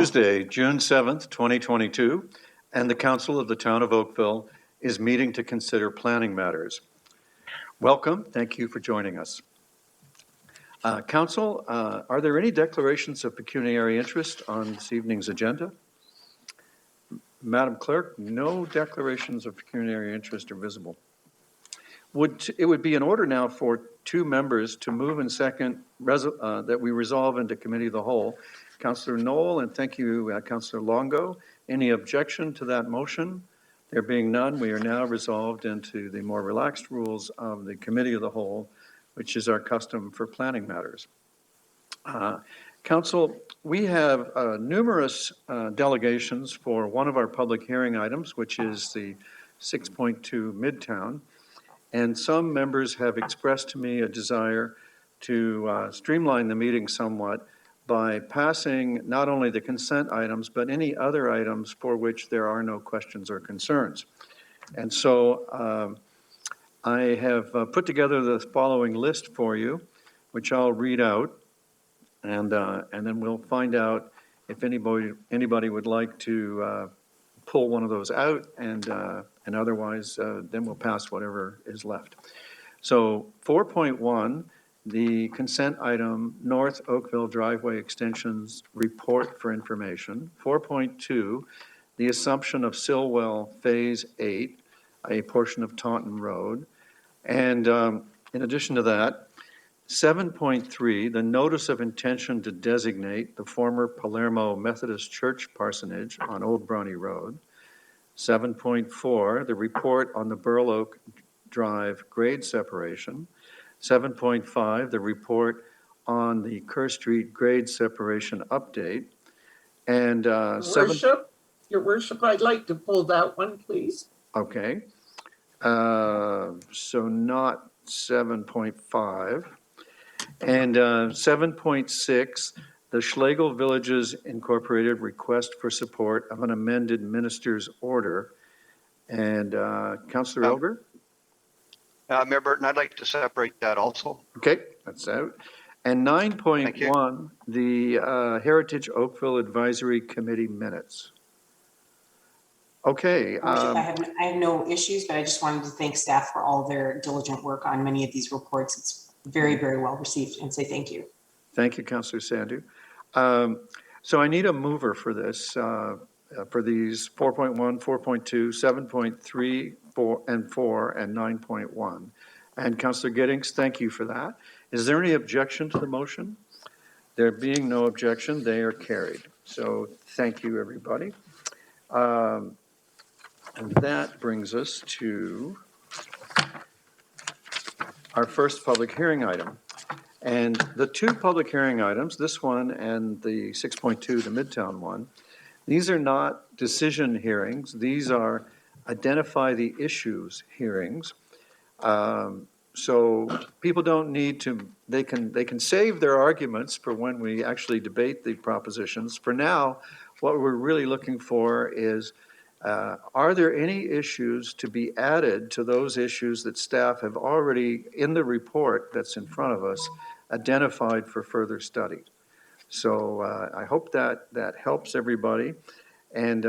Tuesday, June 7th, 2022, and the Council of the Town of Oakville is meeting to consider planning matters. Welcome. Thank you for joining us. Council, are there any declarations of pecuniary interest on this evening's agenda? Madam Clerk, no declarations of pecuniary interest are visible. It would be in order now for two members to move and second that we resolve into committee of the whole. Councillor Knoll, and thank you, Councillor Longo. Any objection to that motion? There being none, we are now resolved into the more relaxed rules of the committee of the whole, which is our custom for planning matters. Council, we have numerous delegations for one of our public hearing items, which is the 6.2 Midtown. And some members have expressed to me a desire to streamline the meeting somewhat by passing not only the consent items, but any other items for which there are no questions or concerns. And so I have put together the following list for you, which I'll read out, and then we'll find out if anybody would like to pull one of those out, and otherwise, then we'll pass whatever is left. So 4.1, the consent item, North Oakville Driveway Extensions Report for Information. 4.2, the assumption of Sillwell Phase 8, a portion of Taunton Road. And in addition to that, 7.3, the notice of intention to designate the former Palermo Methodist Church parsonage on Old Bronny Road. 7.4, the report on the Burl Oak Drive grade separation. 7.5, the report on the Kerr Street grade separation update. And Your Worship, I'd like to pull that one, please. Okay. So not 7.5. And 7.6, the Schlegel Villages Incorporated request for support of an amended minister's order. And Councillor Elger? Mayor Burton, I'd like to separate that also. Okay, that's out. And 9.1, the Heritage Oakville Advisory Committee minutes. Okay. I have no issues, but I just wanted to thank staff for all their diligent work on many of these reports. It's very, very well received, and say thank you. Thank you, Councillor Sandhu. So I need a mover for this, for these 4.1, 4.2, 7.3, 4, and 4, and 9.1. And Councillor Giddings, thank you for that. Is there any objection to the motion? There being no objection, they are carried. So thank you, everybody. And that brings us to our first public hearing item. And the two public hearing items, this one and the 6.2, the Midtown one, these are not decision hearings. These are identify the issues hearings. So people don't need to, they can save their arguments for when we actually debate the propositions. For now, what we're really looking for is, are there any issues to be added to those issues that staff have already, in the report that's in front of us, identified for further study? So I hope that helps everybody. And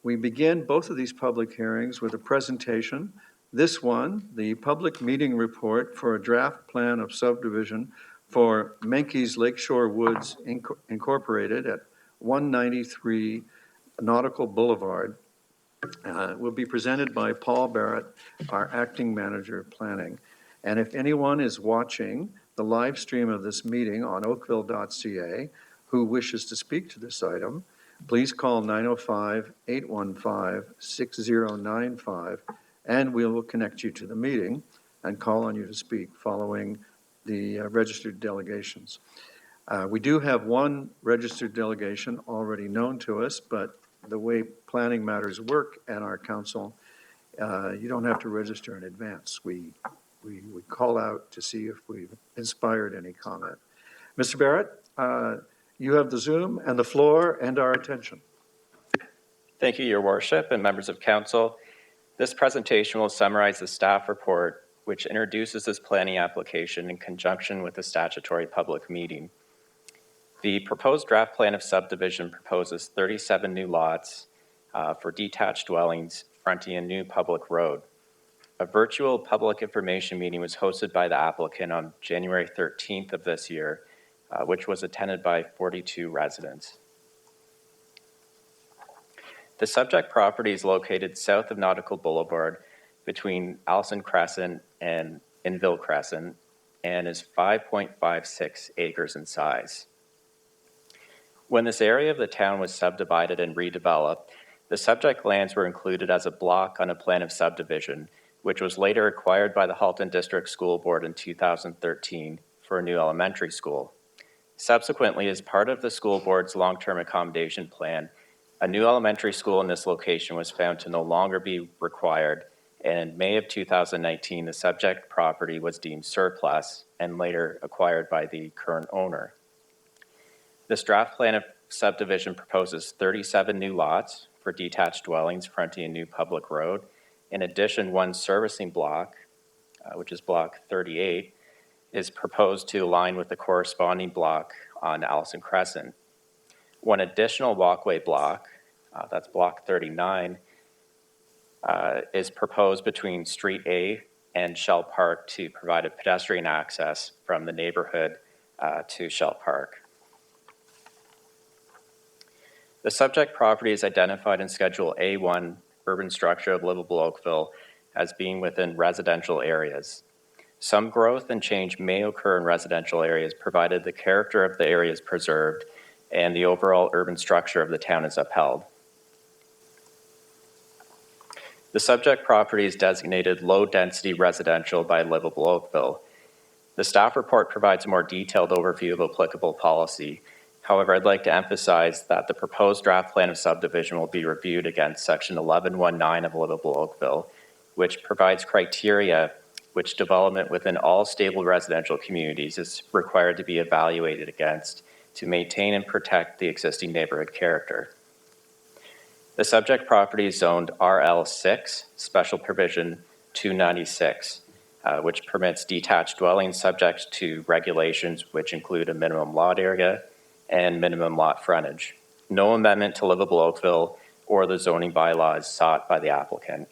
we begin both of these public hearings with a presentation. This one, the public meeting report for a draft plan of subdivision for Menke's Lakeshore Woods Incorporated at 193 Nautical Boulevard, will be presented by Paul Barrett, our acting manager of planning. And if anyone is watching the live stream of this meeting on oakville.ca who wishes to speak to this item, please call 905-815-6095 and we will connect you to the meeting and call on you to speak following the registered delegations. We do have one registered delegation already known to us, but the way planning matters work at our council, you don't have to register in advance. We call out to see if we've inspired any comment. Mr. Barrett, you have the Zoom and the floor and our attention. Thank you, Your Worship and members of council. This presentation will summarize the staff report, which introduces this planning application in conjunction with the statutory public meeting. The proposed draft plan of subdivision proposes 37 new lots for detached dwellings fronting a new public road. A virtual public information meeting was hosted by the applicant on January 13th of this year, which was attended by 42 residents. The subject property is located south of Nautical Boulevard between Allison Crescent and Inville Crescent and is 5.56 acres in size. When this area of the town was subdivided and redeveloped, the subject lands were included as a block on a plan of subdivision, which was later acquired by the Halton District School Board in 2013 for a new elementary school. Subsequently, as part of the school board's long-term accommodation plan, a new elementary school in this location was found to no longer be required, and in May of 2019, the subject property was deemed surplus and later acquired by the current owner. This draft plan of subdivision proposes 37 new lots for detached dwellings fronting a new public road. In addition, one servicing block, which is block 38, is proposed to align with the corresponding block on Allison Crescent. One additional walkway block, that's block 39, is proposed between Street A and Shell Park to provide a pedestrian access from the neighborhood to Shell Park. The subject property is identified in Schedule A1, Urban Structure of Livable Oakville, as being within residential areas. Some growth and change may occur in residential areas provided the character of the area is preserved and the overall urban structure of the town is upheld. The subject property is designated low-density residential by Livable Oakville. The staff report provides a more detailed overview of applicable policy. However, I'd like to emphasize that the proposed draft plan of subdivision will be reviewed against Section 1119 of Livable Oakville, which provides criteria which development within all stable residential communities is required to be evaluated against to maintain and protect the existing neighborhood character. The subject property is zoned RL6, Special Provision 296, which permits detached dwellings subject to regulations which include a minimum lot area and minimum lot frontage. No amendment to Livable Oakville or the zoning bylaws sought by the applicant.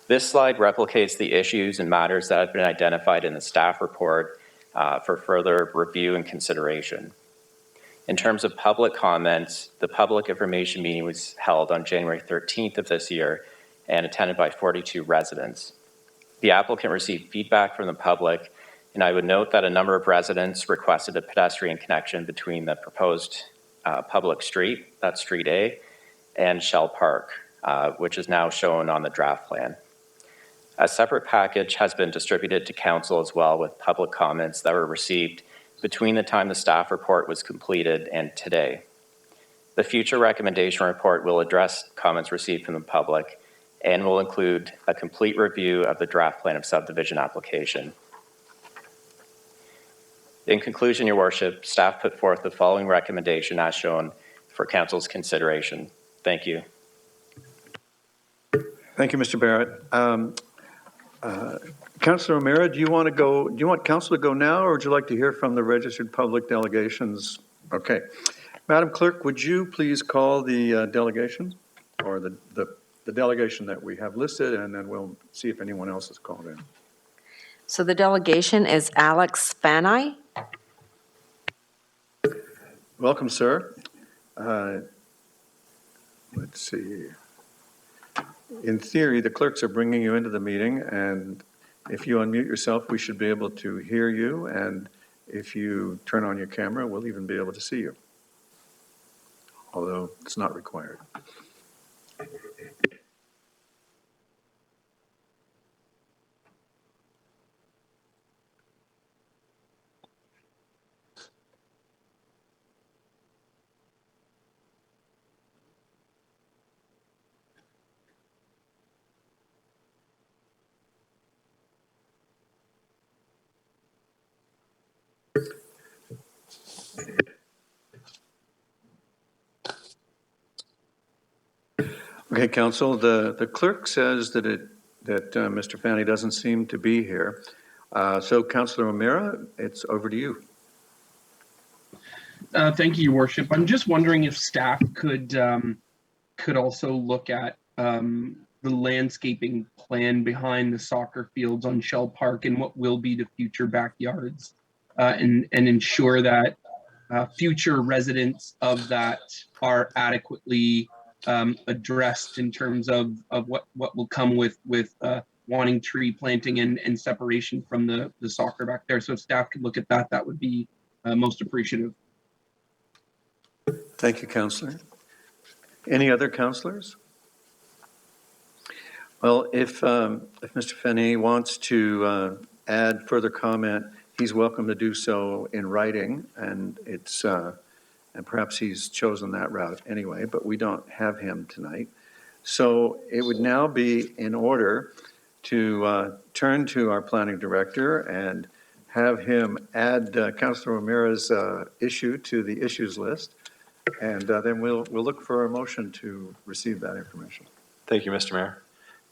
This slide replicates the issues and matters that have been identified in the staff report for further review and consideration. In terms of public comments, the public information meeting was held on January 13th of this year and attended by 42 residents. The applicant received feedback from the public, and I would note that a number of residents requested a pedestrian connection between the proposed public street, that's Street A, and Shell Park, which is now shown on the draft plan. A separate package has been distributed to council as well with public comments that were received between the time the staff report was completed and today. The future recommendation report will address comments received from the public and will include a complete review of the draft plan of subdivision application. In conclusion, Your Worship, staff put forth the following recommendation as shown for council's consideration. Thank you. Thank you, Mr. Barrett. Councilor O'Meara, do you want council to go now, or would you like to hear from the registered public delegations? Okay. Madam Clerk, would you please call the delegation, or the delegation that we have listed, and then we'll see if anyone else is called in. So the delegation is Alex Fani. Welcome, sir. Let's see. In theory, the clerks are bringing you into the meeting, and if you unmute yourself, we should be able to hear you, and if you turn on your camera, we'll even be able to see you, although it's not required. Okay, Council, the clerk says that Mr. Fanny doesn't seem to be here. So Councilor O'Meara, it's over to you. Thank you, Your Worship. I'm just wondering if staff could also look at the landscaping plan behind the soccer fields on Shell Park and what will be the future backyards, and ensure that future residents of that are adequately addressed in terms of what will come with wanting tree planting and separation from the soccer back there. So if staff could look at that, that would be most appreciative. Thank you, Councillor. Any other councillors? Well, if Mr. Fenny wants to add further comment, he's welcome to do so in writing, and it's and perhaps he's chosen that route anyway, but we don't have him tonight. So it would now be in order to turn to our planning director and have him add Councillor O'Meara's issue to the issues list, and then we'll look for a motion to receive that information. Thank you, Mr. Mayor.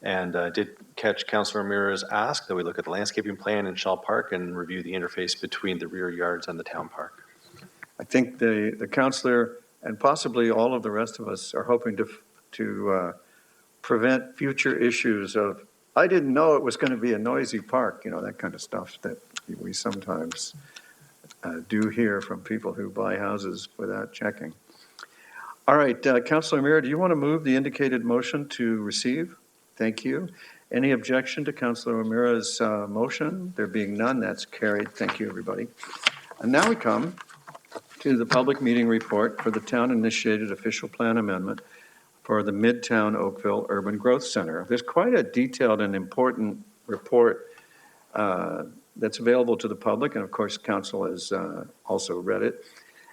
And I did catch Councillor O'Meara's ask that we look at the landscaping plan in Shell Park and review the interface between the rear yards and the town park. I think the councillor and possibly all of the rest of us are hoping to prevent future issues of, I didn't know it was going to be a noisy park, you know, that kind of stuff that we sometimes do hear from people who buy houses without checking. All right, Councillor O'Meara, do you want to move the indicated motion to receive? Thank you. Any objection to Councillor O'Meara's motion? There being none, that's carried. Thank you, everybody. And now we come to the public meeting report for the town-initiated official plan amendment for the Midtown Oakville Urban Growth Center. There's quite a detailed and important report that's available to the public, and of course, council has also read it.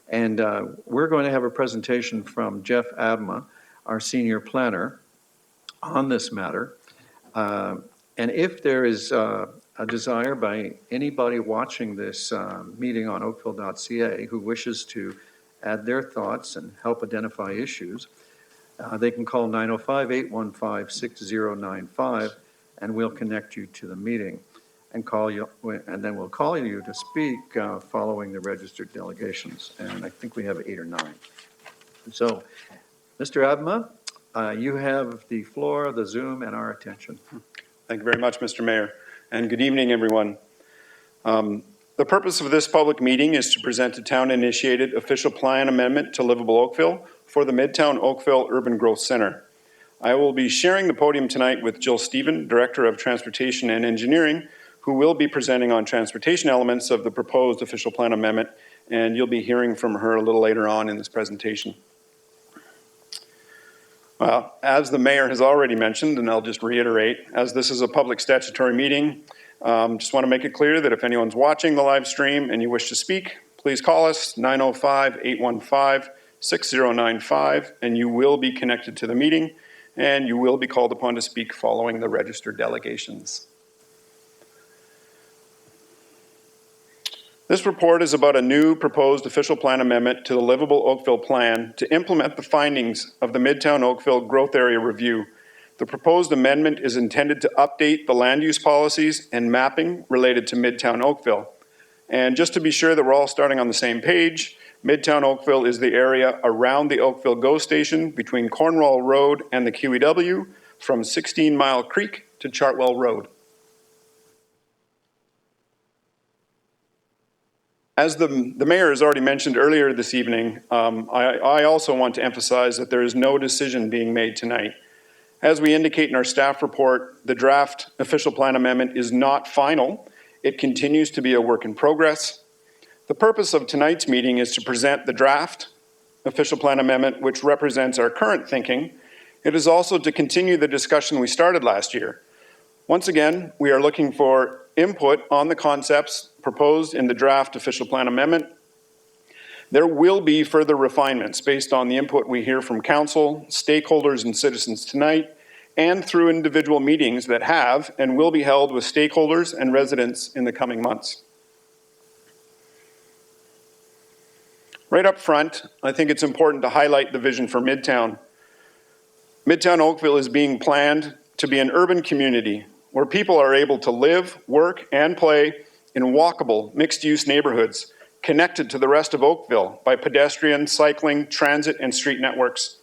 And we're going to have a presentation from Jeff Abma, our senior planner, on this matter. And if there is a desire by anybody watching this meeting on oakville.ca who wishes to add their thoughts and help identify issues, they can call 905-815-6095 and we'll connect you to the meeting and then we'll call you to speak following the registered delegations. And I think we have 8 or 9. So, Mr. Abma, you have the floor, the Zoom, and our attention. Thank you very much, Mr. Mayor, and good evening, everyone. The purpose of this public meeting is to present a town-initiated official plan amendment to Livable Oakville for the Midtown Oakville Urban Growth Center. I will be sharing the podium tonight with Jill Stephen, Director of Transportation and Engineering, who will be presenting on transportation elements of the proposed official plan amendment, and you'll be hearing from her a little later on in this presentation. Well, as the mayor has already mentioned, and I'll just reiterate, as this is a public statutory meeting, just want to make it clear that if anyone's watching the live stream and you wish to speak, please call us 905-815-6095, and you will be connected to the meeting, and you will be called upon to speak following the registered delegations. This report is about a new proposed official plan amendment to the Livable Oakville Plan to implement the findings of the Midtown Oakville Growth Area Review. The proposed amendment is intended to update the land use policies and mapping related to Midtown Oakville. And just to be sure that we're all starting on the same page, Midtown Oakville is the area around the Oakville GO station between Cornwall Road and the QEW from 16 Mile Creek to Chartwell Road. As the mayor has already mentioned earlier this evening, I also want to emphasize that there is no decision being made tonight. As we indicate in our staff report, the draft official plan amendment is not final. It continues to be a work in progress. The purpose of tonight's meeting is to present the draft official plan amendment, which represents our current thinking. It is also to continue the discussion we started last year. Once again, we are looking for input on the concepts proposed in the draft official plan amendment. There will be further refinements based on the input we hear from council, stakeholders, and citizens tonight, and through individual meetings that have and will be held with stakeholders and residents in the coming months. Right up front, I think it's important to highlight the vision for Midtown. Midtown Oakville is being planned to be an urban community where people are able to live, work, and play in walkable, mixed-use neighborhoods connected to the rest of Oakville by pedestrian, cycling, transit, and street networks.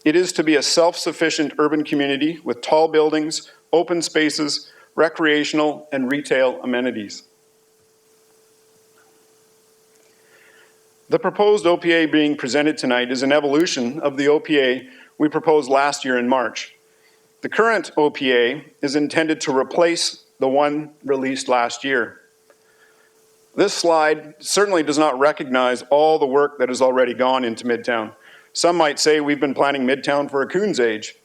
It is to be a self-sufficient urban community with tall buildings, open spaces, recreational and retail amenities. The proposed OPA being presented tonight is an evolution of the OPA we proposed last year in March. The current OPA is intended to replace the one released last year. This slide certainly does not recognize all the work that has already gone into Midtown. Some might say we've been planning Midtown for a coon's age.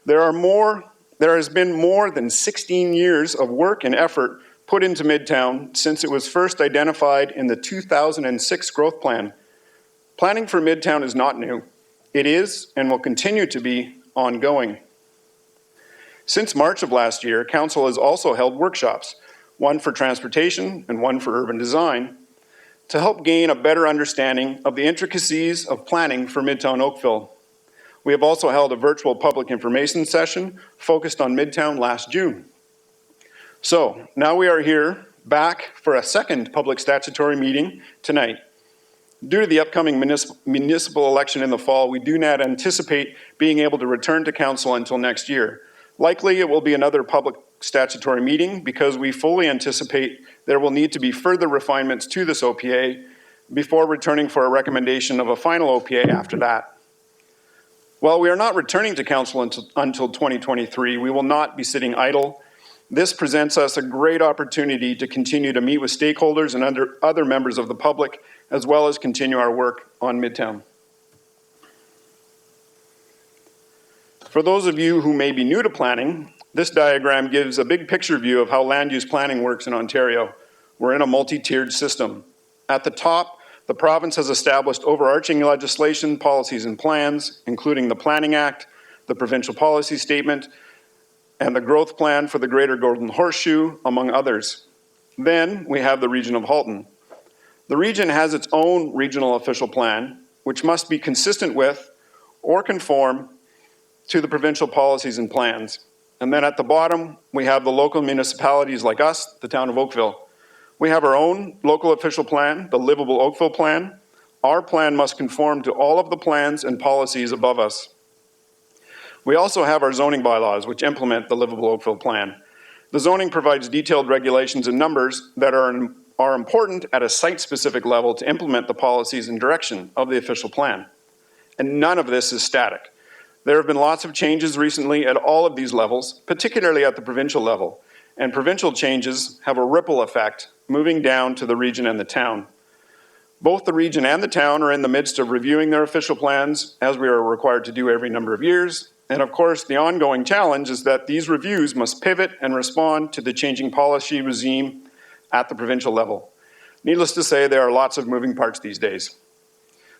There has been more than 16 years of work and effort put into Midtown since it was first identified in the 2006 growth plan. Planning for Midtown is not new. It is and will continue to be ongoing. Since March of last year, Council has also held workshops, one for transportation and one for urban design, to help gain a better understanding of the intricacies of planning for Midtown Oakville. We have also held a virtual public information session focused on Midtown last June. So now we are here back for a second public statutory meeting tonight. Due to the upcoming municipal election in the fall, we do not anticipate being able to return to Council until next year. Likely it will be another public statutory meeting because we fully anticipate there will need to be further refinements to this OPA before returning for a recommendation of a final OPA after that. While we are not returning to Council until 2023, we will not be sitting idle. This presents us a great opportunity to continue to meet with stakeholders and other members of the public, as well as continue our work on Midtown. For those of you who may be new to planning, this diagram gives a big picture view of how land use planning works in Ontario. We're in a multi-tiered system. At the top, the province has established overarching legislation, policies, and plans, including the Planning Act, the Provincial Policy Statement, and the Growth Plan for the Greater Golden Horseshoe, among others. Then we have the region of Halton. The region has its own regional official plan, which must be consistent with or conform to the provincial policies and plans. And then at the bottom, we have the local municipalities like us, the town of Oakville. We have our own local official plan, the Livable Oakville Plan. Our plan must conform to all of the plans and policies above us. We also have our zoning bylaws, which implement the Livable Oakville Plan. The zoning provides detailed regulations and numbers that are important at a site-specific level to implement the policies and direction of the official plan. And none of this is static. There have been lots of changes recently at all of these levels, particularly at the provincial level. And provincial changes have a ripple effect, moving down to the region and the town. Both the region and the town are in the midst of reviewing their official plans, as we are required to do every number of years. And of course, the ongoing challenge is that these reviews must pivot and respond to the changing policy regime at the provincial level. Needless to say, there are lots of moving parts these days.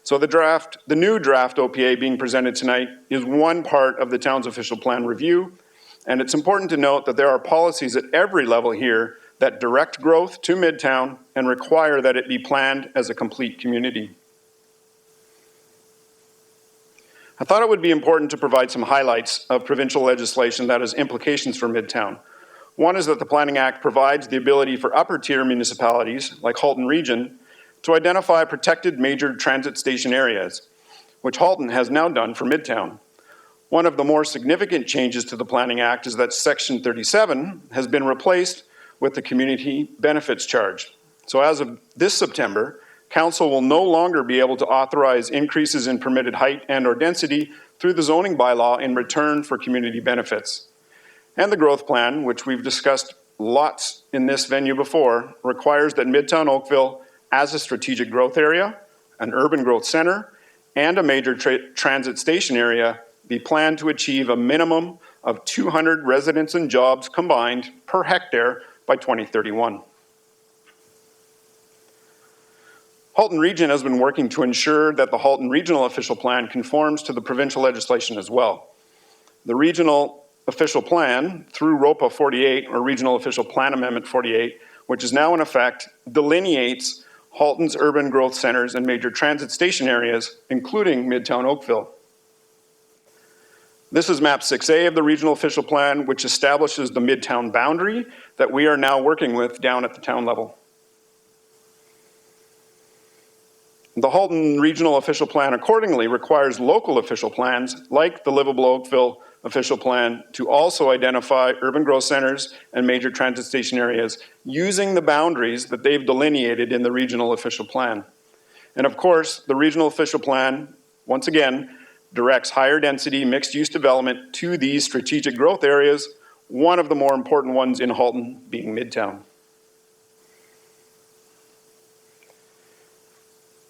So the new draft OPA being presented tonight is one part of the town's official plan review, and it's important to note that there are policies at every level here that direct growth to Midtown and require that it be planned as a complete community. I thought it would be important to provide some highlights of provincial legislation that has implications for Midtown. One is that the Planning Act provides the ability for upper tier municipalities, like Halton Region, to identify protected major transit station areas, which Halton has now done for Midtown. One of the more significant changes to the Planning Act is that Section 37 has been replaced with the community benefits charge. So as of this September, Council will no longer be able to authorize increases in permitted height and/or density through the zoning bylaw in return for community benefits. And the growth plan, which we've discussed lots in this venue before, requires that Midtown Oakville, as a strategic growth area, an urban growth center, and a major transit station area, be planned to achieve a minimum of 200 residents and jobs combined per hectare by 2031. Halton Region has been working to ensure that the Halton Regional Official Plan conforms to the provincial legislation as well. The Regional Official Plan, through ROPA 48, or Regional Official Plan Amendment 48, which is now in effect, delineates Halton's urban growth centers and major transit station areas, including Midtown Oakville. This is map 6A of the Regional Official Plan, which establishes the Midtown boundary that we are now working with down at the town level. The Halton Regional Official Plan accordingly requires local official plans, like the Livable Oakville Official Plan, to also identify urban growth centers and major transit station areas using the boundaries that they've delineated in the Regional Official Plan. And of course, the Regional Official Plan, once again, directs higher density mixed-use development to these strategic growth areas, one of the more important ones in Halton being Midtown.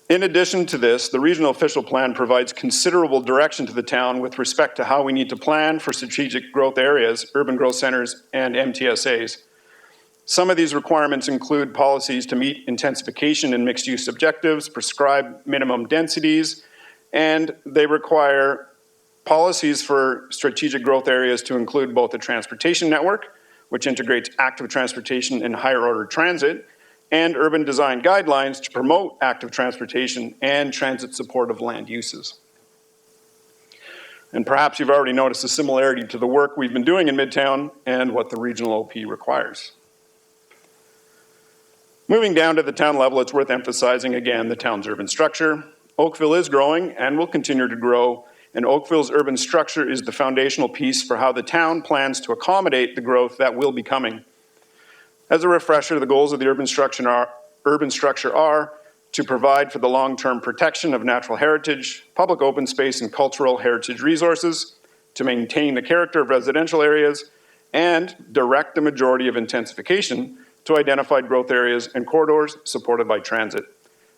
In addition to this, the Regional Official Plan provides considerable direction to the town with respect to how we need to plan for strategic growth areas, urban growth centers, and MTSAs. Some of these requirements include policies to meet intensification and mixed-use objectives, prescribe minimum densities, and they require policies for strategic growth areas to include both a transportation network, which integrates active transportation and higher order transit, and urban design guidelines to promote active transportation and transit supportive land uses. And perhaps you've already noticed a similarity to the work we've been doing in Midtown and what the regional OP requires. Moving down to the town level, it's worth emphasizing again the town's urban structure. Oakville is growing and will continue to grow, and Oakville's urban structure is the foundational piece for how the town plans to accommodate the growth that will be coming. As a refresher, the goals of the urban structure are to provide for the long-term protection of natural heritage, public open space, and cultural heritage resources, to maintain the character of residential areas, and direct the majority of intensification to identified growth areas and corridors supported by transit.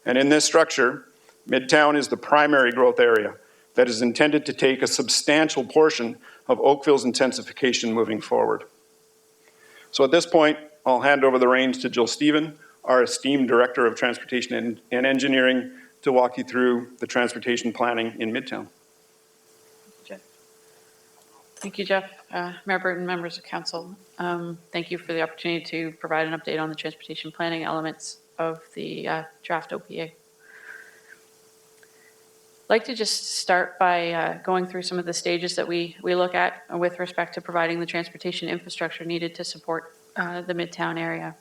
And in this structure, Midtown is the primary growth area that is intended to take a substantial portion of Oakville's intensification moving forward. So at this point, I'll hand over the reins to Jill Stephen, our esteemed Director of Transportation and Engineering, to walk you through the transportation planning in Midtown. Thank you, Jeff. Mayor Burton, members of council. Thank you for the opportunity to provide an update on the transportation planning elements of the draft OPA. I'd like to just start by going through some of the stages that we look at with respect to providing the transportation infrastructure needed to support the Midtown area.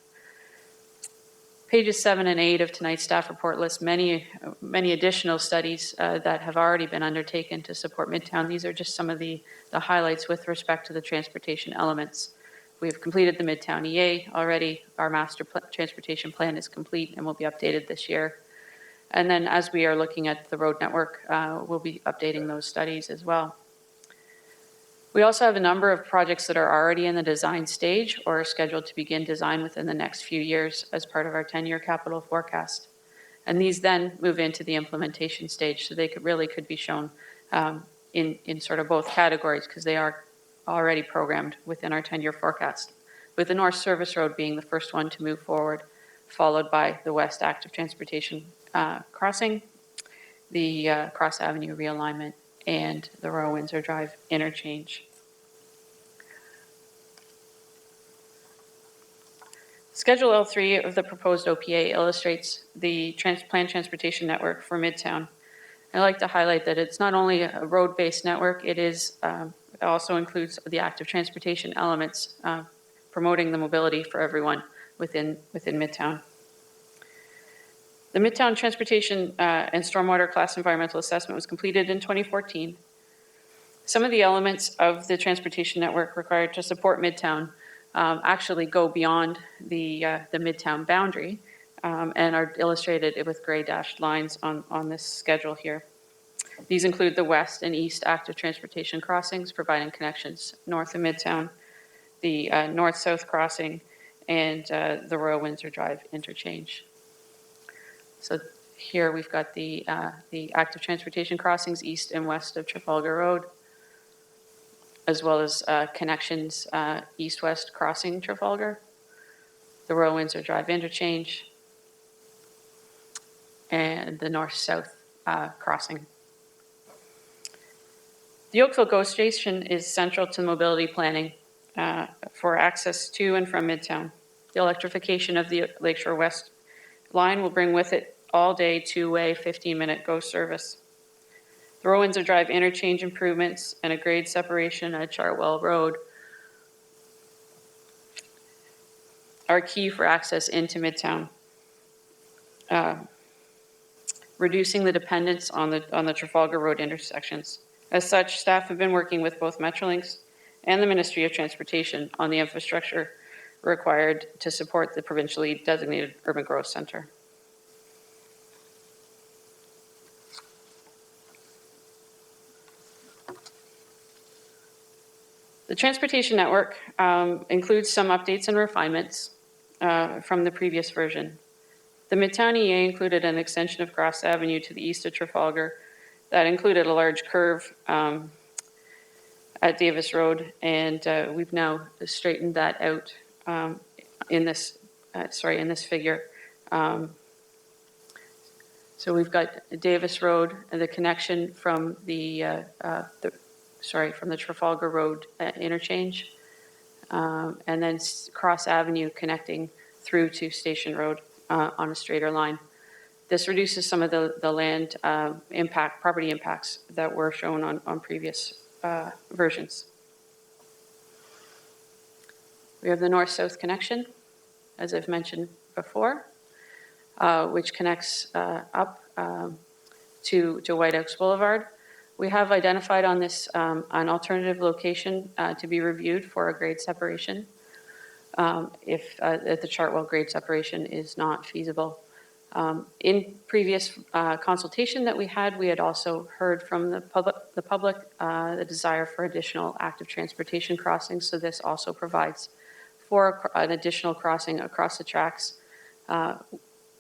Pages 7 and 8 of tonight's staff report list many additional studies that have already been undertaken to support Midtown. These are just some of the highlights with respect to the transportation elements. We've completed the Midtown EA already. Our master transportation plan is complete and will be updated this year. And then as we are looking at the road network, we'll be updating those studies as well. We also have a number of projects that are already in the design stage or are scheduled to begin design within the next few years as part of our 10-year capital forecast. And these then move into the implementation stage, so they could be shown in sort of both categories because they are already programmed within our 10-year forecast, with the North Service Road being the first one to move forward, followed by the West Active Transportation Crossing, the Cross Avenue realignment, and the Royal Windsor Drive interchange. Schedule L3 of the proposed OPA illustrates the planned transportation network for Midtown. I'd like to highlight that it's not only a road-based network, it also includes the active transportation elements, promoting the mobility for everyone within Midtown. The Midtown Transportation and Stormwater Class Environmental Assessment was completed in 2014. Some of the elements of the transportation network required to support Midtown actually go beyond the Midtown boundary and are illustrated with gray dashed lines on this schedule here. These include the west and east active transportation crossings, providing connections north of Midtown, the north-south crossing, and the Royal Windsor Drive interchange. So here we've got the active transportation crossings east and west of Trafalgar Road, as well as connections east-west crossing Trafalgar, the Royal Windsor Drive interchange, and the north-south crossing. The Oakville GO Station is central to mobility planning for access to and from Midtown. The electrification of the Lakeshore West line will bring with it all-day, two-way, 15-minute GO service. The Royal Windsor Drive interchange improvements and a grade separation at Chartwell Road are key for access into Midtown. reducing the dependence on the Trafalgar Road intersections. As such, staff have been working with both Metrolinx and the Ministry of Transportation on the infrastructure required to support the provincially designated urban growth center. The transportation network includes some updates and refinements from the previous version. The Midtown EA included an extension of Cross Avenue to the east of Trafalgar that included a large curve at Davis Road, and we've now straightened that out in this figure. So we've got Davis Road and the connection from from the Trafalgar Road interchange, and then Cross Avenue connecting through to Station Road on a straighter line. This reduces some of the land property impacts that were shown on previous versions. We have the north-south connection, as I've mentioned before, which connects up to White Oaks Boulevard. We have identified on this an alternative location to be reviewed for a grade separation if the Chartwell grade separation is not feasible. In previous consultation that we had also heard from the public the desire for additional active transportation crossings. So this also provides for an additional crossing across the tracks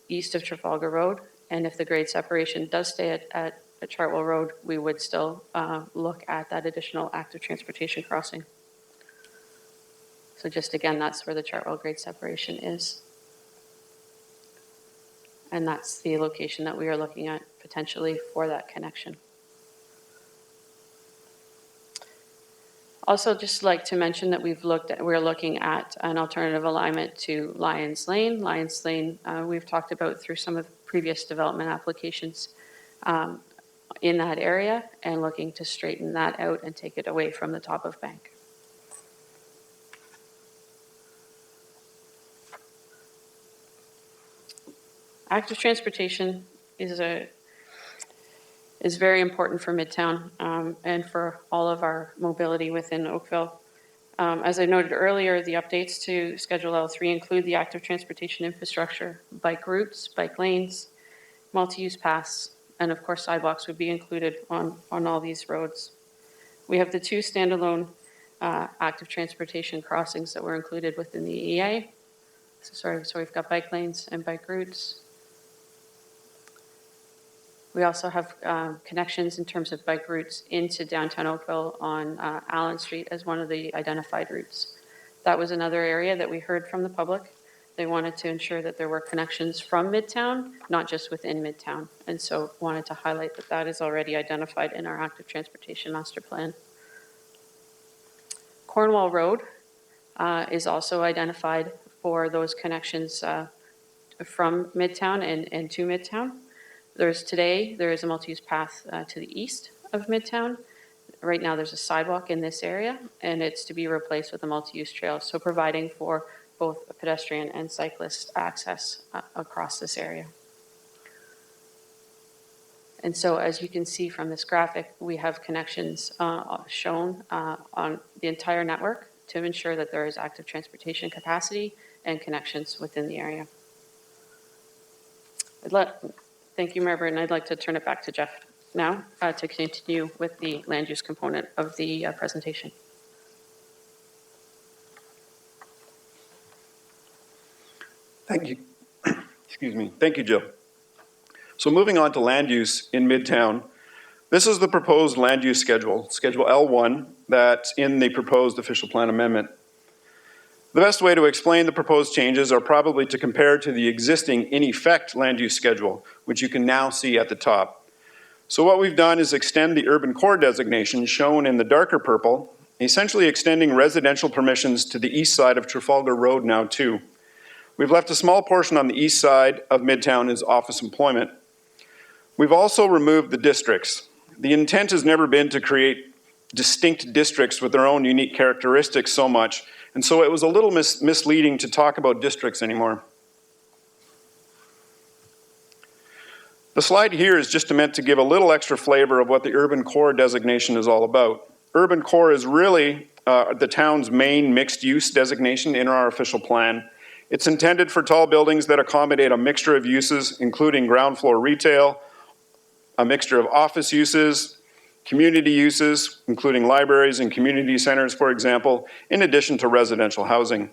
east of Trafalgar Road. And if the grade separation does stay at Chartwell Road, we would still look at that additional active transportation crossing. So just again, that's where the Chartwell grade separation is. And that's the location that we are looking at potentially for that connection. Also, just like to mention that we're looking at an alternative alignment to Lyons Lane. Lyons Lane, we've talked about through some of the previous development applications in that area, and looking to straighten that out and take it away from the top of Bank. Active transportation is very important for Midtown and for all of our mobility within Oakville. As I noted earlier, the updates to Schedule L3 include the active transportation infrastructure, bike routes, bike lanes, multi-use paths, and of course sidewalks would be included on all these roads. We have the 2 standalone active transportation crossings that were included within the EA. So we've got bike lanes and bike routes. We also have connections in terms of bike routes into downtown Oakville on Allen Street as one of the identified routes. That was another area that we heard from the public. They wanted to ensure that there were connections from Midtown, not just within Midtown. And so wanted to highlight that that is already identified in our active transportation master plan. Cornwall Road is also identified for those connections from Midtown and to Midtown. There is a multi-use path to the east of Midtown. Right now there's a sidewalk in this area, and it's to be replaced with a multi-use trail, so providing for both pedestrian and cyclist access across this area. And so as you can see from this graphic, we have connections shown on the entire network to ensure that there is active transportation capacity and connections within the area. Thank you, Mayor Burton. I'd like to turn it back to Jeff now to continue with the land use component of the presentation. Thank you. Excuse me. Thank you, Jill. So moving on to land use in Midtown, this is the proposed land use schedule, Schedule L1, that's in the proposed official plan amendment. The best way to explain the proposed changes are probably to compare to the existing in effect land use schedule, which you can now see at the top. So what we've done is extend the urban core designation shown in the darker purple, essentially extending residential permissions to the east side of Trafalgar Road now too. We've left a small portion on the east side of Midtown as office employment. We've also removed the districts. The intent has never been to create distinct districts with their own unique characteristics so much, and so it was a little misleading to talk about districts anymore. The slide here is just meant to give a little extra flavor of what the urban core designation is all about. Urban core is really the town's main mixed-use designation in our official plan. It's intended for tall buildings that accommodate a mixture of uses, including ground floor retail, a mixture of office uses, community uses, including libraries and community centers, for example, in addition to residential housing.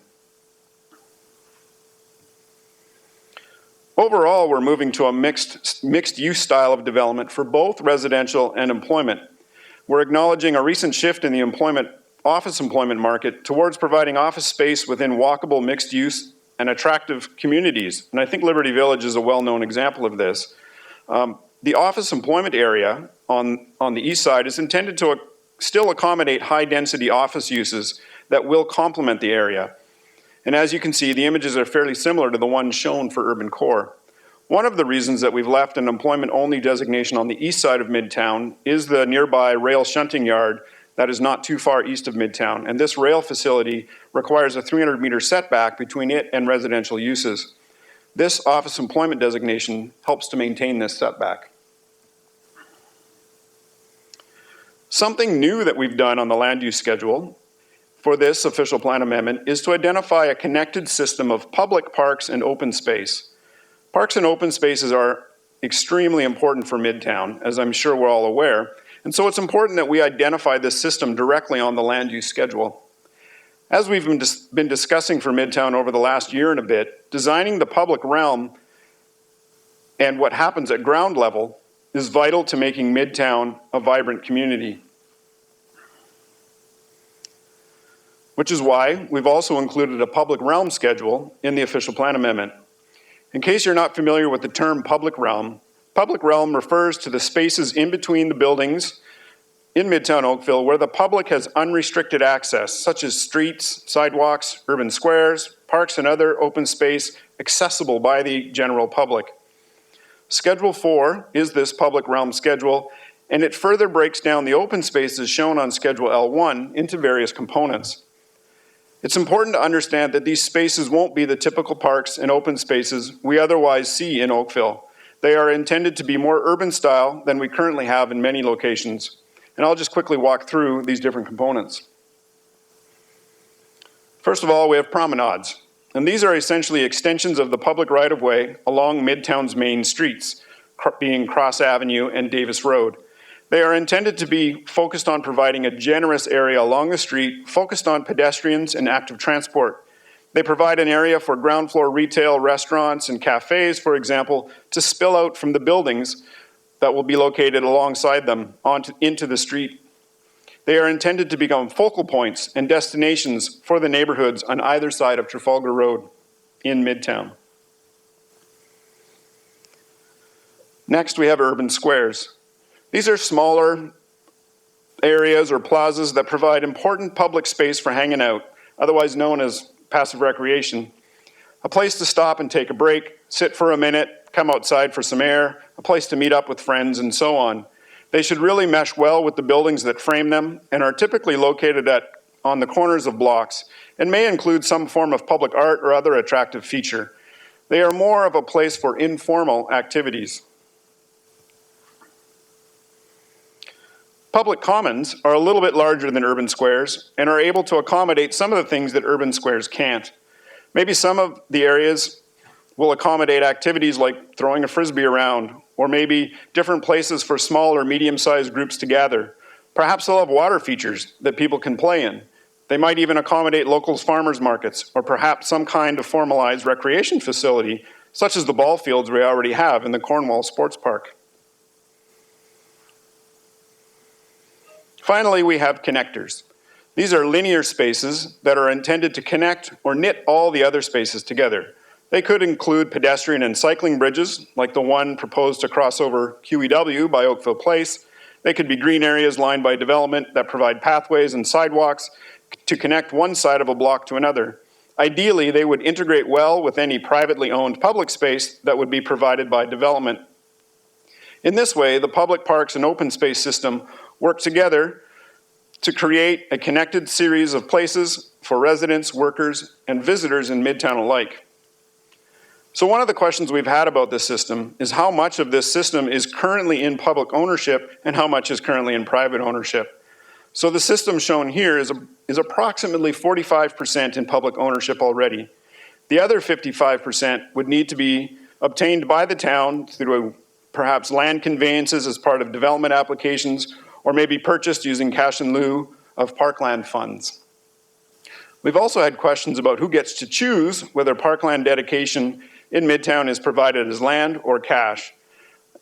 Overall, we're moving to a mixed-use style of development for both residential and employment. We're acknowledging a recent shift in the office employment market towards providing office space within walkable mixed-use and attractive communities. And I think Liberty Village is a well-known example of this. The office employment area on the east side is intended to still accommodate high-density office uses that will complement the area. And as you can see, the images are fairly similar to the ones shown for urban core. One of the reasons that we've left an employment-only designation on the east side of Midtown is the nearby rail shunting yard that is not too far east of Midtown. And this rail facility requires a 300-meter setback between it and residential uses. This office employment designation helps to maintain this setback. Something new that we've done on the land use schedule for this official plan amendment is to identify a connected system of public parks and open space. Parks and open spaces are extremely important for Midtown, as I'm sure we're all aware, and so it's important that we identify this system directly on the land use schedule. As we've been discussing for Midtown over the last year and a bit, designing the public realm and what happens at ground level is vital to making Midtown a vibrant community. Which is why we've also included a public realm schedule in the official plan amendment. In case you're not familiar with the term public realm refers to the spaces in between the buildings in Midtown Oakville where the public has unrestricted access, such as streets, sidewalks, urban squares, parks, and other open space accessible by the general public. Schedule 4 is this public realm schedule, and it further breaks down the open spaces shown on Schedule L1 into various components. It's important to understand that these spaces won't be the typical parks and open spaces we otherwise see in Oakville. They are intended to be more urban style than we currently have in many locations. And I'll just quickly walk through these different components. First of all, we have promenades. And these are essentially extensions of the public right-of-way along Midtown's main streets, being Cross Avenue and Davis Road. They are intended to be focused on providing a generous area along the street, focused on pedestrians and active transport. They provide an area for ground floor retail, restaurants, and cafes, for example, to spill out from the buildings that will be located alongside them into the street. They are intended to become focal points and destinations for the neighborhoods on either side of Trafalgar Road in Midtown. Next, we have urban squares. These are smaller areas or plazas that provide important public space for hanging out, otherwise known as passive recreation. A place to stop and take a break, sit for a minute, come outside for some air, a place to meet up with friends, and so on. They should really mesh well with the buildings that frame them and are typically located on the corners of blocks and may include some form of public art or other attractive feature. They are more of a place for informal activities. Public commons are a little bit larger than urban squares and are able to accommodate some of the things that urban squares can't. Maybe some of the areas will accommodate activities like throwing a frisbee around, or maybe different places for small or medium-sized groups to gather. Perhaps they'll have water features that people can play in. They might even accommodate local farmers markets, or perhaps some kind of formalized recreation facility, such as the ball fields we already have in the Cornwall Sports Park. Finally, we have connectors. These are linear spaces that are intended to connect or knit all the other spaces together. They could include pedestrian and cycling bridges, like the one proposed to cross over QEW by Oakville Place. They could be green areas lined by development that provide pathways and sidewalks to connect one side of a block to another. Ideally, they would integrate well with any privately owned public space that would be provided by development. In this way, the public parks and open space system work together to create a connected series of places for residents, workers, and visitors in Midtown alike. So one of the questions we've had about this system is how much of this system is currently in public ownership and how much is currently in private ownership. So the system shown here is approximately 45% in public ownership already. The other 55% would need to be obtained by the town through perhaps land conveyances as part of development applications, or maybe purchased using cash in lieu of parkland funds. We've also had questions about who gets to choose whether parkland dedication in Midtown is provided as land or cash.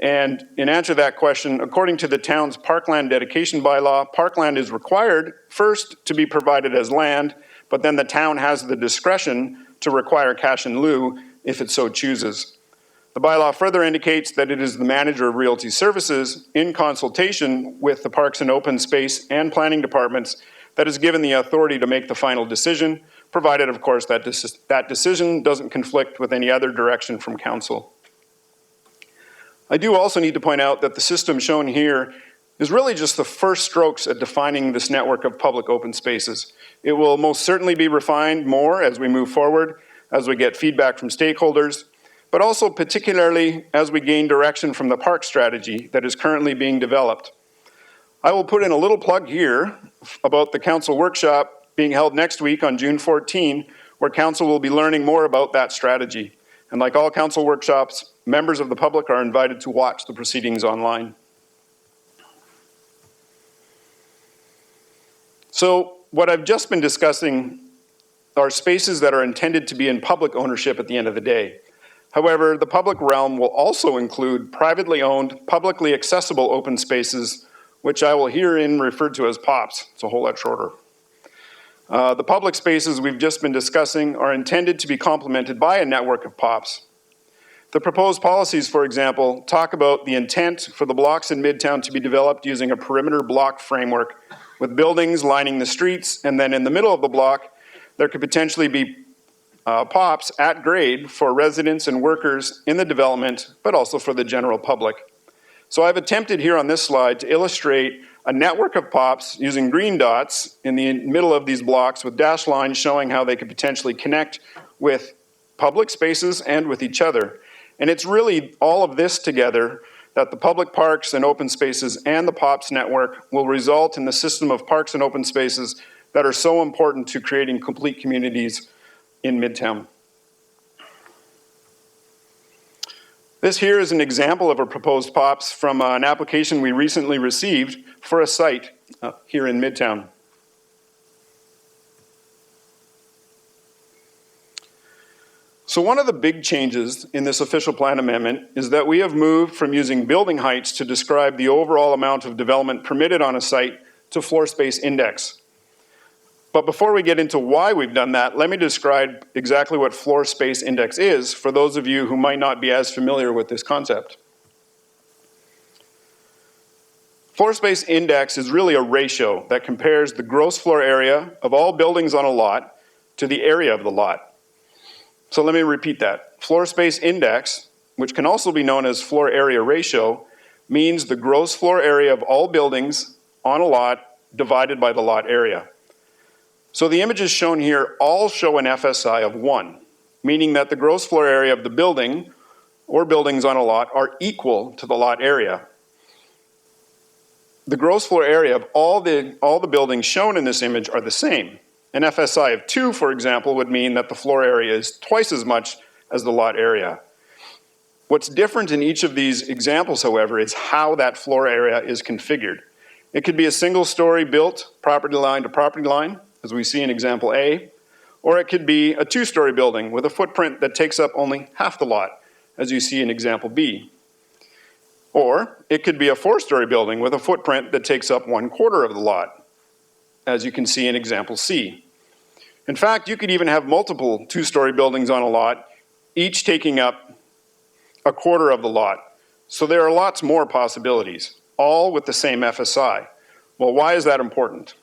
And in answer to that question, according to the town's parkland dedication bylaw, parkland is required first to be provided as land, but then the town has the discretion to require cash in lieu if it so chooses. The bylaw further indicates that it is the manager of realty services in consultation with the Parks and Open Space and Planning departments that is given the authority to make the final decision, provided, of course, that that decision doesn't conflict with any other direction from council. I do also need to point out that the system shown here is really just the first strokes at defining this network of public open spaces. It will most certainly be refined more as we move forward, as we get feedback from stakeholders, but also particularly as we gain direction from the park strategy that is currently being developed. I will put in a little plug here about the council workshop being held next week on June 14, where council will be learning more about that strategy. And like all council workshops, members of the public are invited to watch the proceedings online. So what I've just been discussing are spaces that are intended to be in public ownership at the end of the day. However, the public realm will also include privately owned, publicly accessible open spaces, which I will herein refer to as POPs. It's a whole lot shorter. The public spaces we've just been discussing are intended to be complemented by a network of POPs. The proposed policies, for example, talk about the intent for the blocks in Midtown to be developed using a perimeter block framework with buildings lining the streets, and then in the middle of the block, there could potentially be POPs at grade for residents and workers in the development, but also for the general public. So I've attempted here on this slide to illustrate a network of POPs using green dots in the middle of these blocks with dashed lines showing how they could potentially connect with public spaces and with each other. And it's really all of this together that the public parks and open spaces and the POPs network will result in the system of parks and open spaces that are so important to creating complete communities in Midtown. This here is an example of a proposed POPs from an application we recently received for a site here in Midtown. So one of the big changes in this official plan amendment is that we have moved from using building heights to describe the overall amount of development permitted on a site to floor space index. But before we get into why we've done that, let me describe exactly what floor space index is for those of you who might not be as familiar with this concept. Floor space index is really a ratio that compares the gross floor area of all buildings on a lot to the area of the lot. So let me repeat that. Floor space index, which can also be known as floor area ratio, means the gross floor area of all buildings on a lot divided by the lot area. So the images shown here all show an FSI of 1, meaning that the gross floor area of the building or buildings on a lot are equal to the lot area. The gross floor area of all the buildings shown in this image are the same. An FSI of 2, for example, would mean that the floor area is twice as much as the lot area. What's different in each of these examples, however, is how that floor area is configured. It could be a single story built property line to property line, as we see in example A, or it could be a 2-story building with a footprint that takes up only half the lot, as you see in example B. Or it could be a 4-story building with a footprint that takes up 1/4 of the lot, as you can see in example C. In fact, you could even have multiple 2-story buildings on a lot, each taking up 1/4 of the lot. So there are lots more possibilities, all with the same FSI. Well, why is that important?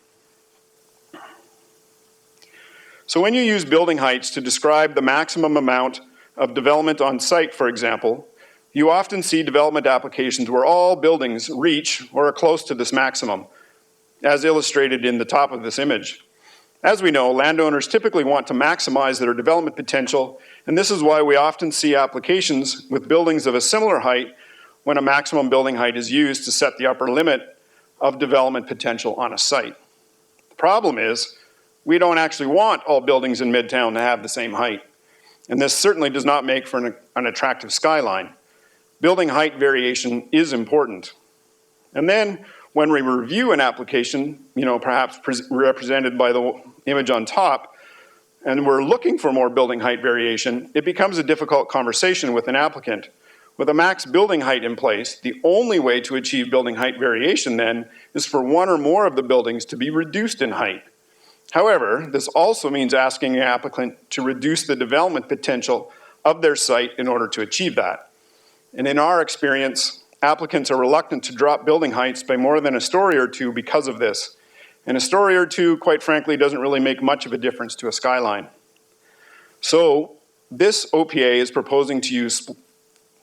So when you use building heights to describe the maximum amount of development on site, for example, you often see development applications where all buildings reach or are close to this maximum, as illustrated in the top of this image. As we know, landowners typically want to maximize their development potential, And this is why we often see applications with buildings of a similar height when a maximum building height is used to set the upper limit of development potential on a site. The problem is, we don't actually want all buildings in Midtown to have the same height. And this certainly does not make for an attractive skyline. Building height variation is important. And then when we review an application, perhaps represented by the image on top, and we're looking for more building height variation, it becomes a difficult conversation with an applicant. With a max building height in place, the only way to achieve building height variation then is for one or more of the buildings to be reduced in height. However, this also means asking the applicant to reduce the development potential of their site in order to achieve that. And in our experience, applicants are reluctant to drop building heights by more than a story or two because of this. And a story or two, quite frankly, doesn't really make much of a difference to a skyline. So this OPA is proposing to use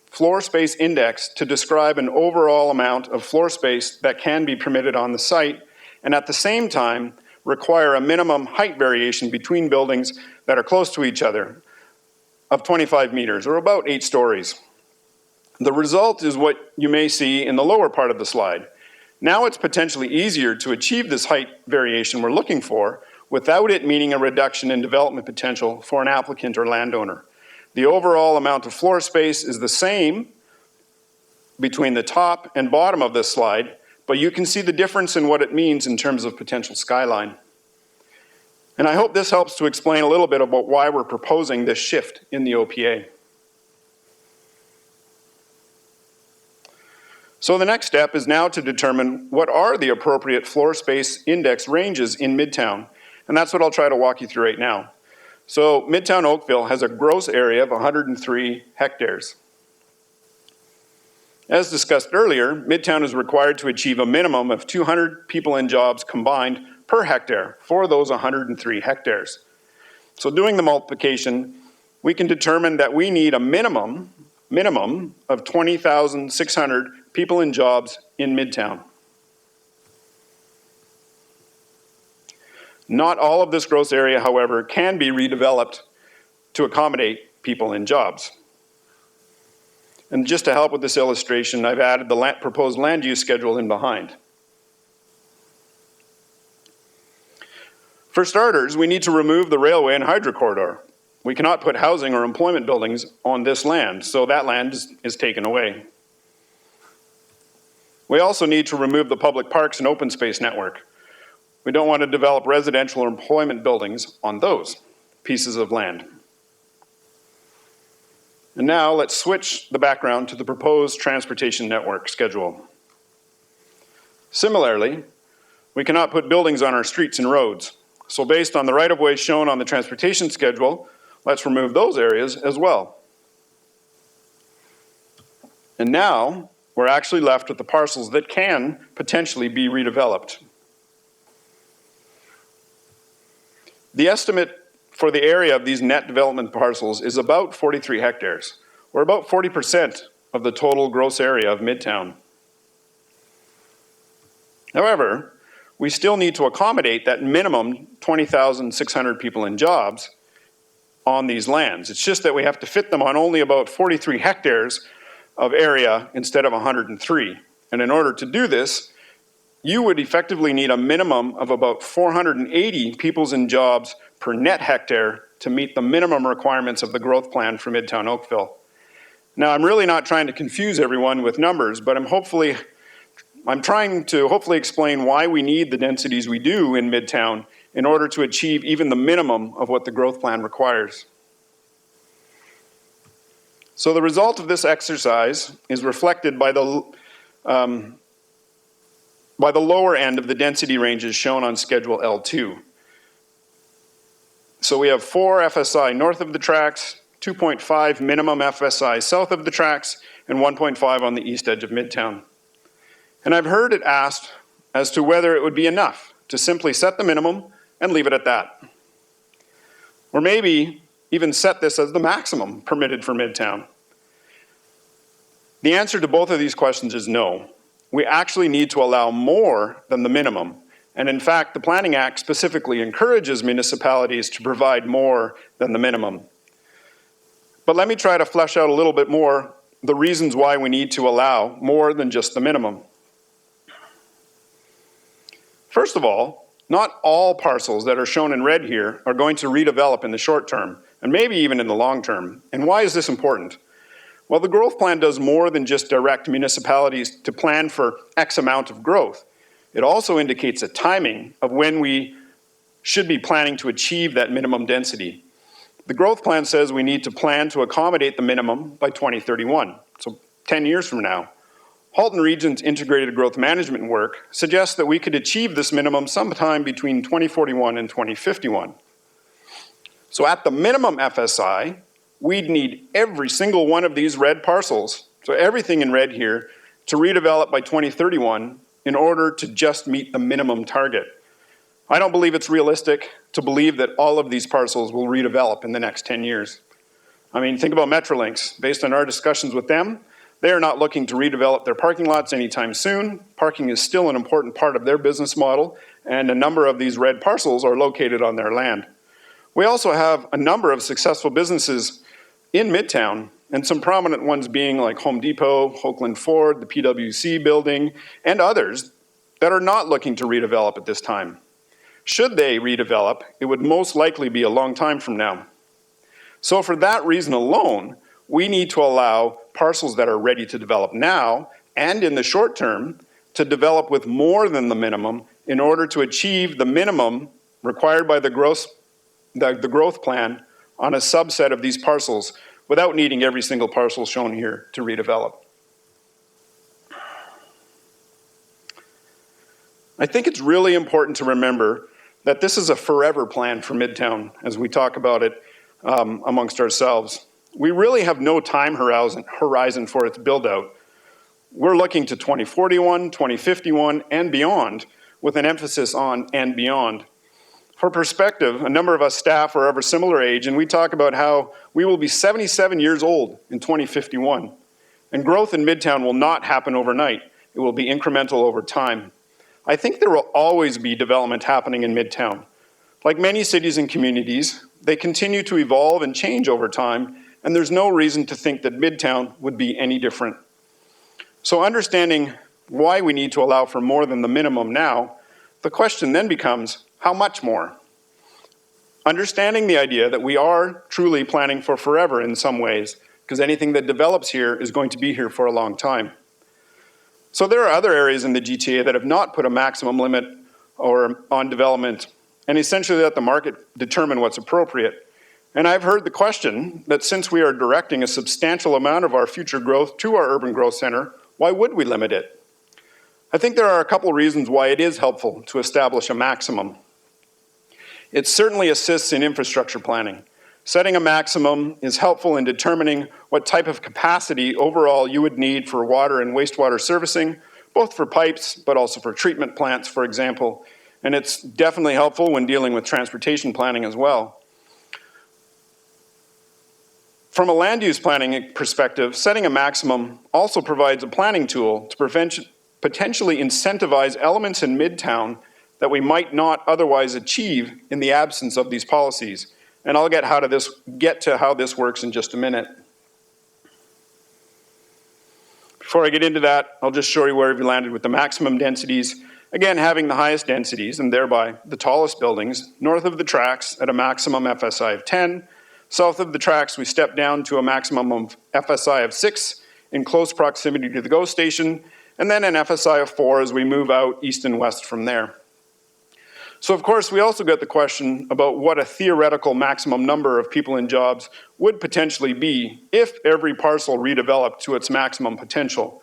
floor space index to describe an overall amount of floor space that can be permitted on the site, and at the same time, require a minimum height variation between buildings that are close to each other of 25 meters, or about 8 stories. The result is what you may see in the lower part of the slide. Now it's potentially easier to achieve this height variation we're looking for without it meaning a reduction in development potential for an applicant or landowner. The overall amount of floor space is the same between the top and bottom of this slide, but you can see the difference in what it means in terms of potential skyline. And I hope this helps to explain a little bit about why we're proposing this shift in the OPA. So the next step is now to determine what are the appropriate floor space index ranges in Midtown, and that's what I'll try to walk you through right now. So Midtown Oakville has a gross area of 103 hectares. As discussed earlier, Midtown is required to achieve a minimum of 200 people and jobs combined per hectare for those 103 hectares. So doing the multiplication, we can determine that we need a minimum of 20,600 people and jobs in Midtown. Not all of this gross area, however, can be redeveloped to accommodate people and jobs. And just to help with this illustration, I've added the proposed land use schedule in behind. For starters, we need to remove the railway and hydro corridor. We cannot put housing or employment buildings on this land, so that land is taken away. We also need to remove the public parks and open space network. We don't want to develop residential or employment buildings on those pieces of land. And now let's switch the background to the proposed transportation network schedule. Similarly, we cannot put buildings on our streets and roads. So based on the right-of-way shown on the transportation schedule, let's remove those areas as well. And now we're actually left with the parcels that can potentially be redeveloped. The estimate for the area of these net development parcels is about 43 hectares, or about 40% of the total gross area of Midtown. However, we still need to accommodate that minimum 20,600 people and jobs on these lands. It's just that we have to fit them on only about 43 hectares of area instead of 103. And in order to do this, you would effectively need a minimum of about 480 peoples and jobs per net hectare to meet the minimum requirements of the growth plan for Midtown Oakville. Now, I'm really not trying to confuse everyone with numbers, but I'm trying to hopefully explain why we need the densities we do in Midtown in order to achieve even the minimum of what the growth plan requires. So the result of this exercise is reflected by the lower end of the density ranges shown on Schedule L2. So we have 4 FSI north of the tracks, 2.5 minimum FSI south of the tracks, and 1.5 on the east edge of Midtown. And I've heard it asked as to whether it would be enough to simply set the minimum and leave it at that. Or maybe even set this as the maximum permitted for Midtown. The answer to both of these questions is no. We actually need to allow more than the minimum. And in fact, the Planning Act specifically encourages municipalities to provide more than the minimum. But let me try to flesh out a little bit more the reasons why we need to allow more than just the minimum. First of all, not all parcels that are shown in red here are going to redevelop in the short term, and maybe even in the long term. And why is this important? Well, the growth plan does more than just direct municipalities to plan for X amount of growth. It also indicates a timing of when we should be planning to achieve that minimum density. The growth plan says we need to plan to accommodate the minimum by 2031, so 10 years from now. Halton Region's integrated growth management work suggests that we could achieve this minimum sometime between 2041 and 2051. So at the minimum FSI, we'd need every single one of these red parcels, so everything in red here, to redevelop by 2031 in order to just meet the minimum target. I don't believe it's realistic to believe that all of these parcels will redevelop in the next 10 years. I mean, think about Metrolinx. Based on our discussions with them, they are not looking to redevelop their parking lots anytime soon. Parking is still an important part of their business model, and a number of these red parcels are located on their land. We also have a number of successful businesses in Midtown, and some prominent ones being like Home Depot, Oakland Ford, the PwC building, and others that are not looking to redevelop at this time. Should they redevelop, it would most likely be a long time from now. So for that reason alone, we need to allow parcels that are ready to develop now and in the short term to develop with more than the minimum in order to achieve the minimum required by the growth plan on a subset of these parcels without needing every single parcel shown here to redevelop. I think it's really important to remember that this is a forever plan for Midtown as we talk about it amongst ourselves. We really have no time horizon for its build out. We're looking to 2041, 2051, and beyond, with an emphasis on and beyond. For perspective, a number of us staff are of a similar age, and we talk about how we will be 77 years old in 2051. And growth in Midtown will not happen overnight. It will be incremental over time. I think there will always be development happening in Midtown. Like many cities and communities, they continue to evolve and change over time, and there's no reason to think that Midtown would be any different. So understanding why we need to allow for more than the minimum now, the question then becomes, how much more? Understanding the idea that we are truly planning for forever in some ways, because anything that develops here is going to be here for a long time. So there are other areas in the GTA that have not put a maximum limit on development, and essentially let the market determine what's appropriate. And I've heard the question that since we are directing a substantial amount of our future growth to our urban growth center, why would we limit it? I think there are a couple reasons why it is helpful to establish a maximum. It certainly assists in infrastructure planning. Setting a maximum is helpful in determining what type of capacity overall you would need for water and wastewater servicing, both for pipes, but also for treatment plants, for example. And it's definitely helpful when dealing with transportation planning as well. From a land use planning perspective, setting a maximum also provides a planning tool to potentially incentivize elements in Midtown that we might not otherwise achieve in the absence of these policies. And I'll get to how this works in just a minute. Before I get into that, I'll just show you where we've landed with the maximum densities. Again, having the highest densities and thereby the tallest buildings north of the tracks at a maximum FSI of 10. South of the tracks, we step down to a maximum of FSI of 6 in close proximity to the GO station, and then an FSI of 4 as we move out east and west from there. So of course, we also get the question about what a theoretical maximum number of people in jobs would potentially be if every parcel redeveloped to its maximum potential.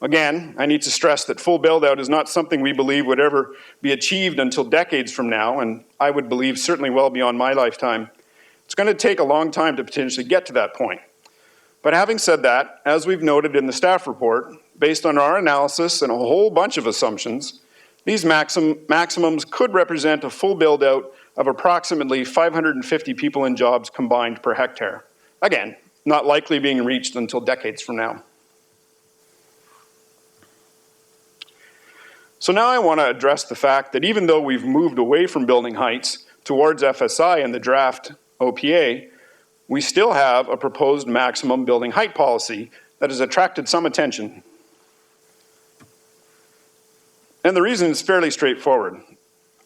Again, I need to stress that full build-out is not something we believe would ever be achieved until decades from now, and I would believe certainly well beyond my lifetime. It's going to take a long time to potentially get to that point. But having said that, as we've noted in the staff report, based on our analysis and a whole bunch of assumptions, these maximums could represent a full build-out of approximately 550 people in jobs combined per hectare. Again, not likely being reached until decades from now. So now I want to address the fact that even though we've moved away from building heights towards FSI in the draft OPA, we still have a proposed maximum building height policy that has attracted some attention. And the reason is fairly straightforward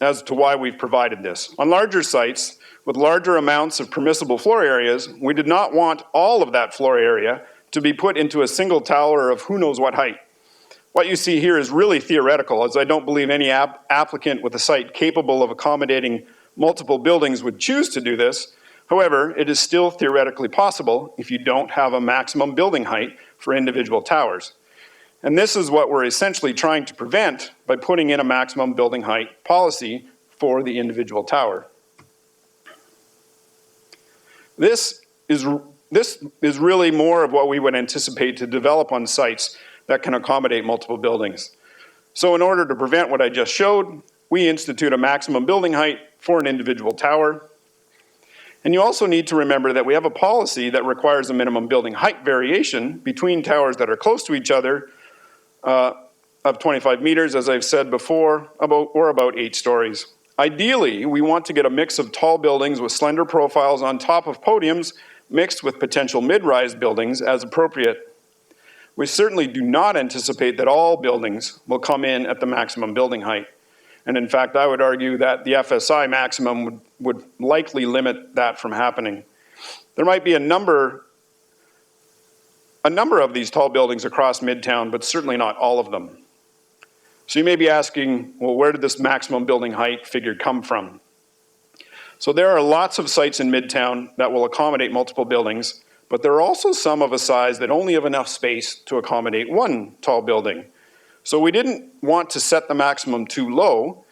as to why we've provided this. On larger sites with larger amounts of permissible floor areas, we did not want all of that floor area to be put into a single tower of who knows what height. What you see here is really theoretical, as I don't believe any applicant with a site capable of accommodating multiple buildings would choose to do this. However, it is still theoretically possible if you don't have a maximum building height for individual towers. And this is what we're essentially trying to prevent by putting in a maximum building height policy for the individual tower. This is really more of what we would anticipate to develop on sites that can accommodate multiple buildings. So in order to prevent what I just showed, we institute a maximum building height for an individual tower. And you also need to remember that we have a policy that requires a minimum building height variation between towers that are close to each other of 25 meters, as I've said before, about 8 stories. Ideally, we want to get a mix of tall buildings with slender profiles on top of podiums mixed with potential mid-rise buildings as appropriate. We certainly do not anticipate that all buildings will come in at the maximum building height. And in fact, I would argue that the FSI maximum would likely limit that from happening. There might be a number of these tall buildings across Midtown, but certainly not all of them. So you may be asking, well, where did this maximum building height figure come from? So there are lots of sites in Midtown that will accommodate multiple buildings, but there are also some of a size that only have enough space to accommodate one tall building. So we didn't want to set the maximum too low.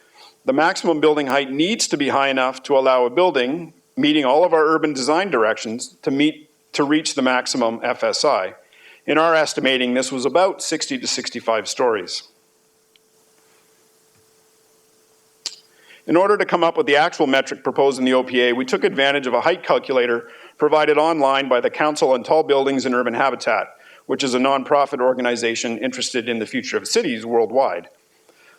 The maximum building height needs to be high enough to allow a building meeting all of our urban design directions to reach the maximum FSI. In our estimating, this was about 60 to 65 stories. In order to come up with the actual metric proposed in the OPA, we took advantage of a height calculator provided online by the Council on Tall Buildings and Urban Habitat, which is a nonprofit organization interested in the future of cities worldwide.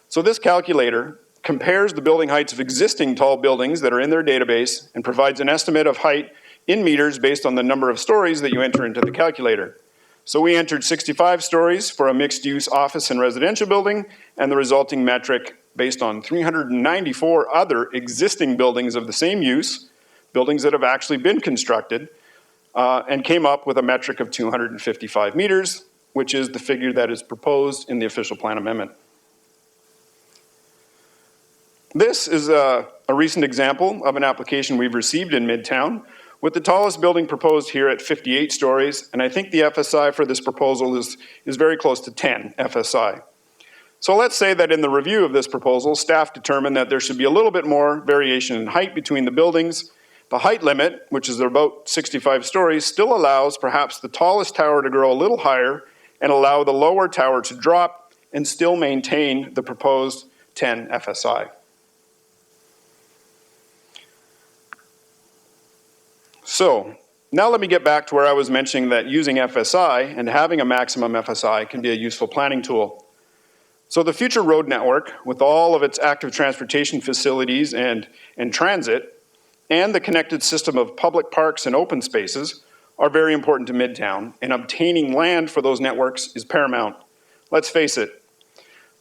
So this calculator compares the building heights of existing tall buildings that are in their database and provides an estimate of height in meters based on the number of stories that you enter into the calculator. So we entered 65 stories for a mixed-use office and residential building, and the resulting metric based on 394 other existing buildings of the same use, buildings that have actually been constructed, and came up with a metric of 255 meters, which is the figure that is proposed in the official plan amendment. This is a recent example of an application we've received in Midtown, with the tallest building proposed here at 58 stories, and I think the FSI for this proposal is very close to 10 FSI. So let's say that in the review of this proposal, staff determined that there should be a little bit more variation in height between the buildings. The height limit, which is about 65 stories, still allows perhaps the tallest tower to grow a little higher and allow the lower tower to drop and still maintain the proposed 10 FSI. So now let me get back to where I was mentioning that using FSI and having a maximum FSI can be a useful planning tool. So the future road network, with all of its active transportation facilities and transit, and the connected system of public parks and open spaces are very important to Midtown, and obtaining land for those networks is paramount. Let's face it,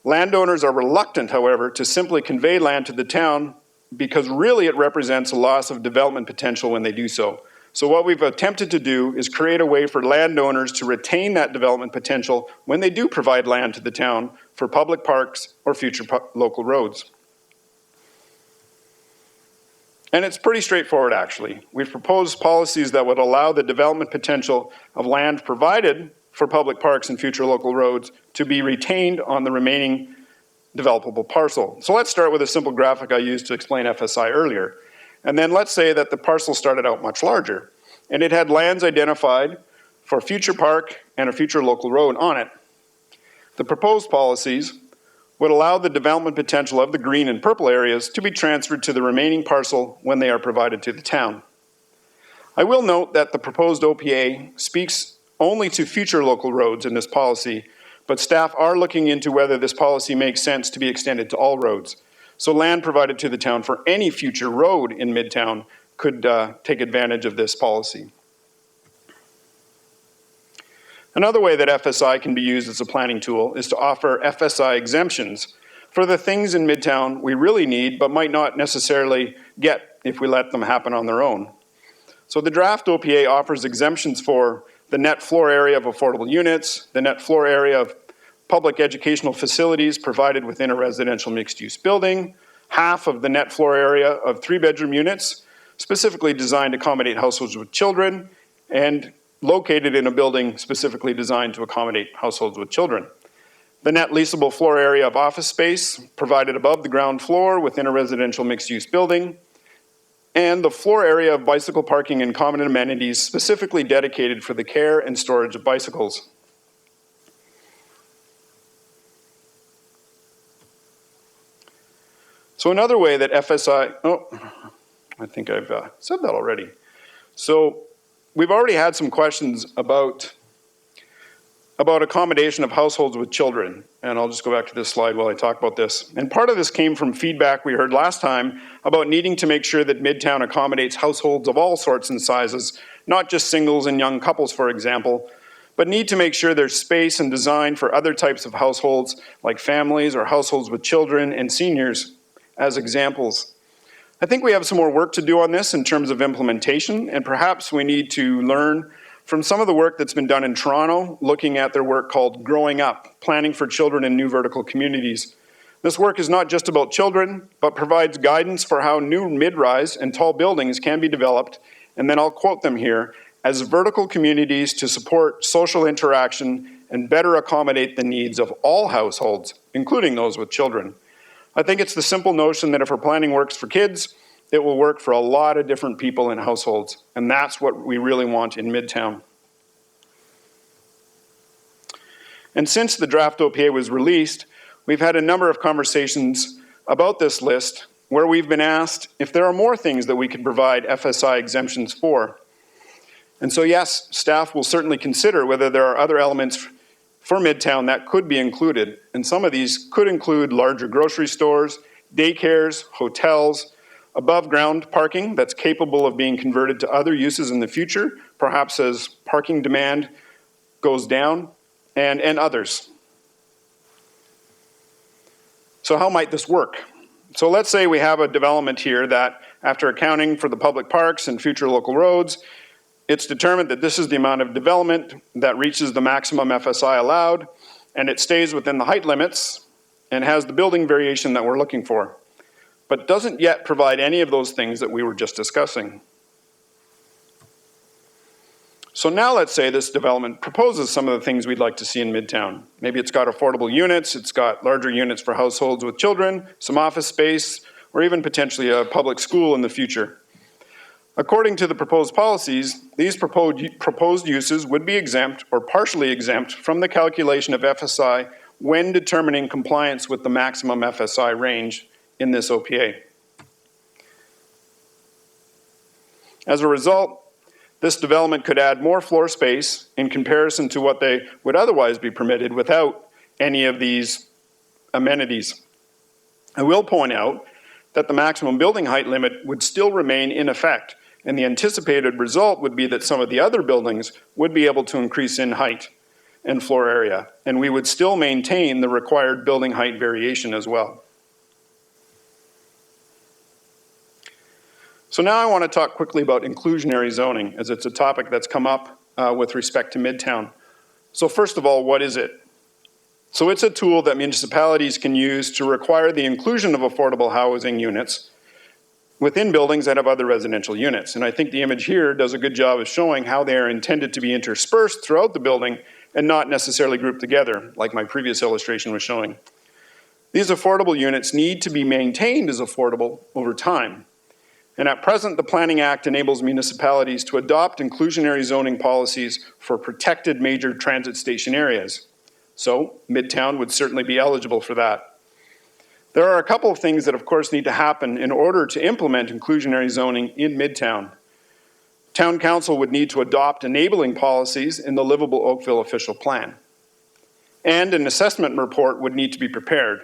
landowners are reluctant, however, to simply convey land to the town because really it represents a loss of development potential when they do so. So what we've attempted to do is create a way for landowners to retain that development potential when they do provide land to the town for public parks or future local roads. And it's pretty straightforward, actually. We've proposed policies that would allow the development potential of land provided for public parks and future local roads to be retained on the remaining developable parcel. So let's start with a simple graphic I used to explain FSI earlier. And then let's say that the parcel started out much larger, and it had lands identified for a future park and a future local road on it. The proposed policies would allow the development potential of the green and purple areas to be transferred to the remaining parcel when they are provided to the town. I will note that the proposed OPA speaks only to future local roads in this policy, but staff are looking into whether this policy makes sense to be extended to all roads. So land provided to the town for any future road in Midtown could take advantage of this policy. Another way that FSI can be used as a planning tool is to offer FSI exemptions for the things in Midtown we really need but might not necessarily get if we let them happen on their own. So the draft OPA offers exemptions for the net floor area of affordable units, the net floor area of public educational facilities provided within a residential mixed-use building, half of the net floor area of 3-bedroom units, specifically designed to accommodate households with children, and located in a building specifically designed to accommodate households with children. The net leasable floor area of office space provided above the ground floor within a residential mixed-use building, and the floor area of bicycle parking and common amenities specifically dedicated for the care and storage of bicycles. So another way that FSI, I think I've said that already. So we've already had some questions about accommodation of households with children. And I'll just go back to this slide while I talk about this. And part of this came from feedback we heard last time about needing to make sure that Midtown accommodates households of all sorts and sizes, not just singles and young couples, for example, but need to make sure there's space and design for other types of households, like families or households with children and seniors, as examples. I think we have some more work to do on this in terms of implementation, and perhaps we need to learn from some of the work that's been done in Toronto, looking at their work called Growing Up, Planning for Children in New Vertical Communities. This work is not just about children, but provides guidance for how new mid-rise and tall buildings can be developed, and then I'll quote them here, as vertical communities to support social interaction and better accommodate the needs of all households, including those with children. I think it's the simple notion that if our planning works for kids, it will work for a lot of different people in households, and that's what we really want in Midtown. And since the draft OPA was released, we've had a number of conversations about this list where we've been asked if there are more things that we could provide FSI exemptions for. And so yes, staff will certainly consider whether there are other elements for Midtown that could be included. And some of these could include larger grocery stores, daycares, hotels, above ground parking that's capable of being converted to other uses in the future, perhaps as parking demand goes down, and others. So how might this work? So let's say we have a development here that, after accounting for the public parks and future local roads, it's determined that this is the amount of development that reaches the maximum FSI allowed, and it stays within the height limits and has the building variation that we're looking for, but doesn't yet provide any of those things that we were just discussing. So now let's say this development proposes some of the things we'd like to see in Midtown. Maybe it's got affordable units, it's got larger units for households with children, some office space, or even potentially a public school in the future. According to the proposed policies, these proposed uses would be exempt or partially exempt from the calculation of FSI when determining compliance with the maximum FSI range in this OPA. As a result, this development could add more floor space in comparison to what they would otherwise be permitted without any of these amenities. I will point out that the maximum building height limit would still remain in effect, and the anticipated result would be that some of the other buildings would be able to increase in height and floor area, and we would still maintain the required building height variation as well. So now I want to talk quickly about inclusionary zoning, as it's a topic that's come up with respect to Midtown. So first of all, what is it? So it's a tool that municipalities can use to require the inclusion of affordable housing units within buildings that have other residential units. And I think the image here does a good job of showing how they are intended to be interspersed throughout the building and not necessarily grouped together, like my previous illustration was showing. These affordable units need to be maintained as affordable over time. And at present, the Planning Act enables municipalities to adopt inclusionary zoning policies for protected major transit station areas. So Midtown would certainly be eligible for that. There are a couple of things that, of course, need to happen in order to implement inclusionary zoning in Midtown. Town Council would need to adopt enabling policies in the Livable Oakville official plan. And an assessment report would need to be prepared,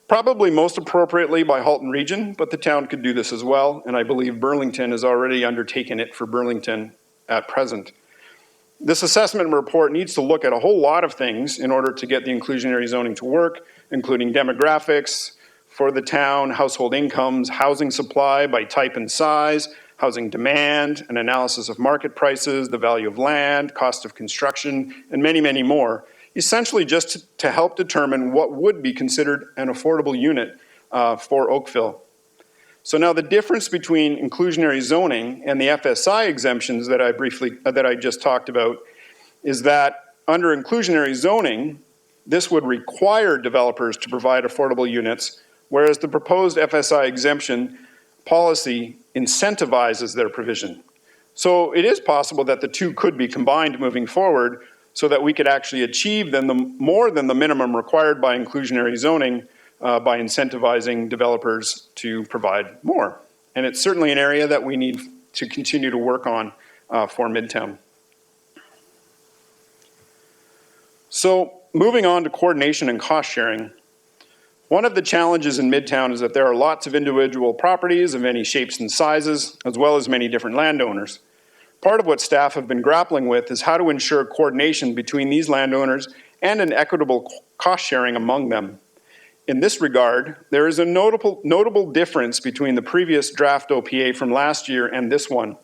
probably most appropriately by Halton Region, but the town could do this as well, and I believe Burlington has already undertaken it for Burlington at present. This assessment report needs to look at a whole lot of things in order to get the inclusionary zoning to work, including demographics for the town, household incomes, housing supply by type and size, housing demand, an analysis of market prices, the value of land, cost of construction, and many, many more, essentially just to help determine what would be considered an affordable unit for Oakville. So now the difference between inclusionary zoning and the Fsi exemptions that I just talked about is that under inclusionary zoning, this would require developers to provide affordable units, whereas the proposed Fsi exemption policy incentivizes their provision. So it is possible that the two could be combined moving forward so that we could actually achieve more than the minimum required by inclusionary zoning by incentivizing developers to provide more. And it's certainly an area that we need to continue to work on for Midtown. So moving on to coordination and cost sharing. One of the challenges in Midtown is that there are lots of individual properties of many shapes and sizes, as well as many different landowners. Part of what staff have been grappling with is how to ensure coordination between these landowners and an equitable cost sharing among them. In this regard, there is a notable difference between the previous draft OPA from last year and this one,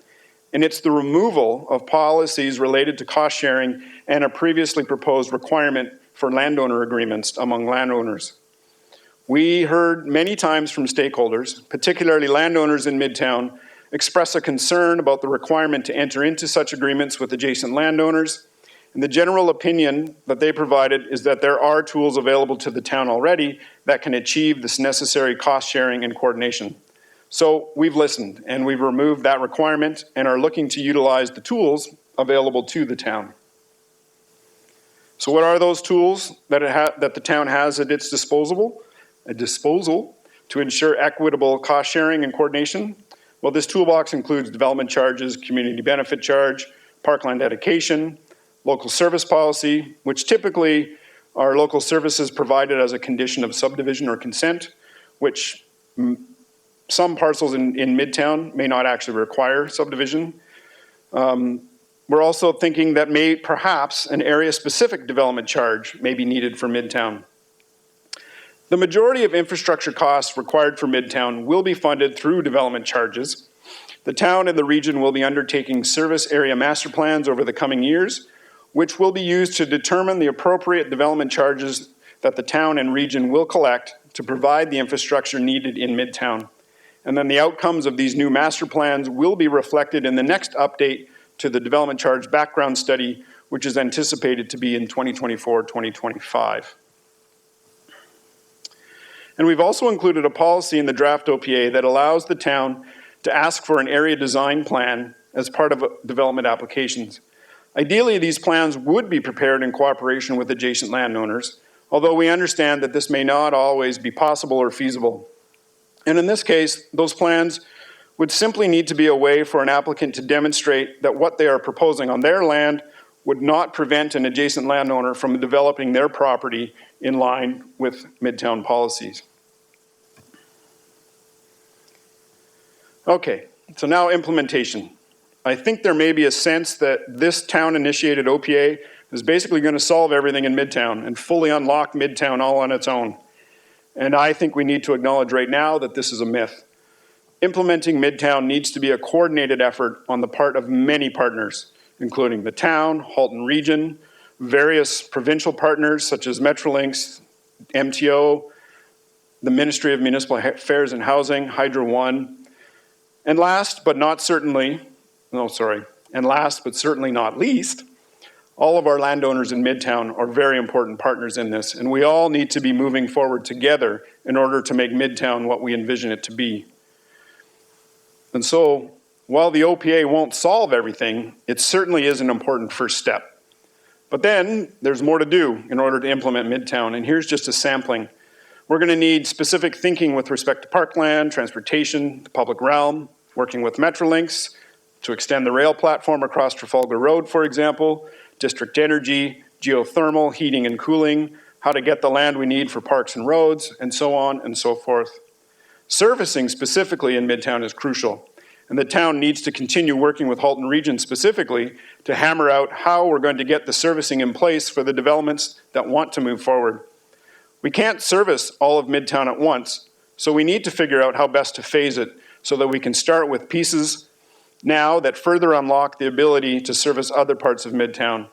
and it's the removal of policies related to cost sharing and a previously proposed requirement for landowner agreements among landowners. We heard many times from stakeholders, particularly landowners in Midtown, express a concern about the requirement to enter into such agreements with adjacent landowners. And the general opinion that they provided is that there are tools available to the town already that can achieve this necessary cost sharing and coordination. So we've listened and we've removed that requirement and are looking to utilize the tools available to the town. So what are those tools that the town has at its disposal to ensure equitable cost sharing and coordination? Well, this toolbox includes development charges, community benefit charge, parkland dedication, local service policy, which typically are local services provided as a condition of subdivision or consent, which some parcels in Midtown may not actually require subdivision. We're also thinking that perhaps an area-specific development charge may be needed for Midtown. The majority of infrastructure costs required for Midtown will be funded through development charges. The town and the region will be undertaking service area master plans over the coming years, which will be used to determine the appropriate development charges that the town and region will collect to provide the infrastructure needed in Midtown. And then the outcomes of these new master plans will be reflected in the next update to the development charge background study, which is anticipated to be in 2024-2025. And we've also included a policy in the draft OPA that allows the town to ask for an area design plan as part of development applications. Ideally, these plans would be prepared in cooperation with adjacent landowners, although we understand that this may not always be possible or feasible. And in this case, those plans would simply need to be a way for an applicant to demonstrate that what they are proposing on their land would not prevent an adjacent landowner from developing their property in line with Midtown policies. Okay, so now implementation. I think there may be a sense that this town-initiated OPA is basically going to solve everything in Midtown and fully unlock Midtown all on its own. And I think we need to acknowledge right now that this is a myth. Implementing Midtown needs to be a coordinated effort on the part of many partners, including the town, Halton Region, various provincial partners such as Metrolinx, MTO, the Ministry of Municipal Affairs and Housing, Hydro One, and last but certainly not least, all of our landowners in Midtown are very important partners in this, and we all need to be moving forward together in order to make Midtown what we envision it to be. And so, while the OPA won't solve everything, it certainly is an important first step. But then, there's more to do in order to implement Midtown, and here's just a sampling. We're going to need specific thinking with respect to parkland, transportation, the public realm, working with Metrolinx to extend the rail platform across Trafalgar Road, for example, district energy, geothermal, heating and cooling, how to get the land we need for parks and roads, and so on and so forth. Servicing specifically in Midtown is crucial. And the town needs to continue working with Halton Region specifically to hammer out how we're going to get the servicing in place for the developments that want to move forward. We can't service all of Midtown at once, so we need to figure out how best to phase it so that we can start with pieces now that further unlock the ability to service other parts of Midtown.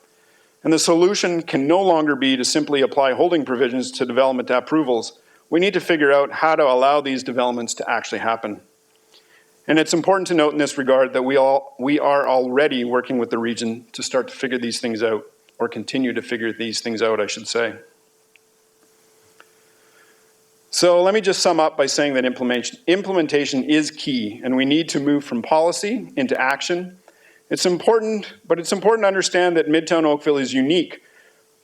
And the solution can no longer be to simply apply holding provisions to development approvals. We need to figure out how to allow these developments to actually happen. And it's important to note in this regard that we are already working with the region to start to figure these things out, or continue to figure these things out, I should say. So let me just sum up by saying that implementation is key, and we need to move from policy into action. It's important, but it's important to understand that Midtown Oakville is unique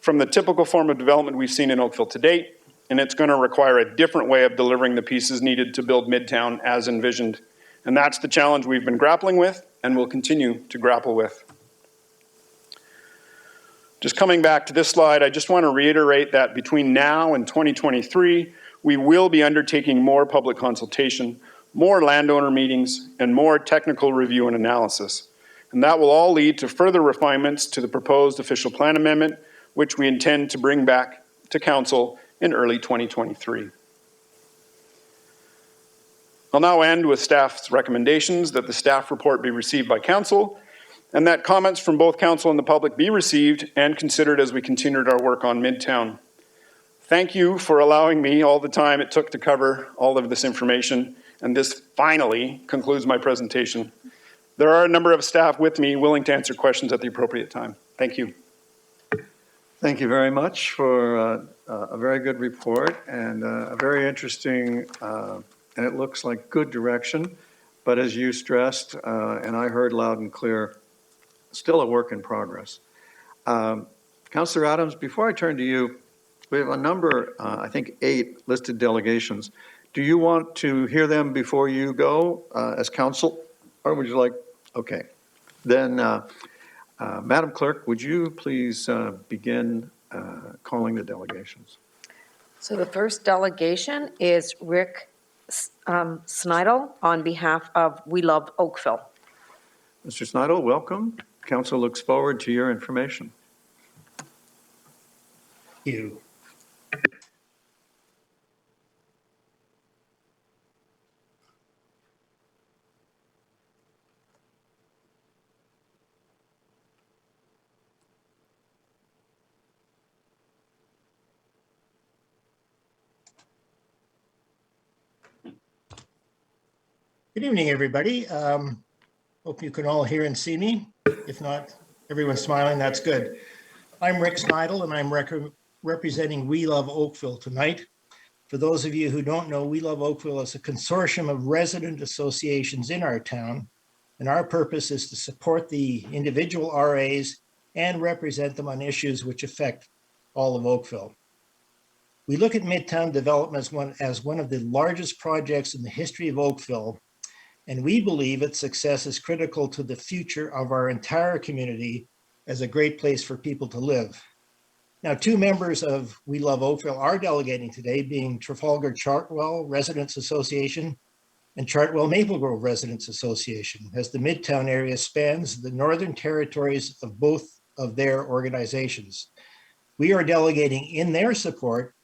from the typical form of development we've seen in Oakville to date, and it's going to require a different way of delivering the pieces needed to build Midtown as envisioned. And that's the challenge we've been grappling with and will continue to grapple with. Just coming back to this slide, I just want to reiterate that between now and 2023, we will be undertaking more public consultation, more landowner meetings, and more technical review and analysis. And that will all lead to further refinements to the proposed official plan amendment, which we intend to bring back to council in early 2023. I'll now end with staff's recommendations that the staff report be received by council and that comments from both council and the public be received and considered as we continued our work on Midtown. Thank you for allowing me all the time it took to cover all of this information, and this finally concludes my presentation. There are a number of staff with me willing to answer questions at the appropriate time. Thank you. Thank you very much for a very good report and a very interesting and it looks like good direction, but as you stressed, and I heard loud and clear, still a work in progress. Councillor Adams, before I turn to you, we have a number, I think 8 listed delegations. Do you want to hear them before you go as council, or would you like, okay. Then, Madam Clerk, would you please begin calling the delegations? So the first delegation is Rick Snidel on behalf of We Love Oakville. Mr. Snidel, welcome. Council looks forward to your information. Thank you. Good evening, everybody. Hope you can all hear and see me. If not, everyone's smiling, that's good. I'm Rick Snidel, and I'm representing We Love Oakville tonight. For those of you who don't know, We Love Oakville is a consortium of resident associations in our town, and our purpose is to support the individual RAs and represent them on issues which affect all of Oakville. We look at Midtown development as one of the largest projects in the history of Oakville, and we believe its success is critical to the future of our entire community as a great place for people to live. Now, 2 members of We Love Oakville are delegating today, being Trafalgar Chartwell Residents Association and Chartwell Maple Grove Residents Association, as the Midtown area spans the northern territories of both of their organizations. We are delegating in their support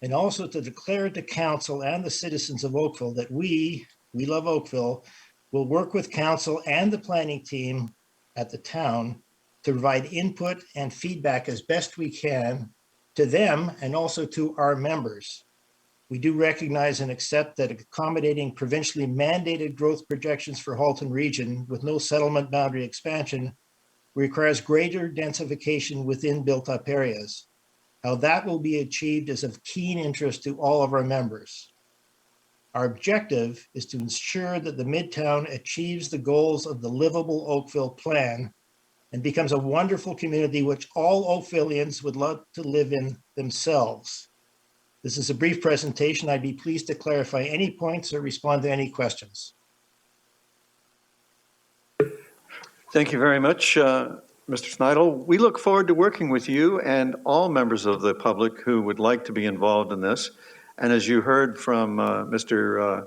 and also to declare to council and the citizens of Oakville that We Love Oakville will work with council and the planning team at the town to provide input and feedback as best we can to them and also to our members. We do recognize and accept that accommodating provincially mandated growth projections for Halton Region with no settlement boundary expansion requires greater densification within built-up areas. How that will be achieved is of keen interest to all of our members. Our objective is to ensure that the Midtown achieves the goals of the Livable Oakville Plan and becomes a wonderful community which all Oakvillians would love to live in themselves. This is a brief presentation. I'd be pleased to clarify any points or respond to any questions. Thank you very much, Mr. Snidel. We look forward to working with you and all members of the public who would like to be involved in this. And as you heard from Mr.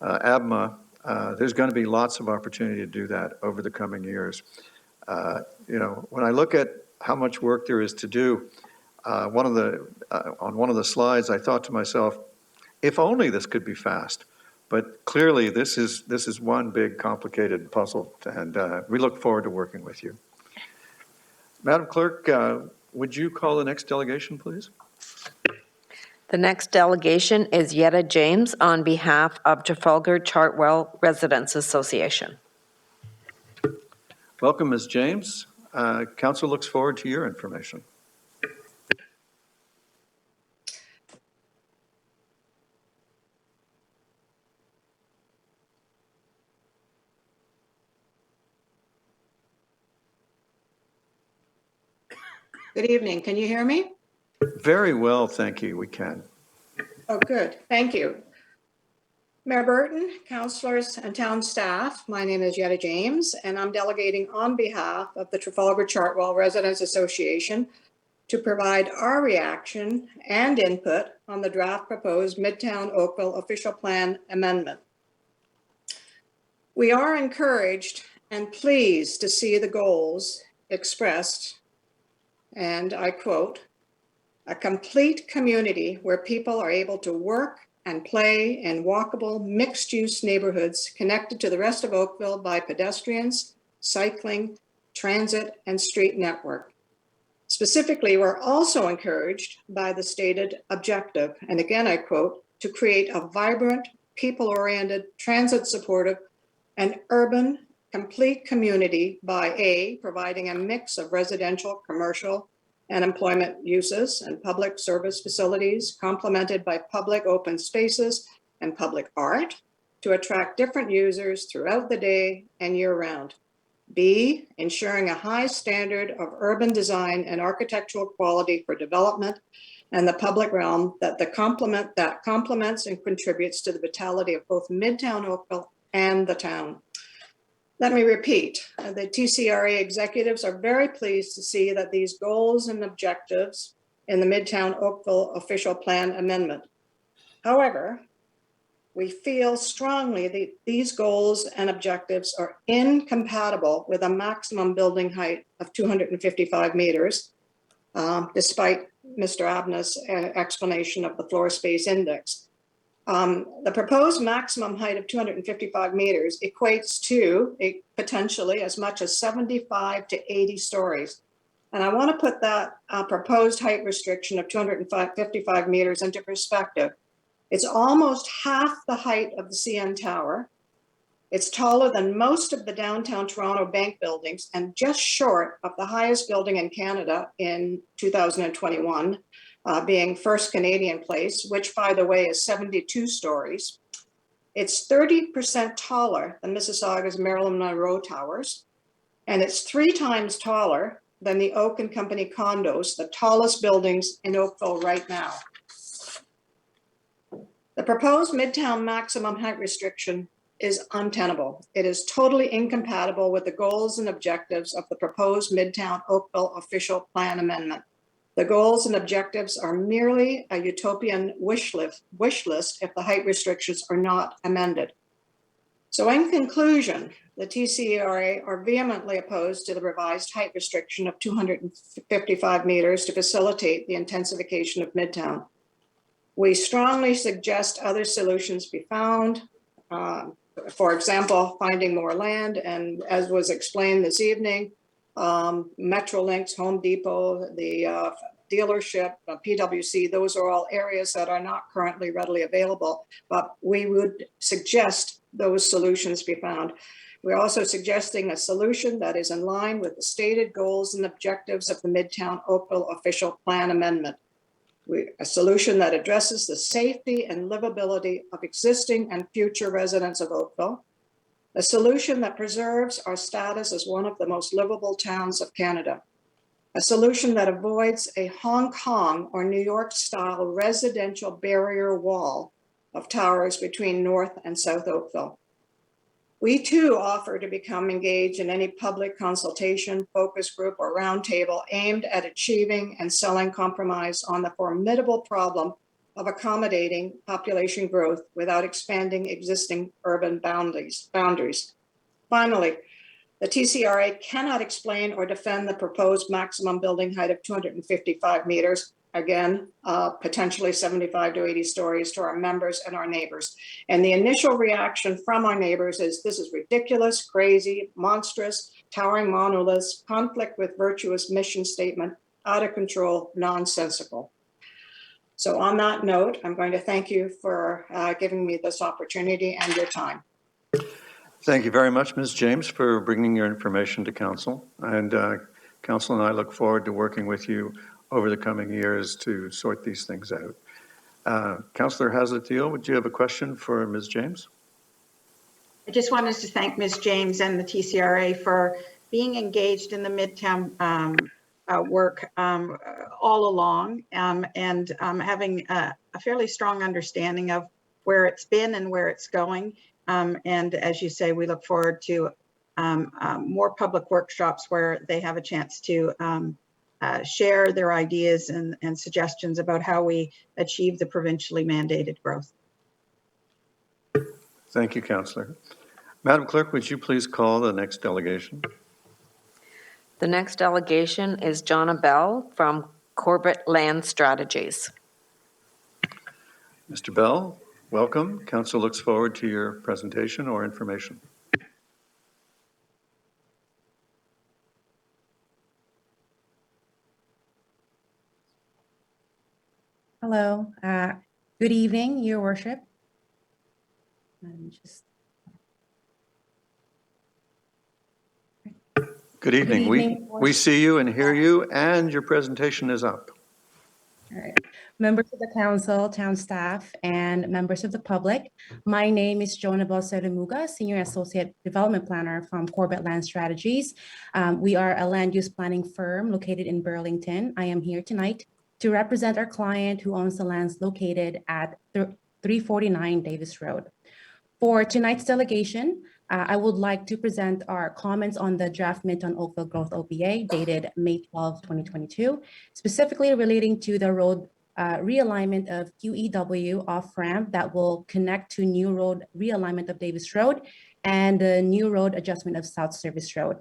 Abma, there's going to be lots of opportunity to do that over the coming years. When I look at how much work there is to do, on one of the slides, I thought to myself, if only this could be fast. But clearly, this is one big complicated puzzle, and we look forward to working with you. Madam Clerk, would you call the next delegation, please? The next delegation is Yetta James on behalf of Trafalgar Chartwell Residents Association. Welcome, Ms. James. Council looks forward to your information. Good evening. Can you hear me? Very well, thank you. We can. Oh, good. Thank you. Mayor Burton, councilors, and town staff, my name is Yetta James, and I'm delegating on behalf of the Trafalgar Chartwell Residents Association to provide our reaction and input on the draft proposed Midtown Oakville official plan amendment. We are encouraged and pleased to see the goals expressed, and I quote, "A complete community where people are able to work and play in walkable, mixed-use neighborhoods connected to the rest of Oakville by pedestrians, cycling, transit, and street network." Specifically, we're also encouraged by the stated objective, and again I quote, "to create a vibrant, people-oriented, transit-supportive, and urban complete community by A, providing a mix of residential, commercial, and employment uses and public service facilities complemented by public open spaces and public art to attract different users throughout the day and year round. B, ensuring a high standard of urban design and architectural quality for development and the public realm that complements and contributes to the vitality of both Midtown Oakville and the town." Let me repeat, the TCRA executives are very pleased to see that these goals and objectives in the Midtown Oakville official plan amendment. However, we feel strongly that these goals and objectives are incompatible with a maximum building height of 255 meters, despite Mr. Abna's explanation of the floor space index. The proposed maximum height of 255 meters equates to potentially as much as 75 to 80 stories. And I want to put that proposed height restriction of 255 meters into perspective. It's almost half the height of the CN Tower. It's taller than most of the downtown Toronto bank buildings and just short of the highest building in Canada in 2021. Being First Canadian Place, which by the way is 72 stories. It's 30% taller than Mississauga's Marilyn Monroe Towers, and it's 3 times taller than the Oak and Company condos, the tallest buildings in Oakville right now. The proposed Midtown maximum height restriction is untenable. It is totally incompatible with the goals and objectives of the proposed Midtown Oakville official plan amendment. The goals and objectives are merely a utopian wish list if the height restrictions are not amended. So in conclusion, the TCRA are vehemently opposed to the revised height restriction of 255 meters to facilitate the intensification of Midtown. We strongly suggest other solutions be found. For example, finding more land, and as was explained this evening, Metrolinx, Home Depot, the dealership, PwC, those are all areas that are not currently readily available, but we would suggest those solutions be found. We're also suggesting a solution that is in line with the stated goals and objectives of the Midtown Oakville official plan amendment. A solution that addresses the safety and livability of existing and future residents of Oakville. A solution that preserves our status as one of the most livable towns of Canada. A solution that avoids a Hong Kong or New York style residential barrier wall of towers between North and South Oakville. We too offer to become engaged in any public consultation, focus group, or roundtable aimed at achieving and selling compromise on the formidable problem of accommodating population growth without expanding existing urban boundaries. Finally, the TCRA cannot explain or defend the proposed maximum building height of 255 meters, again, potentially 75 to 80 stories, to our members and our neighbors. And the initial reaction from our neighbors is, this is ridiculous, crazy, monstrous, towering monoliths, conflict with virtuous mission statement, out of control, nonsensical. So on that note, I'm going to thank you for giving me this opportunity and your time. Thank you very much, Ms. James, for bringing your information to council. And council and I look forward to working with you over the coming years to sort these things out. Councillor Hazletil, would you have a question for Ms. James? I just wanted to thank Ms. James and the TCRA for being engaged in the Midtown work all along and having a fairly strong understanding of where it's been and where it's going. And as you say, we look forward to more public workshops where they have a chance to share their ideas and suggestions about how we achieve the provincially mandated growth. Thank you, Councillor. Madam Clerk, would you please call the next delegation? The next delegation is Jonah Bell from Corbett Land Strategies. Mr. Bell, welcome. Council looks forward to your presentation or information. Hello. Good evening, Your Worship. Good evening. We see you and hear you, and your presentation is up. All right. Members of the council, town staff, and members of the public, my name is Jonah Bell, Senior Associate Development Planner from Corbett Land Strategies. We are a land use planning firm located in Burlington. I am here tonight to represent our client who owns the lands located at 349 Davis Road. For tonight's delegation, I would like to present our comments on the draft Midtown Oakville Growth OPA dated May 12, 2022, specifically relating to the road realignment of QEW off-ramp that will connect to new road realignment of Davis Road and the new road adjustment of South Service Road.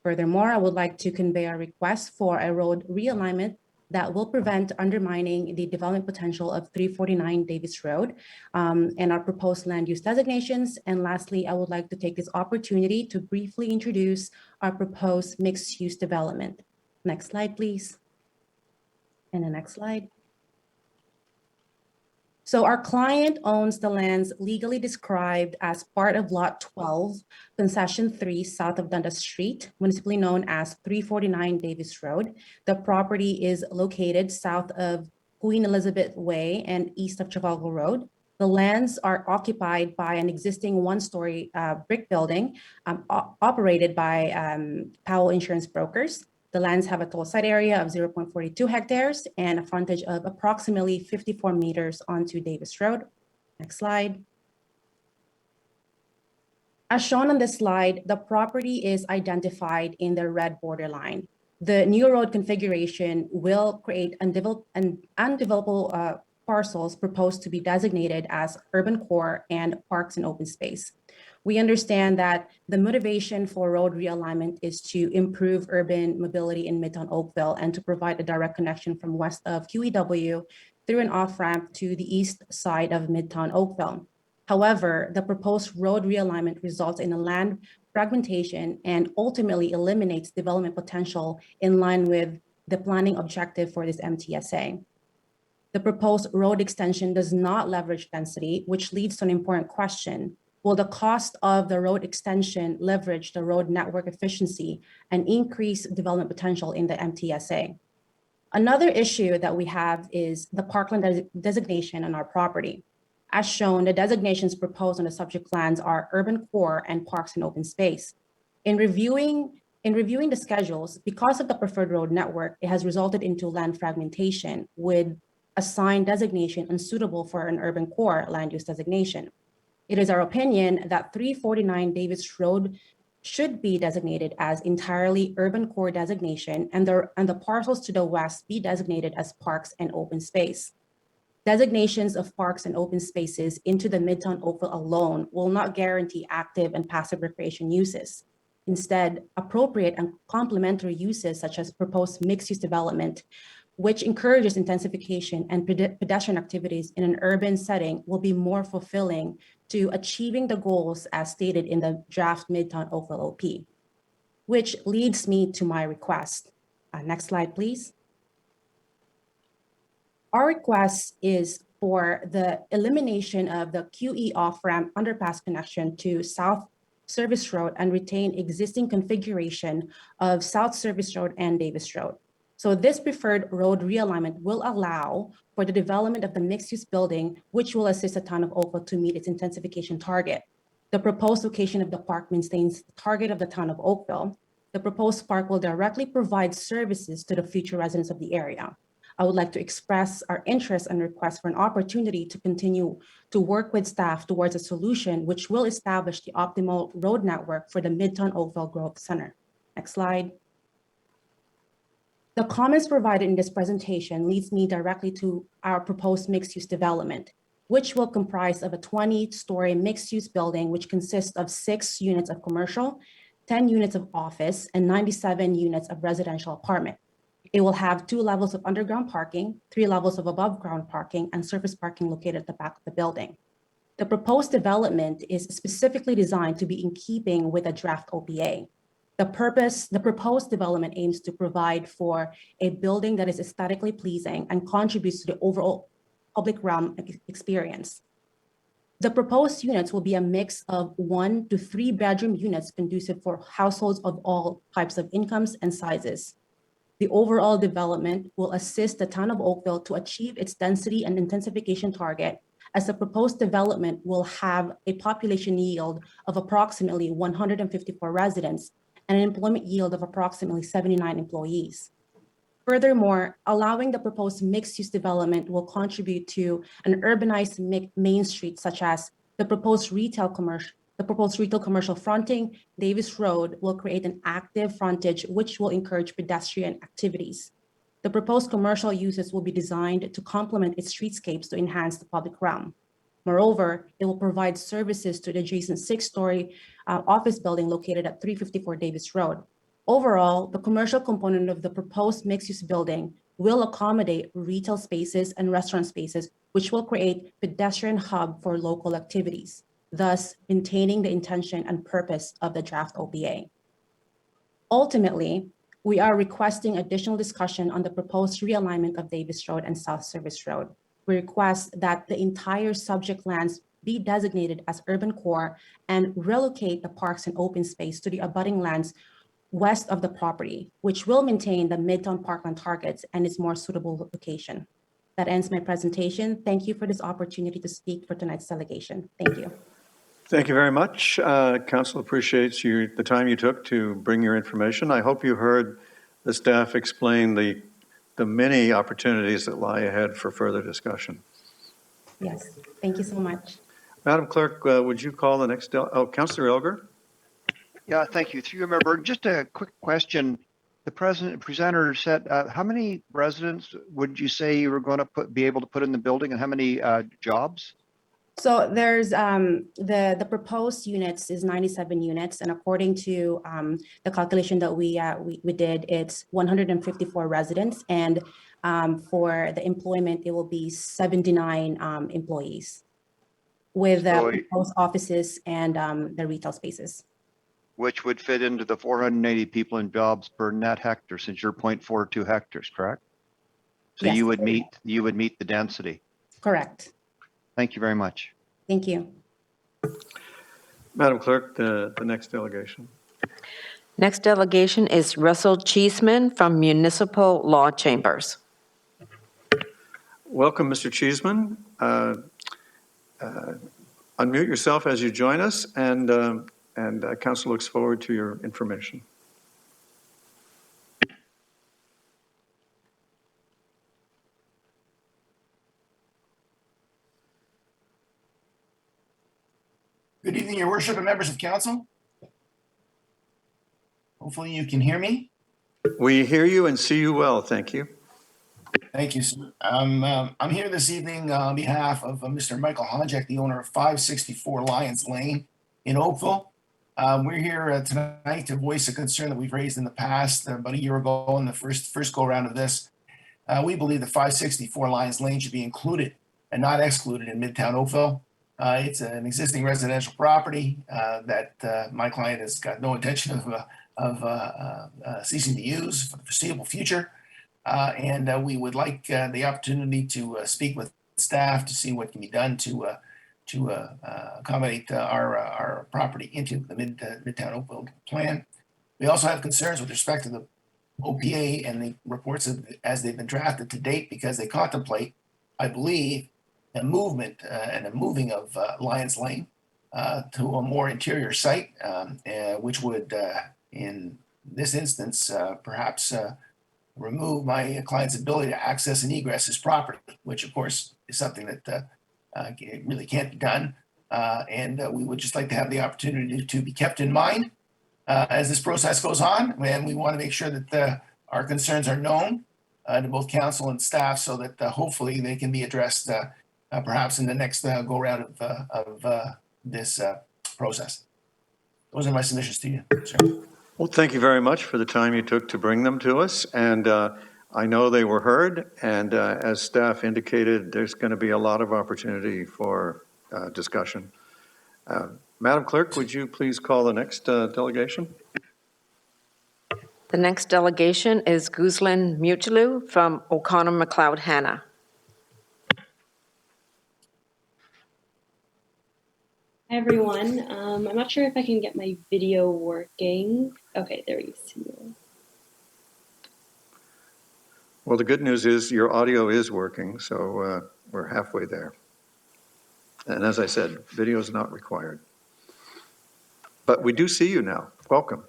Furthermore, I would like to convey our request for a road realignment that will prevent undermining the development potential of 349 Davis Road and our proposed land use designations. And lastly, I would like to take this opportunity to briefly introduce our proposed mixed use development. Next slide, please. And the next slide. So our client owns the lands legally described as part of Lot 12, Concession 3, south of Dundas Street, municipally known as 349 Davis Road. The property is located south of Queen Elizabeth Way and east of Trafalgar Road. The lands are occupied by an existing one-story brick building operated by Powell Insurance Brokers. The lands have a total site area of 0.42 hectares and a frontage of approximately 54 meters onto Davis Road. Next slide. As shown on this slide, the property is identified in the red borderline. The new road configuration will create undevelopable parcels proposed to be designated as urban core and parks and open space. We understand that the motivation for road realignment is to improve urban mobility in Midtown Oakville and to provide a direct connection from west of QEW through an off-ramp to the east side of Midtown Oakville. However, the proposed road realignment results in a land fragmentation and ultimately eliminates development potential in line with the planning objective for this MTSA. The proposed road extension does not leverage density, which leads to an important question. Will the cost of the road extension leverage the road network efficiency and increase development potential in the MTSA? Another issue that we have is the Parkland designation on our property. As shown, the designations proposed on the subject lands are urban core and parks and open space. In reviewing the schedules, because of the preferred road network, it has resulted into land fragmentation with assigned designation unsuitable for an urban core land use designation. It is our opinion that 349 Davis Road should be designated as entirely urban core designation and the parcels to the west be designated as parks and open space. Designations of parks and open spaces into the Midtown Oakville alone will not guarantee active and passive recreation uses. Instead, appropriate and complementary uses such as proposed mixed-use development, which encourages intensification and pedestrian activities in an urban setting, will be more fulfilling to achieving the goals as stated in the draft Midtown Oakville OP, which leads me to my request. Next slide, please. Our request is for the elimination of the QE off-ramp underpass connection to South Service Road and retain existing configuration of South Service Road and Davis Road. So this preferred road realignment will allow for the development of the mixed-use building, which will assist the town of Oakville to meet its intensification target. The proposed location of the park maintains the target of the town of Oakville. The proposed park will directly provide services to the future residents of the area. I would like to express our interest and request for an opportunity to continue to work with staff towards a solution which will establish the optimal road network for the Midtown Oakville Growth Center. Next slide. The comments provided in this presentation leads me directly to our proposed mixed-use development, which will comprise of a 20-story mixed-use building, which consists of 6 units of commercial, 10 units of office, and 97 units of residential apartment. It will have 2 levels of underground parking, 3 levels of above ground parking, and surface parking located at the back of the building. The proposed development is specifically designed to be in keeping with a draft OPA. The proposed development aims to provide for a building that is aesthetically pleasing and contributes to the overall public realm experience. The proposed units will be a mix of 1 to 3 bedroom units conducive for households of all types of incomes and sizes. The overall development will assist the town of Oakville to achieve its density and intensification target, as the proposed development will have a population yield of approximately 154 residents and an employment yield of approximately 79 employees. Furthermore, allowing the proposed mixed-use development will contribute to an urbanized main street, such as the proposed retail commercial fronting Davis Road will create an active frontage, which will encourage pedestrian activities. The proposed commercial uses will be designed to complement its streetscapes to enhance the public realm. Moreover, it will provide services to the adjacent 6-story office building located at 354 Davis Road. Overall, the commercial component of the proposed mixed-use building will accommodate retail spaces and restaurant spaces, which will create pedestrian hub for local activities, thus maintaining the intention and purpose of the draft OPA. Ultimately, we are requesting additional discussion on the proposed realignment of Davis Road and South Service Road. We request that the entire subject lands be designated as urban core and relocate the parks and open space to the abutting lands west of the property, which will maintain the Midtown Parkland targets and its more suitable location. That ends my presentation. Thank you for this opportunity to speak for tonight's delegation. Thank you. Thank you very much. Council appreciates the time you took to bring your information. I hope you heard the staff explain the many opportunities that lie ahead for further discussion. Yes, thank you so much. Madam Clerk, would you call the next, Councilor Elger? Yeah, thank you. Through you, Member, just a quick question. The presenter said, how many residents would you say you were going to be able to put in the building, and how many jobs? So there's the proposed units is 97 units, and according to the calculation that we did, it's 154 residents, and for the employment, it will be 79 employees with the post offices and the retail spaces. Which would fit into the 480 people in jobs per net hectare, since you're 0.42 hectares, correct? So yes, you would meet the density. Correct. Thank you very much. Thank you. Madam Clerk, the next delegation. Next delegation is Russell Cheeseman from Municipal Law Chambers. Welcome, Mr. Cheeseman. Unmute yourself as you join us, and Council looks forward to your information. Good evening, Your Worship and members of council. Hopefully you can hear me. We hear you and see you well, thank you. Thank you, sir. I'm here this evening on behalf of Mr. Michael Honjek, the owner of 564 Lions Lane in Oakville. We're here tonight to voice a concern that we've raised in the past, about a year ago in the first go around of this. We believe that 564 Lions Lane should be included and not excluded in Midtown Oakville. It's an existing residential property that my client has got no intention of ceasing to use for the foreseeable future. And we would like the opportunity to speak with staff to see what can be done to accommodate our property into the Midtown Oakville plan. We also have concerns with respect to the OPA and the reports as they've been drafted to date, because they contemplate, I believe, a movement and a moving of Lions Lane to a more interior site, which would, in this instance, perhaps remove my client's ability to access and egress his property, which of course is something that really can't be done. And we would just like to have the opportunity to be kept in mind as this process goes on. And we want to make sure that our concerns are known to both council and staff, so that hopefully they can be addressed perhaps in the next go round of this process. Those are my submissions to you, sir. Well, thank you very much for the time you took to bring them to us. And I know they were heard. And as staff indicated, there's going to be a lot of opportunity for discussion. Madam Clerk, would you please call the next delegation? The next delegation is Guzlin Mutulu from O'Connor McLeod Hanna. Hi everyone. I'm not sure if I can get my video working. Okay, there you see. Well, the good news is your audio is working, so we're halfway there. And as I said, video is not required. But we do see you now. Welcome.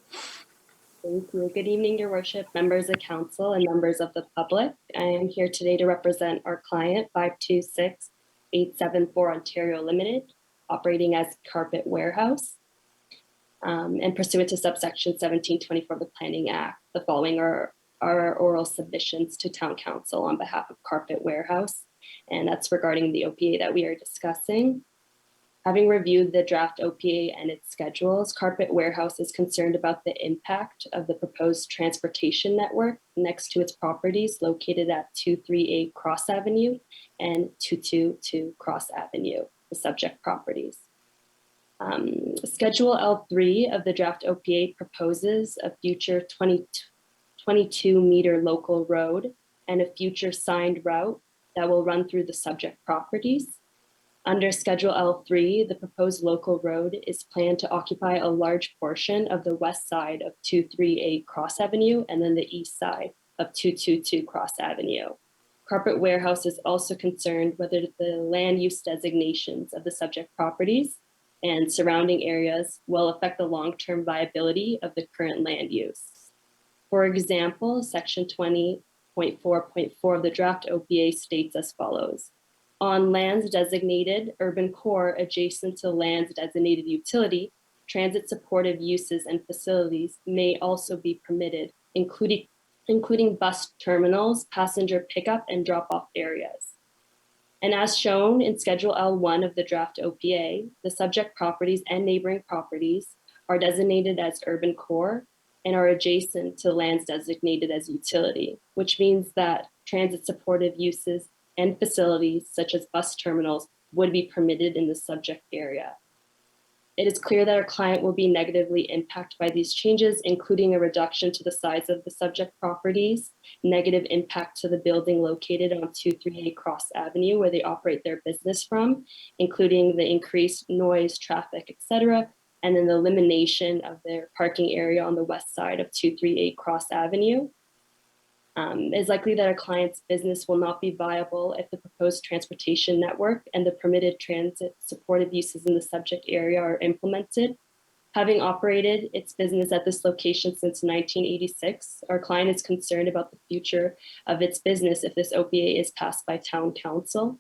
Thank you. Good evening, Your Worship, members of council and members of the public. I am here today to represent our client, 526874 Ontario Limited, operating as Carpet Warehouse. And pursuant to subsection 1724 of the Planning Act, the following are our oral submissions to Town Council on behalf of Carpet Warehouse, and that's regarding the OPA that we are discussing. Having reviewed the draft OPA and its schedules, Carpet Warehouse is concerned about the impact of the proposed transportation network next to its properties located at 238 Cross Avenue and 222 Cross Avenue, the subject properties. Schedule L3 of the draft OPA proposes a future 22-meter local road and a future signed route that will run through the subject properties. Under Schedule L3, the proposed local road is planned to occupy a large portion of the west side of 238 Cross Avenue and then the east side of 222 Cross Avenue. Carpet Warehouse is also concerned whether the land use designations of the subject properties and surrounding areas will affect the long-term viability of the current land use. For example, Section 20.4.4 of the draft OPA states as follows. On lands designated urban core adjacent to lands designated utility, transit supportive uses and facilities may also be permitted, including bus terminals, passenger pickup and drop-off areas. And as shown in Schedule L1 of the draft OPA, the subject properties and neighboring properties are designated as urban core and are adjacent to lands designated as utility, which means that transit supportive uses and facilities such as bus terminals would be permitted in the subject area. It is clear that our client will be negatively impacted by these changes, including a reduction to the size of the subject properties, negative impact to the building located on 238 Cross Avenue where they operate their business from, including the increased noise, traffic, etc., and then the elimination of their parking area on the west side of 238 Cross Avenue. It's likely that our client's business will not be viable if the proposed transportation network and the permitted transit supportive uses in the subject area are implemented. Having operated its business at this location since 1986, our client is concerned about the future of its business if this OPA is passed by Town Council.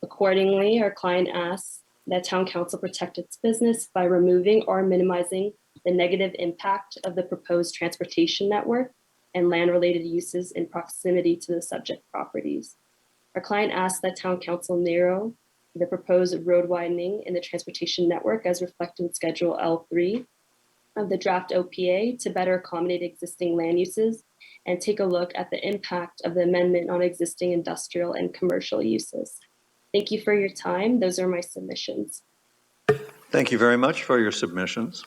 Accordingly, our client asks that Town Council protect its business by removing or minimizing the negative impact of the proposed transportation network and land-related uses in proximity to the subject properties. Our client asked that Town Council narrow the proposed road widening in the transportation network as reflected in Schedule L3 of the draft OPA to better accommodate existing land uses and take a look at the impact of the amendment on existing industrial and commercial uses. Thank you for your time. Those are my submissions. Thank you very much for your submissions.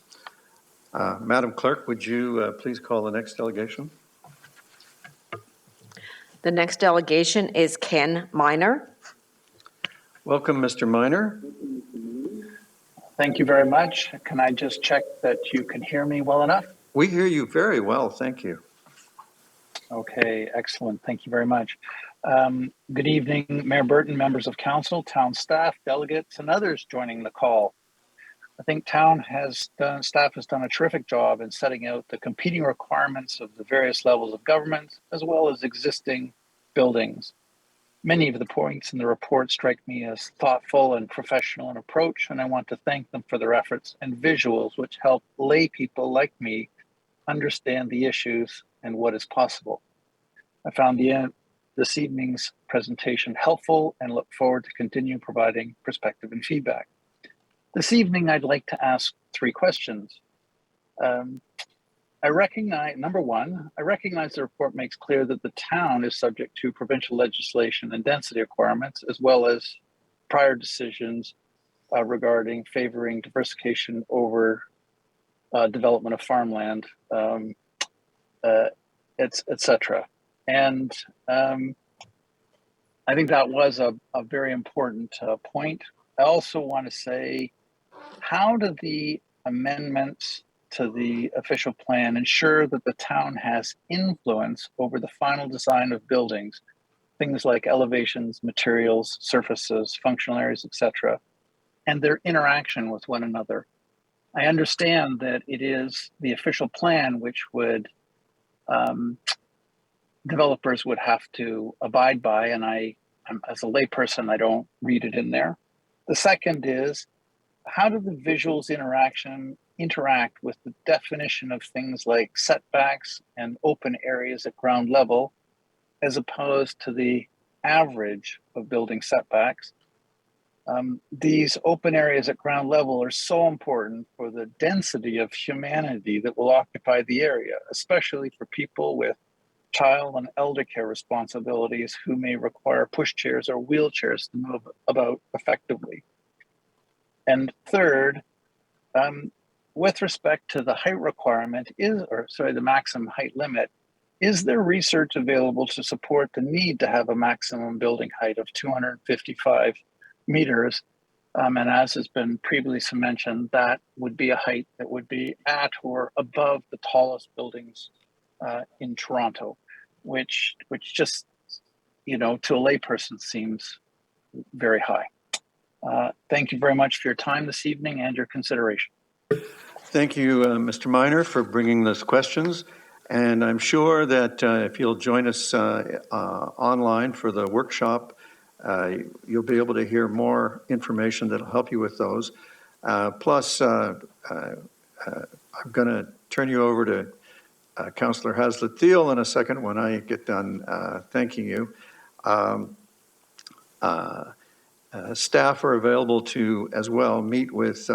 Madam Clerk, would you please call the next delegation? The next delegation is Ken Minor. Welcome, Mr. Minor. Thank you very much. Can I just check that you can hear me well enough? We hear you very well, thank you. Okay, excellent. Thank you very much. Good evening, Mayor Burton, members of council, town staff, delegates, and others joining the call. I think staff has done a terrific job in setting out the competing requirements of the various levels of government, as well as existing buildings. Many of the points in the report strike me as thoughtful and professional in approach, and I want to thank them for their efforts and visuals, which help lay people like me understand the issues and what is possible. I found this evening's presentation helpful and look forward to continue providing perspective and feedback. This evening, I'd like to ask 3 questions. Number one, I recognize the report makes clear that the town is subject to provincial legislation and density requirements, as well as prior decisions regarding favoring diversification over development of farmland, etc. And I think that was a very important point. I also want to say, how do the amendments to the official plan ensure that the town has influence over the final design of buildings, things like elevations, materials, surfaces, functional areas, etc., and their interaction with one another? I understand that it is the official plan which would developers would have to abide by, and as a layperson, I don't read it in there. The second is, how do the visuals interact with the definition of things like setbacks and open areas at ground level, as opposed to the average of building setbacks? These open areas at ground level are so important for the density of humanity that will occupy the area, especially for people with child and elder care responsibilities who may require pushchairs or wheelchairs to move about effectively. And third, with respect to the height requirement the maximum height limit, is there research available to support the need to have a maximum building height of 255 meters? And as has been previously mentioned, that would be a height that would be at or above the tallest buildings in Toronto, which just, to a layperson seems very high. Thank you very much for your time this evening and your consideration. Thank you, Mr. Minor, for bringing those questions. And I'm sure that if you'll join us online for the workshop, you'll be able to hear more information that'll help you with those. Plus, I'm going to turn you over to Councillor Haslett-Thiel in a second when I get done thanking you. Staff are available to, as well, meet with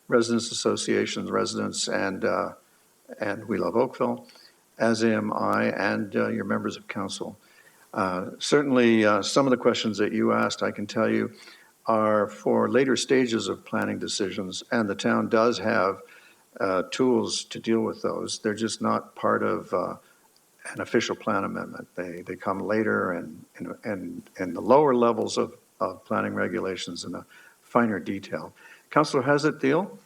residents associations, residents, and We Love Oakville, as am I and your members of council. Certainly, some of the questions that you asked, I can tell you, are for later stages of planning decisions, and the town does have tools to deal with those. They're just not part of an official plan amendment. They come later and the lower levels of planning regulations in a finer detail. Councillor Haslett-Thiel?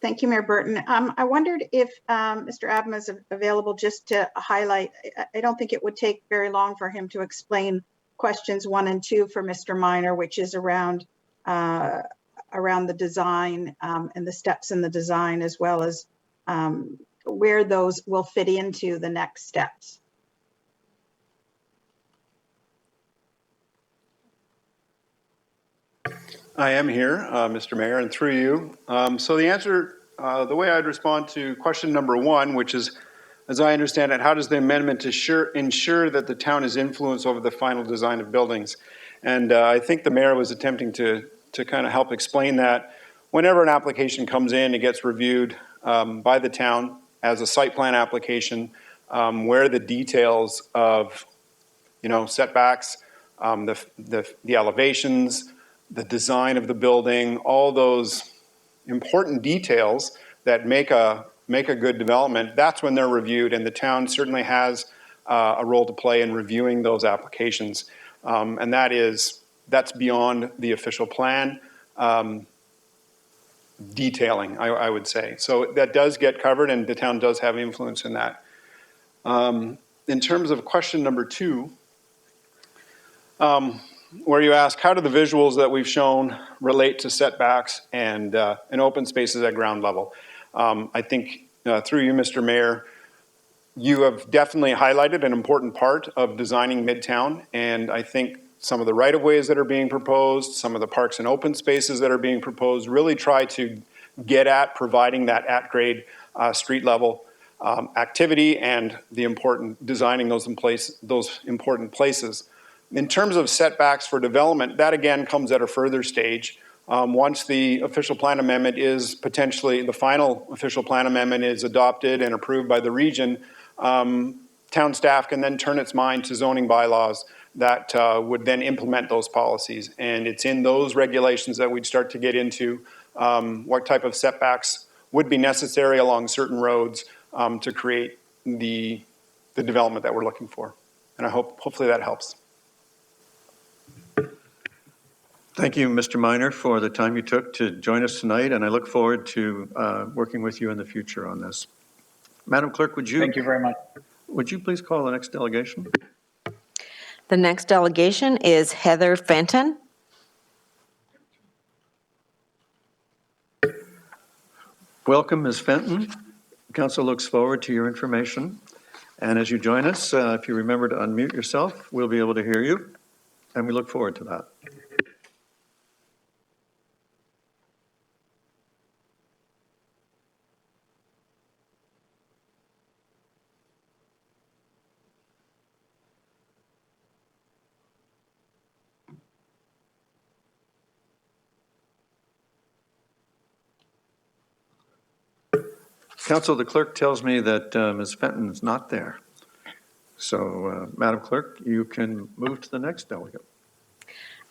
Thank you, Mayor Burton. I wondered if Mr. Abma is available just to highlight. I don't think it would take very long for him to explain questions 1 and 2 for Mr. Minor, which is around the design and the steps in the design, as well as where those will fit into the next steps. I am here, Mr. Mayor, and through you. So the answer, the way I'd respond to question number 1, which is as I understand it, how does the amendment ensure that the town has influence over the final design of buildings? And I think the mayor was attempting to kind of help explain that. Whenever an application comes in, it gets reviewed by the town as a site plan application, where the details of, setbacks, the elevations, the design of the building, all those important details that make a good development, that's when they're reviewed, and the town certainly has a role to play in reviewing those applications. And that's beyond the official plan detailing, I would say. So that does get covered, and the town does have influence in that. In terms of question number 2, where you ask, how do the visuals that we've shown relate to setbacks and open spaces at ground level? I think through you, Mr. Mayor, you have definitely highlighted an important part of designing Midtown, and I think some of the right-of-ways that are being proposed, some of the parks and open spaces that are being proposed really try to get at providing that at-grade street level activity and the important designing those important places. In terms of setbacks for development, that again comes at a further stage. Once the official plan amendment is the final official plan amendment is adopted and approved by the region, town staff can then turn its mind to zoning bylaws that would then implement those policies. And it's in those regulations that we'd start to get into what type of setbacks would be necessary along certain roads to create the development that we're looking for. And I hopefully that helps. Thank you, Mr. Minor, for the time you took to join us tonight, and I look forward to working with you in the future on this. Madam Clerk, Thank you very much. Would you please call the next delegation? The next delegation is Heather Fenton. Welcome, Ms. Fenton. Council looks forward to your information. And as you join us, if you remember to unmute yourself, we'll be able to hear you, and we look forward to that. Council, the clerk tells me that Ms. Fenton is not there. So, Madam Clerk, you can move to the next delegate.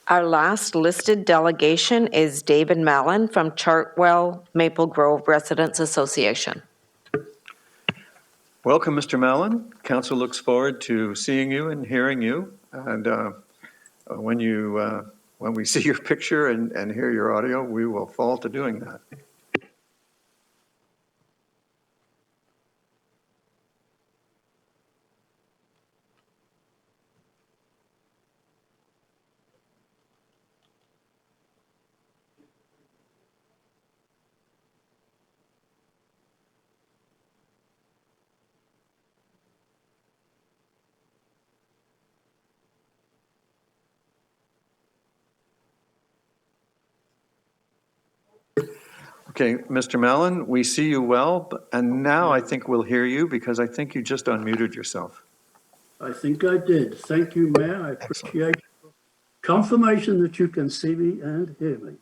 Our last listed delegation is David Mallon from Chartwell Maple Grove Residents Association. Welcome, Mr. Mallon. Council looks forward to seeing you and hearing you. And when we see your picture and hear your audio, we will fall to doing that. Okay, Mr. Mallon, we see you well, and now I think we'll hear you because I think you just unmuted yourself. I think I did. Thank you, Mayor. I appreciate confirmation that you can see me and hear me.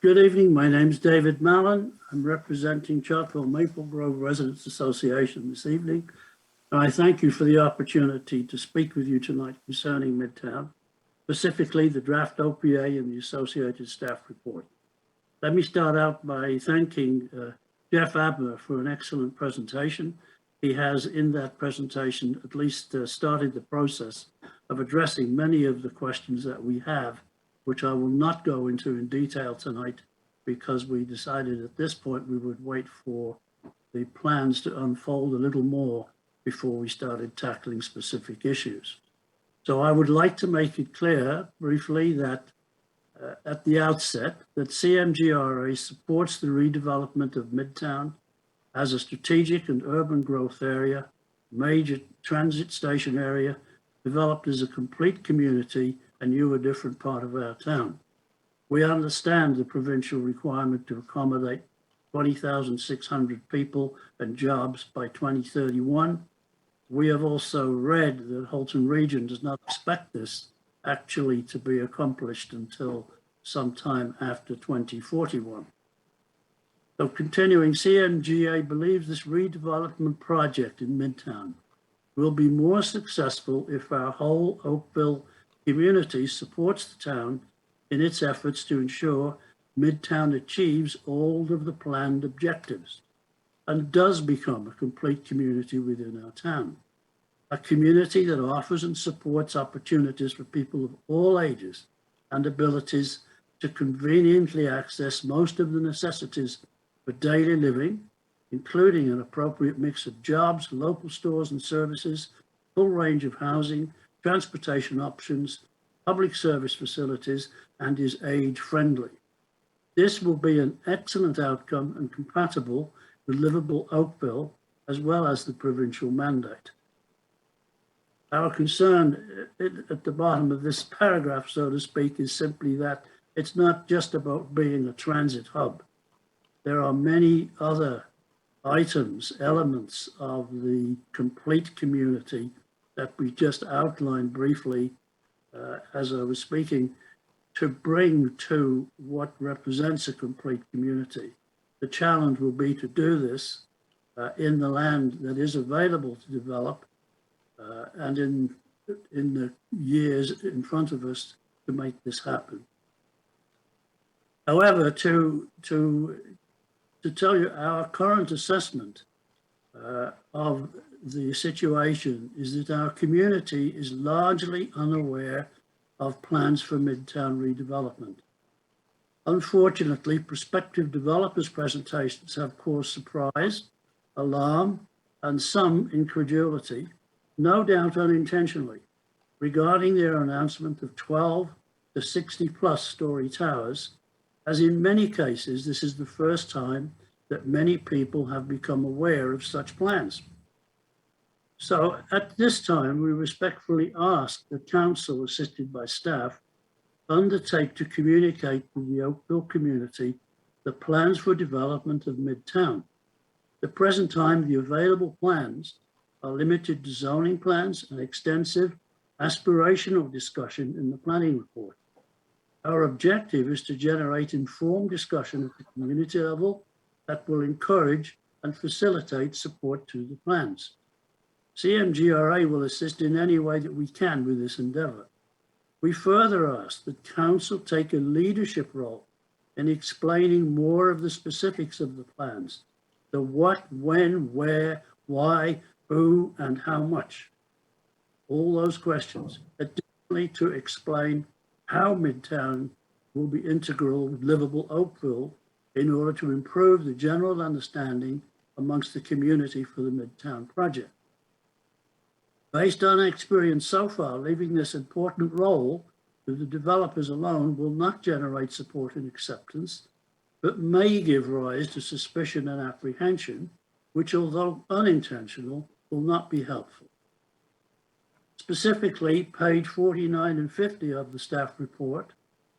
Good evening. My name is David Mallon. I'm representing Chartwell Maple Grove Residents Association this evening. And I thank you for the opportunity to speak with you tonight concerning Midtown, specifically the draft OPA and the associated staff report. Let me start out by thanking Jeff Abner for an excellent presentation. He has, in that presentation, at least started the process of addressing many of the questions that we have, which I will not go into in detail tonight because we decided at this point we would wait for the plans to unfold a little more before we started tackling specific issues. So I would like to make it clear briefly that at the outset that CMGRA supports the redevelopment of Midtown as a strategic and urban growth area, major transit station area, developed as a complete community and you a different part of our town. We understand the provincial requirement to accommodate 20,600 people and jobs by 2031. We have also read that Halton Region does not expect this actually to be accomplished until sometime after 2041. So continuing, CMGA believes this redevelopment project in Midtown will be more successful if our whole Oakville community supports the town in its efforts to ensure Midtown achieves all of the planned objectives and does become a complete community within our town. A community that offers and supports opportunities for people of all ages and abilities to conveniently access most of the necessities for daily living, including an appropriate mix of jobs, local stores and services, full range of housing, transportation options, public service facilities, and is age-friendly. This will be an excellent outcome and compatible with livable Oakville, as well as the provincial mandate. Our concern at the bottom of this paragraph, so to speak, is simply that it's not just about being a transit hub. There are many other items, elements of the complete community that we just outlined briefly as I was speaking, to bring to what represents a complete community. The challenge will be to do this in the land that is available to develop and in the years in front of us to make this happen. However, to tell you our current assessment of the situation is that our community is largely unaware of plans for Midtown redevelopment. Unfortunately, prospective developers' presentations have caused surprise, alarm, and some incredulity, no doubt unintentionally, regarding their announcement of 12 to 60 plus story towers, as in many cases, this is the first time that many people have become aware of such plans. So at this time, we respectfully ask the council, assisted by staff, undertake to communicate with the Oakville community the plans for development of Midtown. At the present time, the available plans are limited to zoning plans and extensive aspirational discussion in the planning report. Our objective is to generate informed discussion at the community level that will encourage and facilitate support to the plans. CMGRA will assist in any way that we can with this endeavor. We further ask that council take a leadership role in explaining more of the specifics of the plans, the what, when, where, why, who, and how much. All those questions. Additionally, to explain how Midtown will be integral with livable Oakville in order to improve the general understanding amongst the community for the Midtown project. Based on experience so far, leaving this important role to the developers alone will not generate support and acceptance, but may give rise to suspicion and apprehension, which, although unintentional, will not be helpful. Specifically, page 49 and 50 of the staff report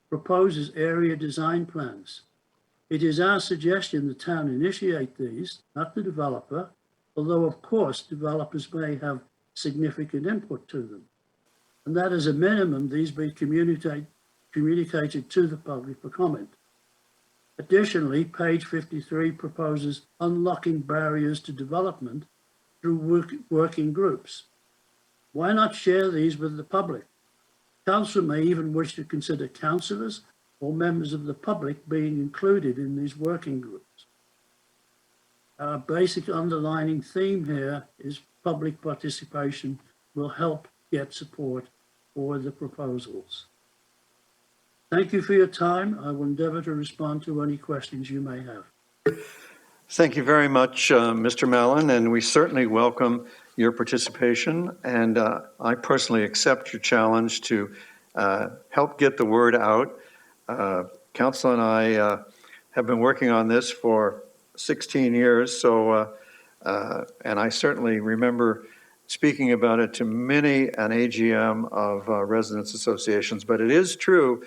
proposes area design plans. It is our suggestion the town initiate these, not the developer, although of course developers may have significant input to them. And that as a minimum, these be communicated to the public for comment. Additionally, page 53 proposes unlocking barriers to development through working groups. Why not share these with the public? Council may even wish to consider councillors or members of the public being included in these working groups. Our basic underlining theme here is public participation will help get support for the proposals. Thank you for your time. I will endeavor to respond to any questions you may have. Thank you very much, Mr. Mallon, and we certainly welcome your participation. And I personally accept your challenge to help get the word out. Council and I have been working on this for 16 years, so and I certainly remember speaking about it to many an AGM of residents associations. But it is true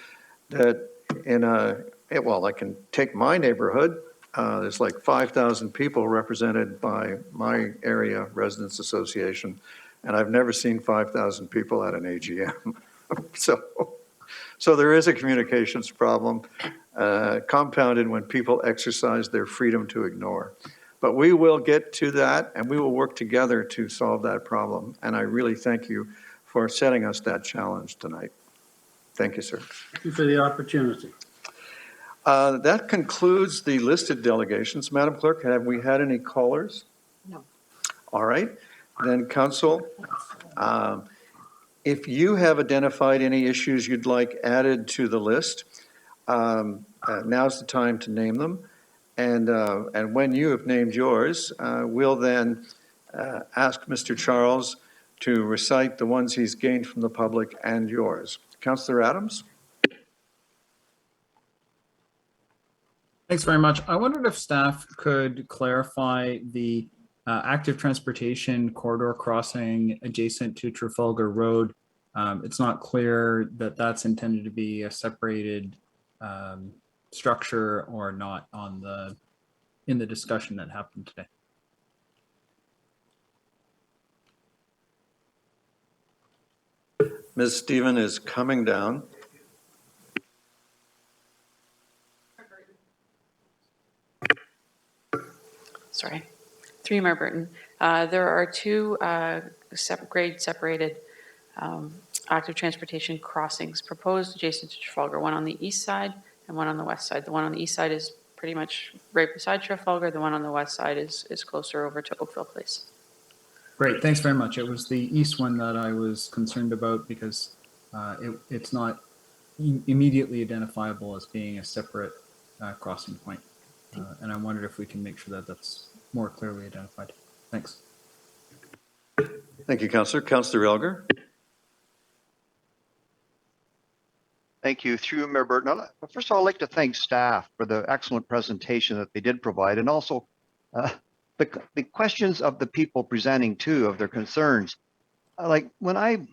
that in well, I can take my neighborhood. There's like 5,000 people represented by my area residents association, and I've never seen 5,000 people at an AGM. So there is a communications problem, compounded when people exercise their freedom to ignore. But we will get to that, and we will work together to solve that problem. And I really thank you for setting us that challenge tonight. Thank you, sir. Thank you for the opportunity. That concludes the listed delegations. Madam Clerk, have we had any callers? No. All right. Then, Council, if you have identified any issues you'd like added to the list, now's the time to name them. And when you have named yours, we'll then ask Mr. Charles to recite the ones he's gained from the public and yours. Councillor Adams? Thanks very much. I wondered if staff could clarify the active transportation corridor crossing adjacent to Trafalgar Road. It's not clear that that's intended to be a separated structure or not in the discussion that happened today. Ms. Stephen is coming down. Sorry. 3 Marburton. There are 2 grade separated active transportation crossings proposed adjacent to Trafalgar, one on the east side and one on the west side. The one on the east side is pretty much right beside Trafalgar. The one on the west side is closer over to Oakville Place. Great, thanks very much. It was the east one that I was concerned about because it's not immediately identifiable as being a separate crossing point. And I wondered if we can make sure that that's more clearly identified. Thanks. Thank you, Councillor. Councillor Elgar? Thank you. Through Mayor Burton. First of all, I'd like to thank staff for the excellent presentation that they did provide, and also the questions of the people presenting too, of their concerns. Like when I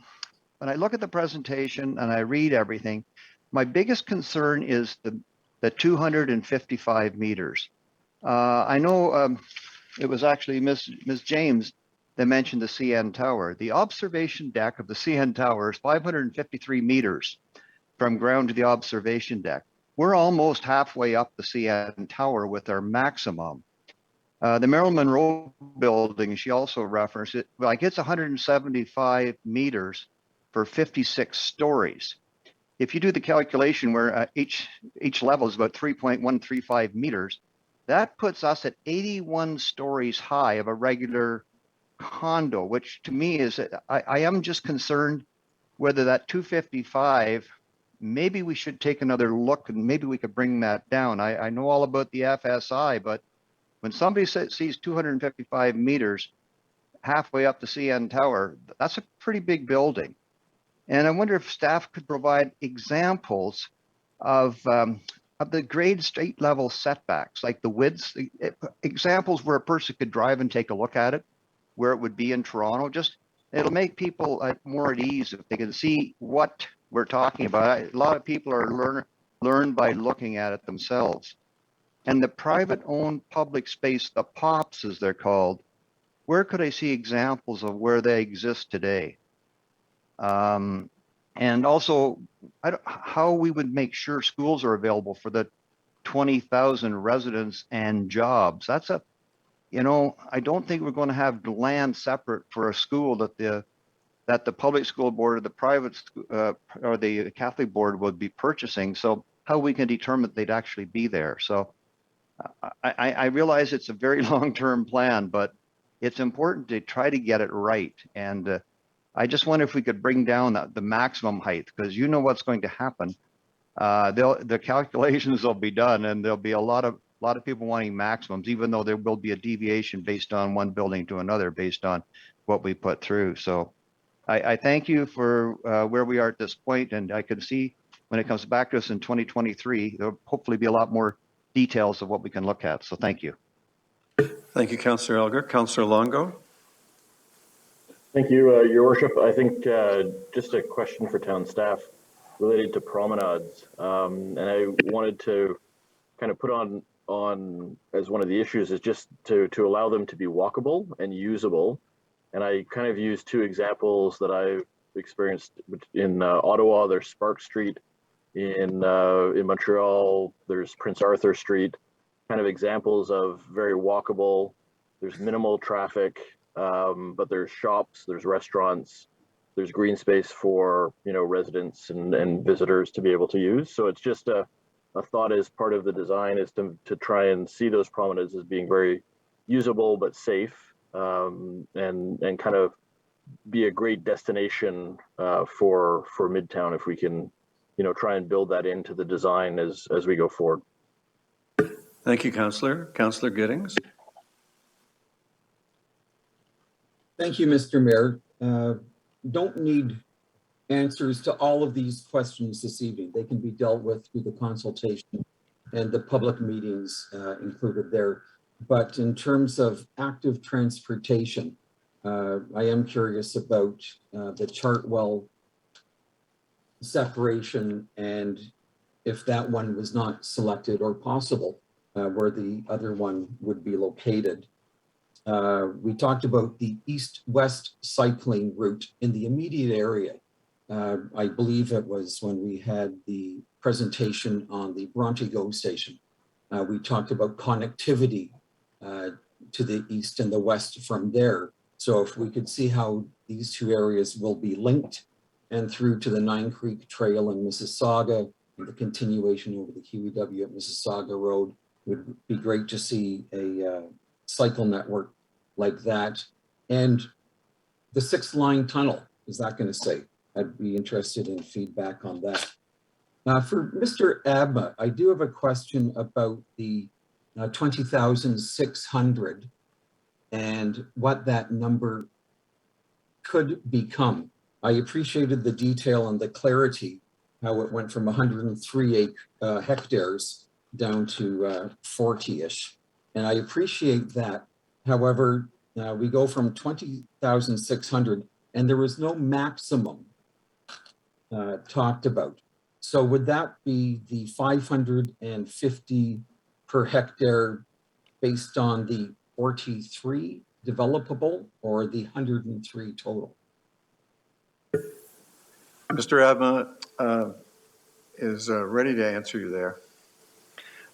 look at the presentation and I read everything, my biggest concern is the 255 meters. I know it was actually Ms. James that mentioned the CN Tower. The observation deck of the CN Tower is 553 meters from ground to the observation deck. We're almost halfway up the CN Tower with our maximum. The Marilyn Monroe building, she also referenced it, like it's 175 meters for 56 stories. If you do the calculation where each level is about 3.135 meters, that puts us at 81 stories high of a regular condo, which to me is, I am just concerned whether that 255, maybe we should take another look and maybe we could bring that down. I know all about the FSI, but when somebody sees 255 meters halfway up the CN Tower, that's a pretty big building. And I wonder if staff could provide examples of the grade street level setbacks, like the widths, examples where a person could drive and take a look at it, where it would be in Toronto. Just, it'll make people more at ease if they can see what we're talking about. A lot of people are learn by looking at it themselves. And the private owned public space, the POPs as they're called, where could I see examples of where they exist today? And also how we would make sure schools are available for the 20,000 residents and jobs. That's a, I don't think we're going to have land separate for a school that the public school board or the private or the Catholic board would be purchasing. So how we can determine that they'd actually be there. So I realize it's a very long-term plan, but it's important to try to get it right. And I just wonder if we could bring down the maximum height, because you know what's going to happen. The calculations will be done, and there'll be a lot of people wanting maximums, even though there will be a deviation based on one building to another, based on what we put through. So I thank you for where we are at this point, and I can see when it comes back to us in 2023, there'll hopefully be a lot more details of what we can look at. So thank you. Thank you, Councillor Elgar. Councillor Longo? Thank you, Your Worship. I think just a question for town staff related to promenades. And I wanted to kind of put on on as one of the issues is just to allow them to be walkable and usable. And I kind of use two examples that I've experienced in Ottawa. There's Spark Street. In Montreal, there's Prince Arthur Street. Kind of examples of very walkable. There's minimal traffic, but there's shops, there's restaurants, there's green space for residents and visitors to be able to use. So it's just a thought as part of the design is to try and see those promenades as being very usable but safe, and kind of be a great destination for Midtown if we can try and build that into the design as we go forward. Thank you, Councillor. Councillor Giddings. Thank you, Mr. Mayor. Don't need answers to all of these questions this evening. They can be dealt with through the consultation and the public meetings included there. But in terms of active transportation, I am curious about the Chartwell separation and if that one was not selected or possible, where the other one would be located. We talked about the east-west cycling route in the immediate area. I believe it was when we had the presentation on the Bronte GO station. We talked about connectivity to the east and the west from there. So if we could see how these two areas will be linked and through to the Nine Creek Trail in Mississauga and the continuation over the QEW at Mississauga Road, would be great to see a cycle network like that. And the 6-line tunnel, is that going to say? I'd be interested in feedback on that. For Mr. Abba, I do have a question about the 20,600 and what that number could become. I appreciated the detail and the clarity, how it went from 103 hectares down to 40-ish. And I appreciate that. However, we go from 20,600 and there was no maximum talked about. So would that be the 550 per hectare based on the 43 developable or the 103 total? Mr. Abma is ready to answer you there.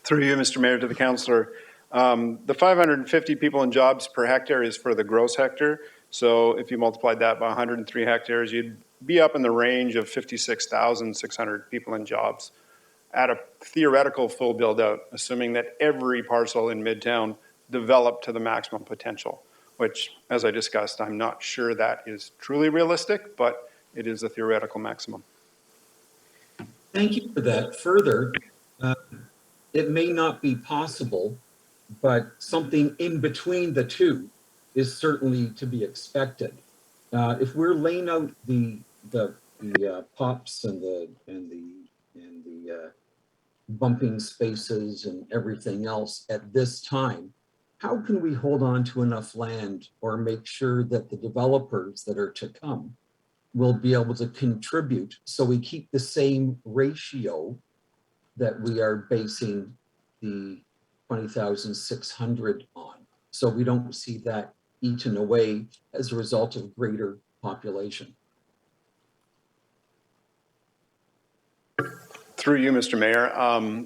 Through you, Mr. Mayor, to the councillor. The 550 people and jobs per hectare is for the gross hectare. So if you multiplied that by 103 hectares, you'd be up in the range of 56,600 people and jobs at a theoretical full build out, assuming that every parcel in Midtown developed to the maximum potential, which, as I discussed, I'm not sure that is truly realistic, but it is a theoretical maximum. Thank you for that. Further, it may not be possible, but something in between the two is certainly to be expected. If we're laying out the pops and the bumping spaces and everything else at this time, how can we hold on to enough land or make sure that the developers that are to come will be able to contribute so we keep the same ratio that we are basing the 20,600 on, so we don't see that eaten away as a result of greater population? Through you, Mr. Mayor,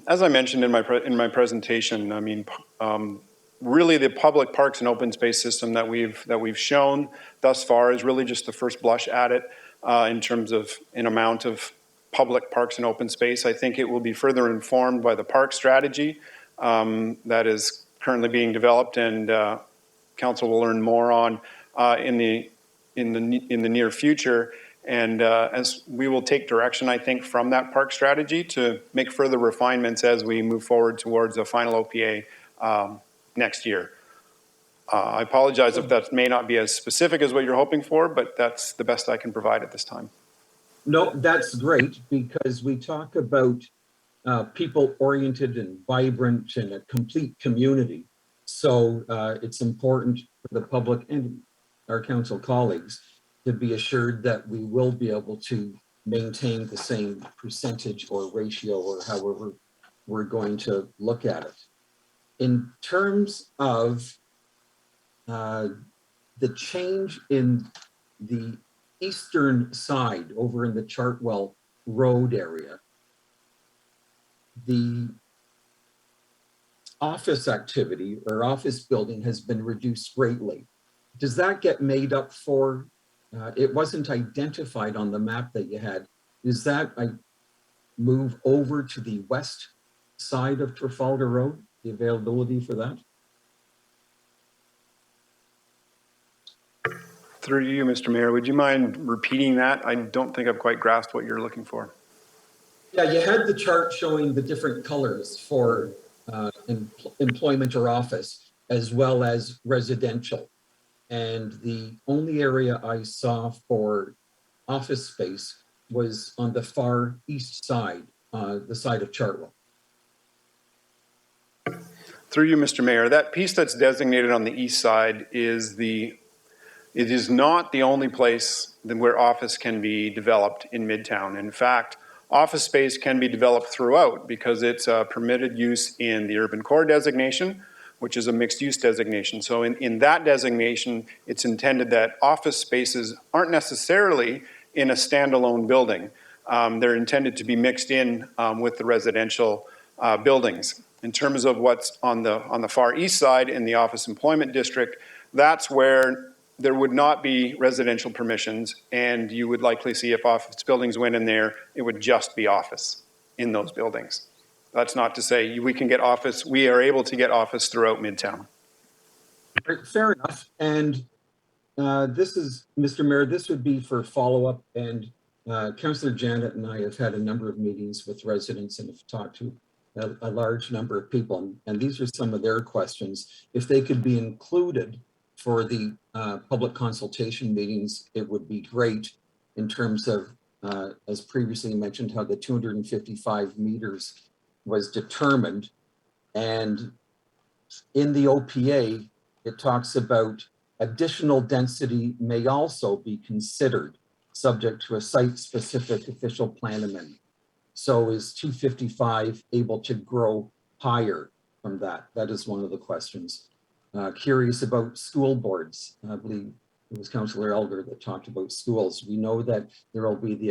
as I mentioned in my presentation, I mean, really the public parks and open space system that we've shown thus far is really just the first blush at it in terms of an amount of public parks and open space. I think it will be further informed by the park strategy that is currently being developed, and council will learn more on in the near future. And as we will take direction, I think, from that park strategy to make further refinements as we move forward towards a final OPA next year. I apologize if that may not be as specific as what you're hoping for, but that's the best I can provide at this time. No, that's great, because we talk about people-oriented and vibrant and a complete community. So it's important for the public and our council colleagues to be assured that we will be able to maintain the same percentage or ratio or however we're going to look at it. in terms of the change in the eastern side over in the Chartwell Road area, the office activity or office building has been reduced greatly. Does that get made up for? It wasn't identified on the map that you had. Is that a move over to the west side of Trafalgar Road, the availability for that? Through you, Mr. Mayor, would you mind repeating that? I don't think I've quite grasped what you're looking for. Yeah, you had the chart showing the different colors for employment or office, as well as residential. And the only area I saw for office space was on the far east side, the side of Chartwell. Through you, Mr. Mayor, that piece that's designated on the east side is it is not the only place where office can be developed in Midtown. In fact, office space can be developed throughout because it's a permitted use in the urban core designation, which is a mixed use designation. So in that designation, it's intended that office spaces aren't necessarily in a standalone building. They're intended to be mixed in with the residential buildings. In terms of what's on the far east side in the office employment district, that's where there would not be residential permissions, and you would likely see if office buildings went in there, it would just be office in those buildings. That's not to say we can get office, we are able to get office throughout Midtown. Fair enough. And this is, Mr. Mayor, this would be for follow-up, and Councillor Janet and I have had a number of meetings with residents and have talked to a large number of people, and these are some of their questions. If they could be included for the public consultation meetings, it would be great in terms of, as previously mentioned, how the 255 meters was determined. And in the OPA, it talks about additional density may also be considered subject to a site-specific official plan amendment. So is 255 able to grow higher from that? That is one of the questions. Curious about school boards. I believe it was Councillor Elder that talked about schools. We know that there will be the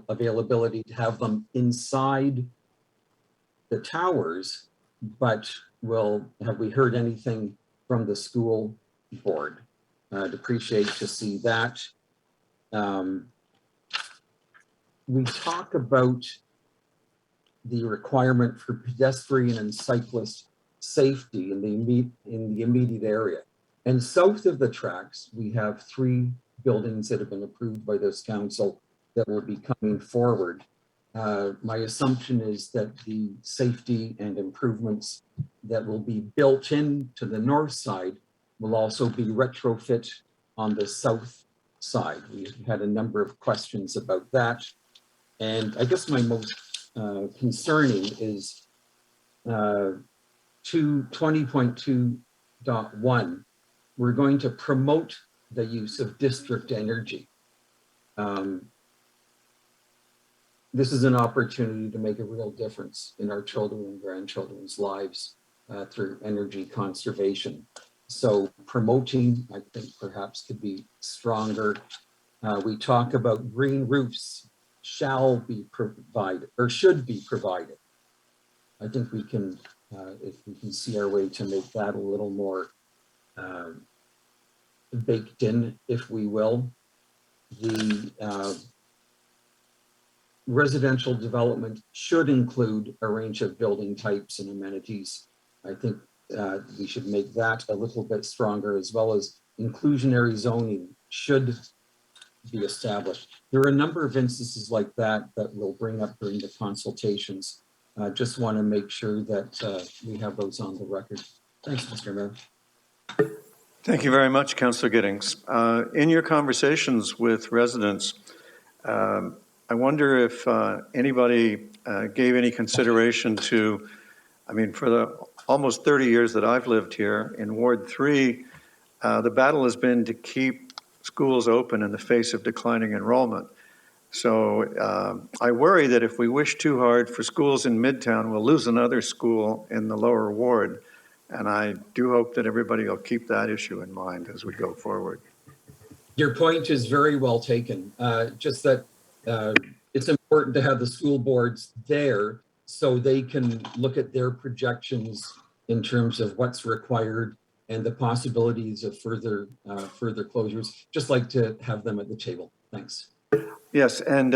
availability to have them inside the towers, but have we heard anything from the school board? I'd appreciate to see that. We talk about the requirement for pedestrian and cyclist safety in the immediate area. And south of the tracks, we have 3 buildings that have been approved by this council that will be coming forward. My assumption is that the safety and improvements that will be built into the north side will also be retrofit on the south side. We've had a number of questions about that. And I guess my most concerning is 20.2.1, we're going to promote the use of district energy. This is an opportunity to make a real difference in our children and grandchildren's lives through energy conservation. So promoting, I think, perhaps could be stronger. We talk about green roofs shall be provided or should be provided. I think we can, if we can see our way to make that a little more baked in, if we will. The residential development should include a range of building types and amenities. I think we should make that a little bit stronger, as well as inclusionary zoning should be established. There are a number of instances like that that we'll bring up during the consultations. Just want to make sure that we have those on the record. Thanks, Mr. Mayor. Thank you very much, Councillor Giddings. In your conversations with residents, I wonder if anybody gave any consideration to, I mean, for the almost 30 years that I've lived here in Ward 3, the battle has been to keep schools open in the face of declining enrollment. So I worry that if we wish too hard for schools in Midtown, we'll lose another school in the lower ward. And I do hope that everybody will keep that issue in mind as we go forward. Your point is very well taken. Just that it's important to have the school boards there so they can look at their projections in terms of what's required and the possibilities of further closures. Just like to have them at the table. Thanks. Yes, and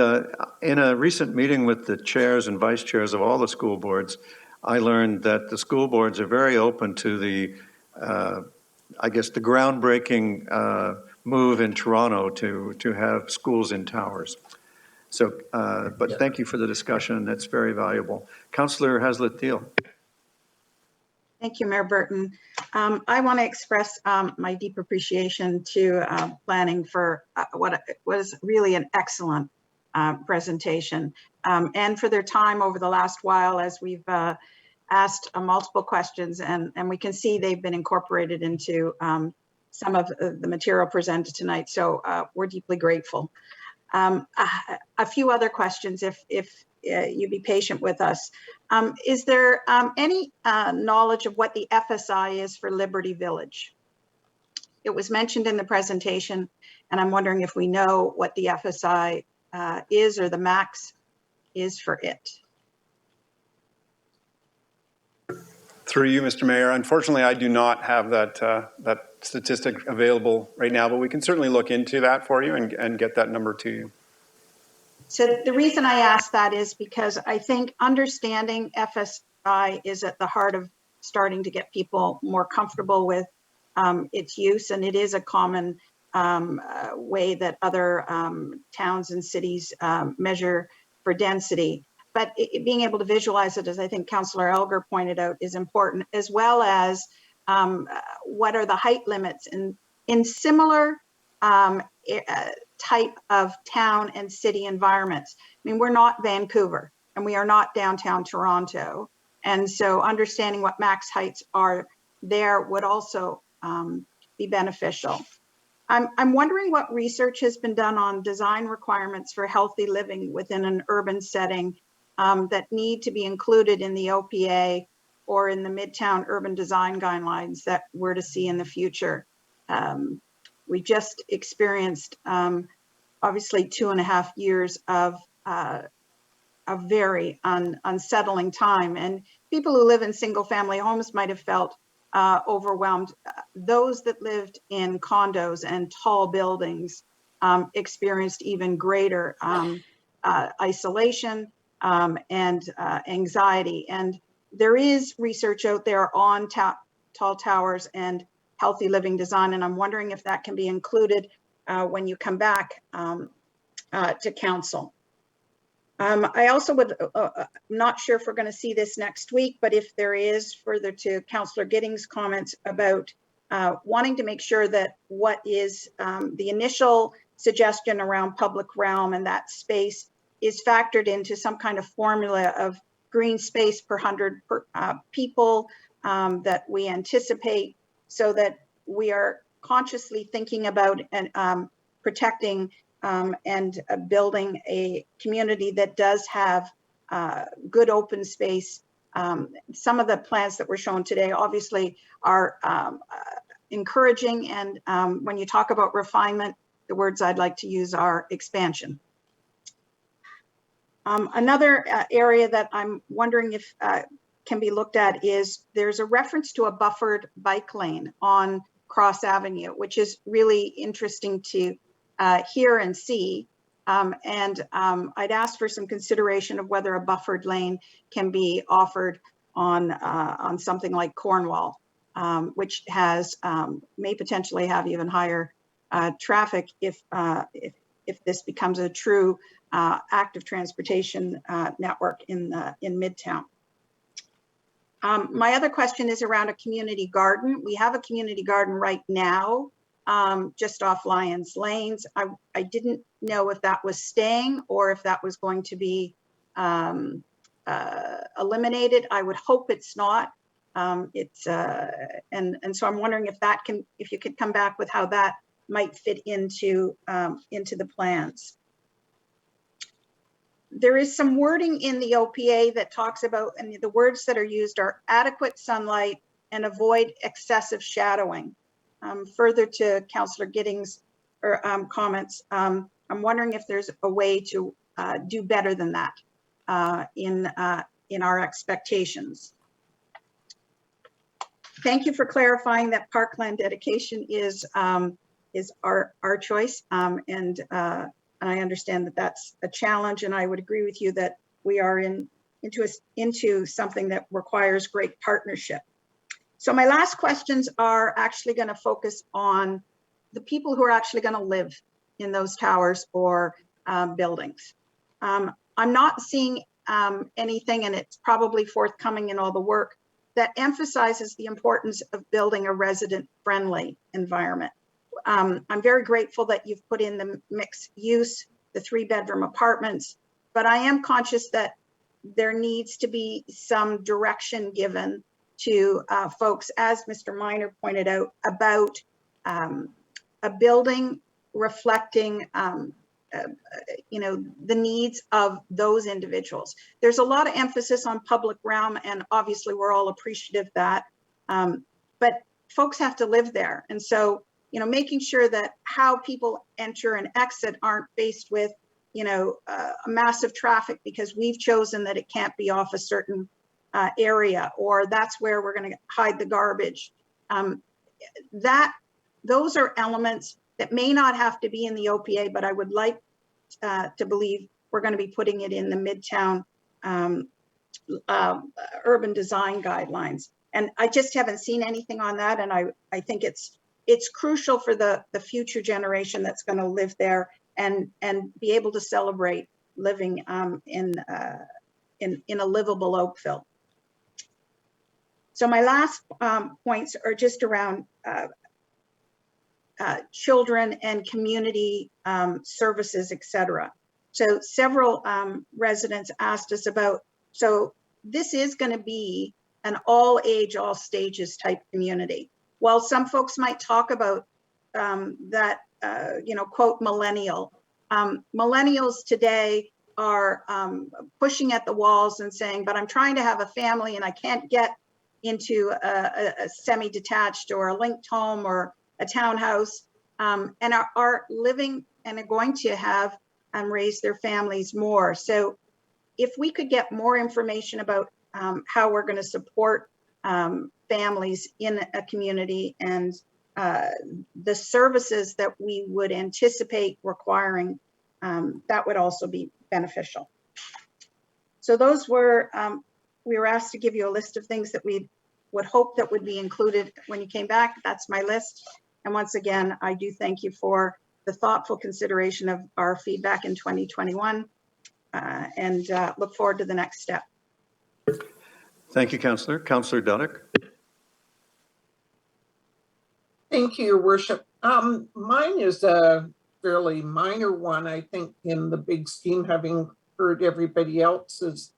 in a recent meeting with the chairs and vice chairs of all the school boards, I learned that the school boards are very open to the, I guess, the groundbreaking move in Toronto to have schools in towers. So, but thank you for the discussion. That's very valuable. Councillor Haslett-Deal. Thank you, Mayor Burton. I want to express my deep appreciation to planning for what was really an excellent presentation and for their time over the last while as we've asked multiple questions and we can see they've been incorporated into some of the material presented tonight. So we're deeply grateful. A few other questions if you be patient with us. Is there any knowledge of what the FSI is for Liberty Village? It was mentioned in the presentation, and I'm wondering if we know what the FSI is or the max is for it. Through you, Mr. Mayor. Unfortunately, I do not have that statistic available right now, but we can certainly look into that for you and get that number to you. So the reason I ask that is because I think understanding FSI is at the heart of starting to get people more comfortable with its use, and it is a common way that other towns and cities measure for density. But being able to visualize it, as I think Councillor Elgar pointed out, is important, as well as what are the height limits in similar type of town and city environments. I mean, we're not Vancouver and we are not downtown Toronto. And so understanding what max heights are there would also be beneficial. I'm wondering what research has been done on design requirements for healthy living within an urban setting that need to be included in the OPA or in the Midtown urban design guidelines that we're to see in the future. We just experienced obviously 2.5 years of a very unsettling time, and people who live in single family homes might have felt overwhelmed. Those that lived in condos and tall buildings experienced even greater isolation and anxiety. And there is research out there on tall towers and healthy living design, and I'm wondering if that can be included when you come back to council. I also would, not sure if we're going to see this next week, but if there is, further to Councillor Giddings' comments about wanting to make sure that what is the initial suggestion around public realm and that space is factored into some kind of formula of green space per 100 people that we anticipate, so that we are consciously thinking about and protecting and building a community that does have good open space. Some of the plans that were shown today obviously are encouraging, and when you talk about refinement, the words I'd like to use are expansion. Another area that I'm wondering if can be looked at is there's a reference to a buffered bike lane on Cross Avenue, which is really interesting to hear and see. I'd ask for some consideration of whether a buffered lane can be offered on something like Cornwall, which has may potentially have even higher traffic if this becomes a true active transportation network in Midtown. My other question is around a community garden. We have a community garden right now, just off Lyons Lanes. I didn't know if that was staying or if that was going to be eliminated. I would hope it's not. And so I'm wondering if you could come back with how that might fit into the plans. There is some wording in the OPA that talks about, and the words that are used are adequate sunlight, and avoid excessive shadowing. Further to Councillor Giddings' comments, I'm wondering if there's a way to do better than that in our expectations. Thank you for clarifying that Parkland dedication is our choice, and I understand that that's a challenge, and I would agree with you that we are into something that requires great partnership. So my last questions are actually going to focus on the people who are actually going to live in those towers or buildings. I'm not seeing anything, and it's probably forthcoming in all the work, that emphasizes the importance of building a resident-friendly environment. I'm very grateful that you've put in the mixed use, the 3-bedroom apartments, but I am conscious that there needs to be some direction given to folks, as Mr. Minor pointed out, about a building reflecting the needs of those individuals. There's a lot of emphasis on public realm, and obviously we're all appreciative of that, but folks have to live there. And so, making sure that how people enter and exit aren't faced with, a massive traffic because we've chosen that it can't be off a certain area, or that's where we're going to hide the garbage. Those are elements that may not have to be in the OPA, but I would like to believe we're going to be putting it in the Midtown urban design guidelines. And I just haven't seen anything on that. And I think it's crucial for the future generation that's going to live there and be able to celebrate living in a livable Oakville. So my last points are just around children and community services, etc. So several residents asked us about, so this is going to be an all age, all stages type community. While some folks might talk about that, quote, millennial, millennials today are pushing at the walls and saying, but I'm trying to have a family and I can't get into a semi-detached or a linked home or a townhouse, and are living and are going to have raise their families more. So if we could get more information about how we're going to support families in a community and the services that we would anticipate requiring, that would also be beneficial. So those were, we were asked to give you a list of things that we would hope that would be included when you came back. That's my list. And once again, I do thank you for the thoughtful consideration of our feedback in 2021 and look forward to the next step. Thank you, Councillor. Councillor Duddick. Thank you, Your Worship. Mine is a fairly minor one, I think, in the big scheme, having heard everybody else's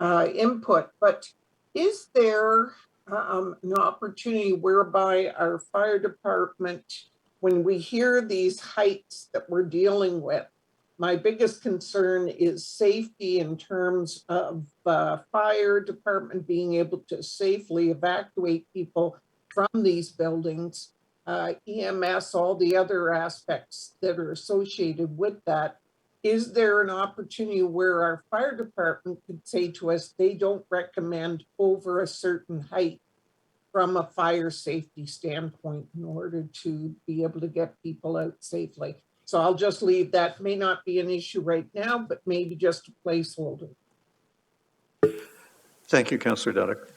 input. But is there an opportunity whereby our fire department, when we hear these heights that we're dealing with, my biggest concern is safety in terms of fire department being able to safely evacuate people from these buildings, EMS, all the other aspects that are associated with that. Is there an opportunity where our fire department could say to us they don't recommend over a certain height from a fire safety standpoint in order to be able to get people out safely? So I'll just leave that. May not be an issue right now, but maybe just a placeholder. Thank you, Councillor Duddick.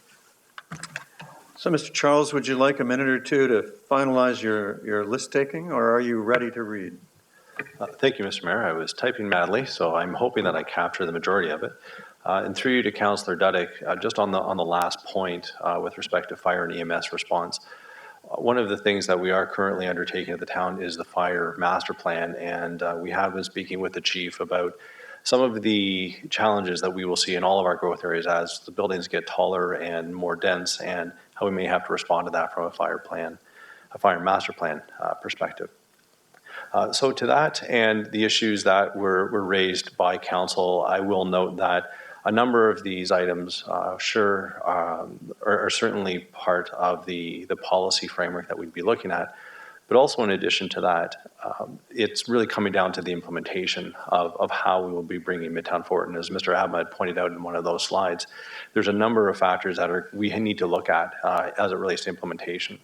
So, Mr. Charles, would you like a minute or two to finalize your list taking, or are you ready to read? Thank you, Mr. Mayor. I was typing madly, so I'm hoping that I capture the majority of it. And through you to Councillor Duddick, just on the last point with respect to fire and EMS response, one of the things that we are currently undertaking at the town is the fire master plan, and we have been speaking with the chief about some of the challenges that we will see in all of our growth areas as the buildings get taller and more dense, and how we may have to respond to that from a fire master plan perspective. So to that and the issues that were raised by council, I will note that a number of these items are certainly part of the policy framework that we'd be looking at. But also in addition to that, it's really coming down to the implementation of how we will be bringing Midtown forward. And as Mr. Ahmed pointed out in one of those slides, there's a number of factors that we need to look at as it relates to implementation.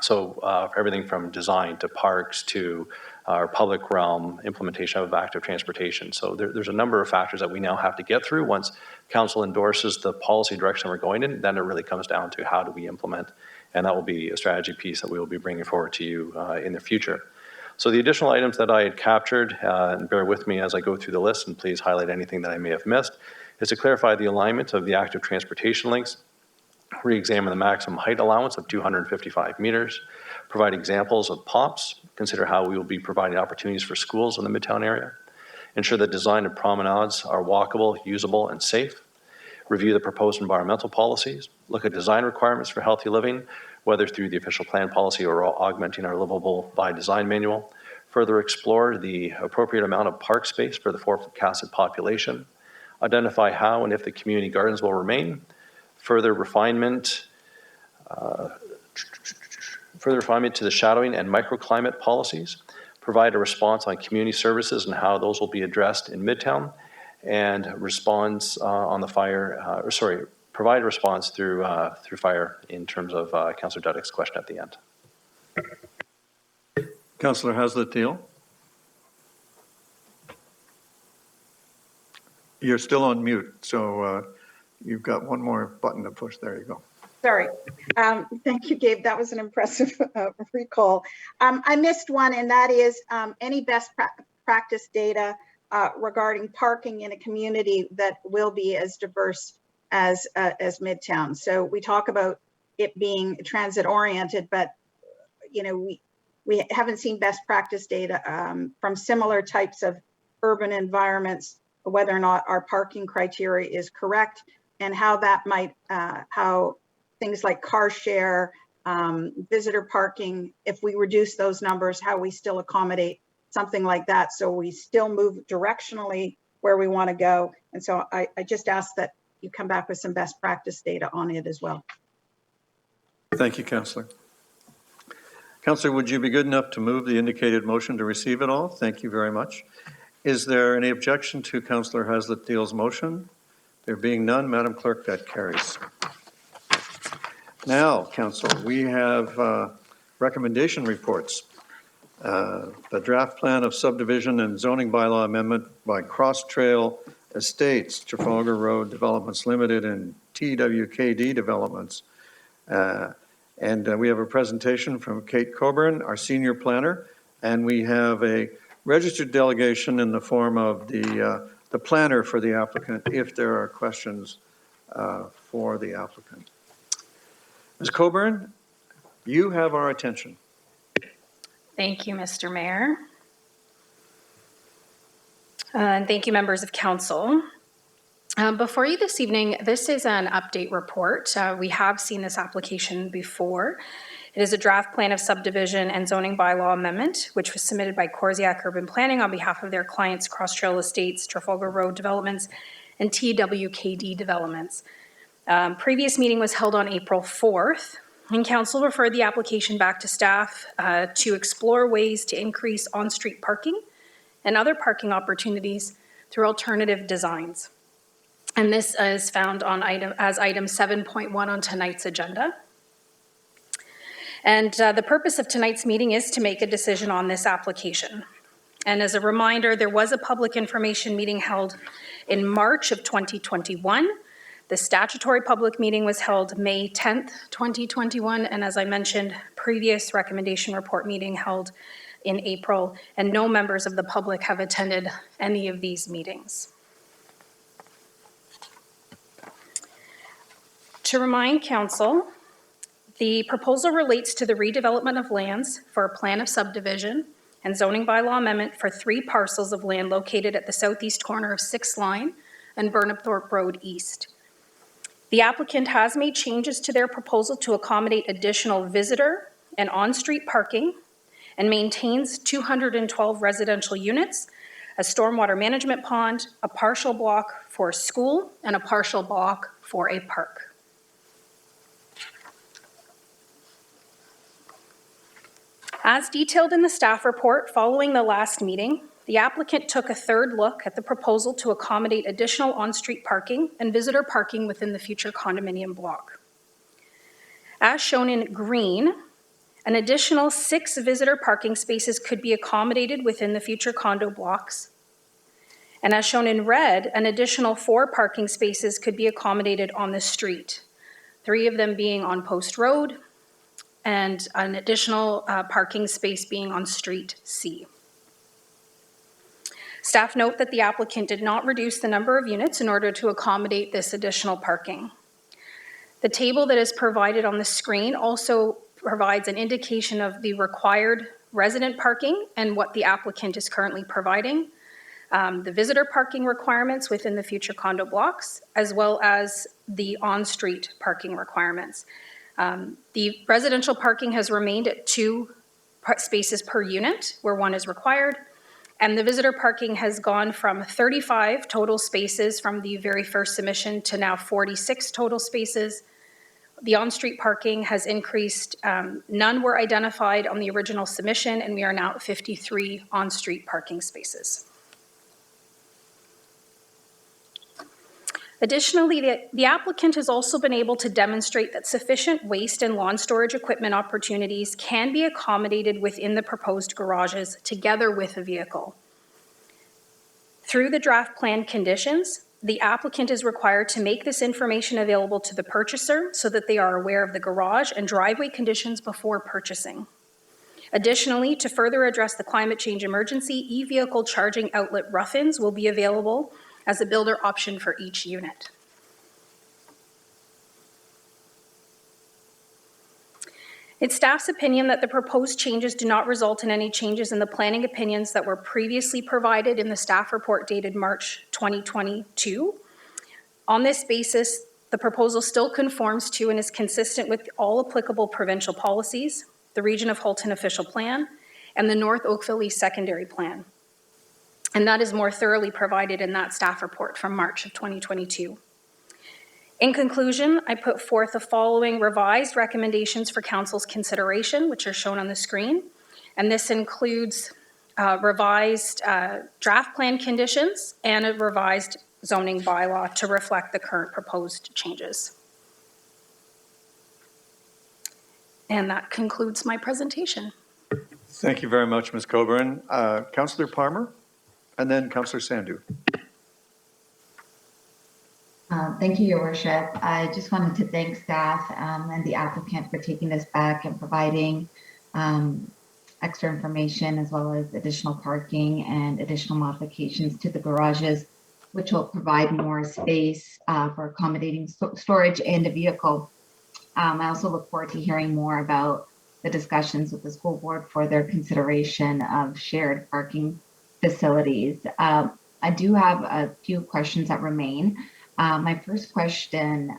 So everything from design to parks to our public realm, implementation of active transportation. So there's a number of factors that we now have to get through. Once council endorses the policy direction we're going in, then it really comes down to how do we implement. And that will be a strategy piece that we will be bringing forward to you in the future. So the additional items that I had captured, and bear with me as I go through the list, and please highlight anything that I may have missed, is to clarify the alignment of the active transportation links, re-examine the maximum height allowance of 255 meters, provide examples of POPs, consider how we will be providing opportunities for schools in the Midtown area, ensure that design of promenades are walkable, usable, and safe, review the proposed environmental policies, look at design requirements for healthy living, whether through the official plan policy or augmenting our livable by design manual, further explore the appropriate amount of park space for the forecasted population, identify how and if the community gardens will remain, further refinement to the shadowing and microclimate policies, provide a response on community services and how those will be addressed in Midtown, and response on the fire, provide a response through fire in terms of Councillor Duddick's question at the end. Councillor Haslett-Deal. You're still on mute, so you've got one more button to push. There you go. Sorry. Thank you, Gabe. That was an impressive recall. I missed one, and that is any best practice data regarding parking in a community that will be as diverse as Midtown. So we talk about it being transit oriented, but we haven't seen best practice data from similar types of urban environments, whether or not our parking criteria is correct, and how that might, how things like car share, visitor parking, if we reduce those numbers, how we still accommodate something like that, so we still move directionally where we want to go. And so I just ask that you come back with some best practice data on it as well. Thank you, Councillor. Councillor, would you be good enough to move the indicated motion to receive it all? Thank you very much. Is there any objection to Councillor Haslett-Deal's motion? There being none, Madam Clerk, that carries. Now, Council, we have recommendation reports. The draft plan of subdivision and zoning bylaw amendment by Cross Trail Estates, Trafalgar Road Developments Limited, and TWKD Developments. And we have a presentation from Kate Coburn, our senior planner, and we have a registered delegation in the form of the planner for the applicant if there are questions for the applicant. Ms. Coburn, you have our attention. Thank you, Mr. Mayor. And thank you, members of council. Before you this evening, this is an update report. We have seen this application before. It is a draft plan of subdivision and zoning bylaw amendment, which was submitted by Corsiac Urban Planning on behalf of their clients, Cross Trail Estates, Trafalgar Road Developments, and TWKD Developments. Previous meeting was held on April 4th, and council referred the application back to staff to explore ways to increase on-street parking and other parking opportunities through alternative designs. And this is found on item 7.1 on tonight's agenda. And the purpose of tonight's meeting is to make a decision on this application. And as a reminder, there was a public information meeting held in March of 2021. The statutory public meeting was held May 10th, 2021. And as I mentioned, previous recommendation report meeting held in April, and no members of the public have attended any of these meetings. To remind council, the proposal relates to the redevelopment of lands for a plan of subdivision and zoning bylaw amendment for 3 parcels of land located at the southeast corner of 6th Line and Burnapthorpe Road East. The applicant has made changes to their proposal to accommodate additional visitor and on-street parking and maintains 212 residential units, a stormwater management pond, a partial block for a school, and a partial block for a park. As detailed in the staff report following the last meeting, the applicant took a third look at the proposal to accommodate additional on-street parking and visitor parking within the future condominium block. As shown in green, an additional 6 visitor parking spaces could be accommodated within the future condo blocks. And as shown in red, an additional 4 parking spaces could be accommodated on the street, 3 of them being on Post Road, and an additional parking space being on Street C. Staff note that the applicant did not reduce the number of units in order to accommodate this additional parking. The table that is provided on the screen also provides an indication of the required resident parking and what the applicant is currently providing, the visitor parking requirements within the future condo blocks, as well as the on-street parking requirements. The residential parking has remained at 2 spaces per unit, where 1 is required, and the visitor parking has gone from 35 total spaces from the very first submission to now 46 total spaces. The on-street parking has increased. None were identified on the original submission, and we are now at 53 on-street parking spaces. Additionally, the applicant has also been able to demonstrate that sufficient waste and lawn storage equipment opportunities can be accommodated within the proposed garages together with a vehicle. Through the draft plan conditions, the applicant is required to make this information available to the purchaser so that they are aware of the garage and driveway conditions before purchasing. Additionally, to further address the climate change emergency, e-vehicle charging outlet rough-ins will be available as a builder option for each unit. It's staff's opinion that the proposed changes do not result in any changes in the planning opinions that were previously provided in the staff report dated March 2022. On this basis, the proposal still conforms to and is consistent with all applicable provincial policies, the Region of Halton official plan, and the North Oakville East secondary plan. And that is more thoroughly provided in that staff report from March of 2022. In conclusion, I put forth the following revised recommendations for Council's consideration, which are shown on the screen. And this includes revised draft plan conditions and a revised zoning bylaw to reflect the current proposed changes. And that concludes my presentation. Thank you very much, Ms. Coburn. Councillor Palmer? And then Councillor Sandhu. Thank you, Your Worship. I just wanted to thank staff and the applicant for taking this back and providing extra information as well as additional parking and additional modifications to the garages, which will provide more space for accommodating storage and a vehicle. I also look forward to hearing more about the discussions with the school board for their consideration of shared parking facilities. I do have a few questions that remain. My first question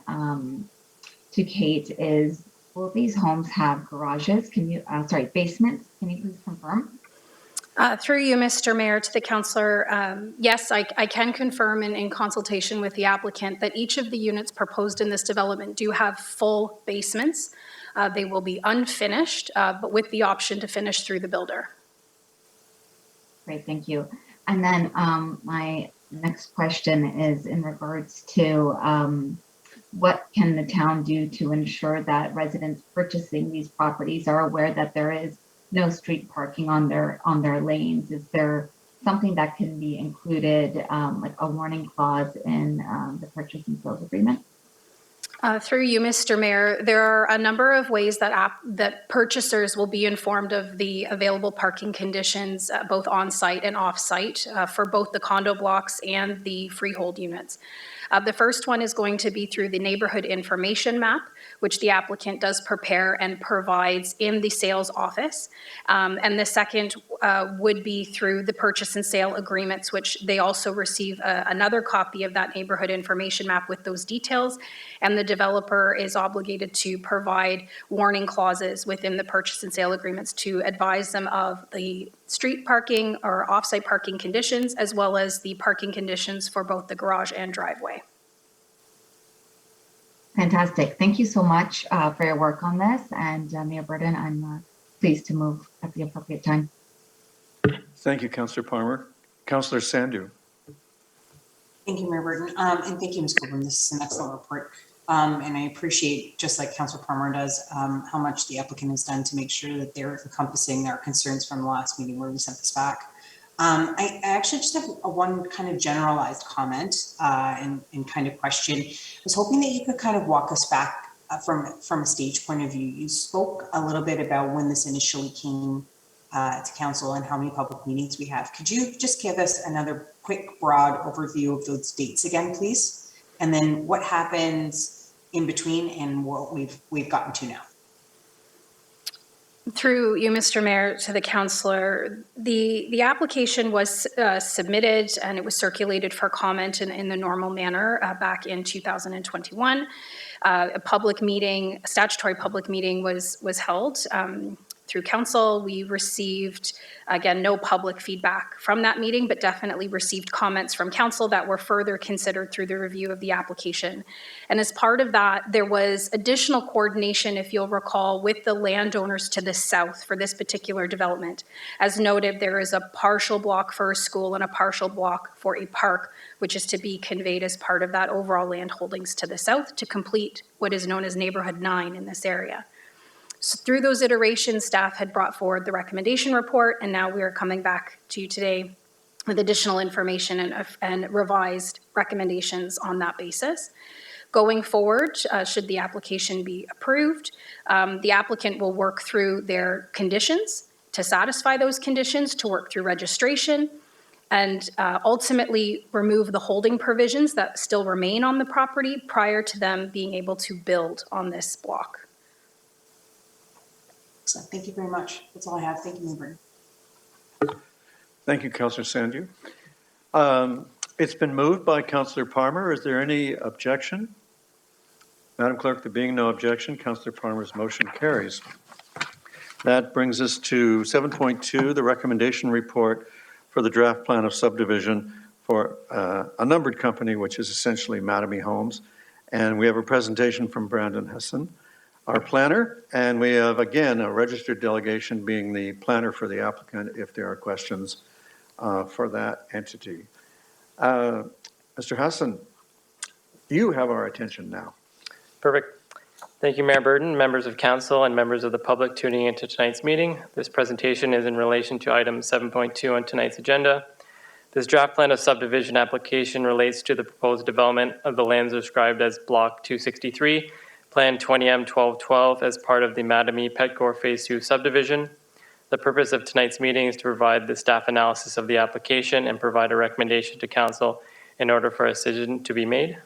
to Kate is, will these homes have garages? Can you, basements? Can you please confirm? Through you, Mr. Mayor, to the councillor, yes, I can confirm in consultation with the applicant that each of the units proposed in this development do have full basements. They will be unfinished, but with the option to finish through the builder. Great, thank you. And then my next question is in regards to what can the town do to ensure that residents purchasing these properties are aware that there is no street parking on their lanes? Is there something that can be included, like a warning clause in the purchase and sales agreement? Through you, Mr. Mayor, there are a number of ways that purchasers will be informed of the available parking conditions, both on-site and off-site, for both the condo blocks and the freehold units. The first one is going to be through the neighborhood information map, which the applicant does prepare and provides in the sales office. And the second would be through the purchase and sale agreements, which they also receive another copy of that neighborhood information map with those details. And the developer is obligated to provide warning clauses within the purchase and sale agreements to advise them of the street parking or off-site parking conditions, as well as the parking conditions for both the garage and driveway. Fantastic. Thank you so much for your work on this. And Mayor Burden, I'm pleased to move at the appropriate time. Thank you, Councillor Palmer. Councillor Sandhu. Thank you, Mayor Burden. And thank you, Ms. Corbett. This is an excellent report. And I appreciate, just like Councillor Palmer does, how much the applicant has done to make sure that they're encompassing our concerns from the last meeting where we sent this back. I actually just have one kind of generalized comment and kind of question. I was hoping that you could kind of walk us back from a stage point of view. You spoke a little bit about when this initially came to council and how many public meetings we have. Could you just give us another quick broad overview of those dates again, please? And then what happens in between and what we've gotten to now? Through you, Mr. Mayor, to the councillor, the application was submitted and it was circulated for comment in the normal manner back in 2021. A public meeting, a statutory public meeting was held through council. We received, again, no public feedback from that meeting, but definitely received comments from council that were further considered through the review of the application. And as part of that, there was additional coordination, if you'll recall, with the landowners to the south for this particular development. As noted, there is a partial block for a school and a partial block for a park, which is to be conveyed as part of that overall land holdings to the south to complete what is known as Neighborhood 9 in this area. So through those iterations, staff had brought forward the recommendation report, and now we are coming back to you today with additional information and revised recommendations on that basis. Going forward, should the application be approved, the applicant will work through their conditions to satisfy those conditions, to work through registration, and ultimately remove the holding provisions that still remain on the property prior to them being able to build on this block. Excellent. Thank you very much. That's all I have. Thank you, Mayor. Thank you, Councillor Sandhu. It's been moved by Councillor Palmer. Is there any objection? Madam Clerk, there being no objection, Councillor Palmer's motion carries. That brings us to 7.2, the recommendation report for the draft plan of subdivision for a numbered company, which is essentially Mattamy Homes. And we have a presentation from Brandon Hesson, our planner, and we have, again, a registered delegation being the planner for the applicant if there are questions for that entity. Mr. Hesson, you have our attention now. Perfect. Thank you, Mayor Burden, members of council, and members of the public tuning into tonight's meeting. This presentation is in relation to item 7.2 on tonight's agenda. This draft plan of subdivision application relates to the proposed development of the lands described as Block 263, Plan 20M1212 as part of the Mattamy Petcore Phase 2 subdivision. The purpose of tonight's meeting is to provide the staff analysis of the application and provide a recommendation to council in order for a decision to be made.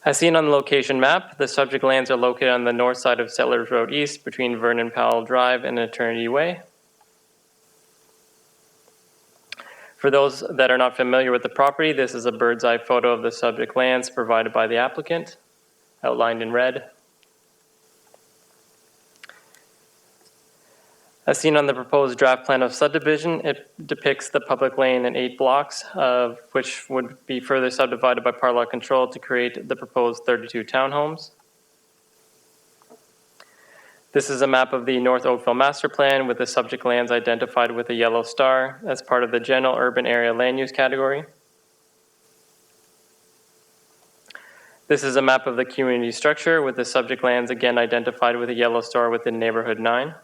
As seen on the location map, the subject lands are located on the north side of Settlers Road East between Vernon Powell Drive and Eternity Way. For those that are not familiar with the property, this is a bird's eye photo of the subject lands provided by the applicant, outlined in red. As seen on the proposed draft plan of subdivision, it depicts the public lane in 8 blocks, of which would be further subdivided by part lot control to create the proposed 32 townhomes. This is a map of the North Oakville Master Plan with the subject lands identified with a yellow star as part of the general urban area land use category. This is a map of the community structure with the subject lands again identified with a yellow star within Neighborhood 9.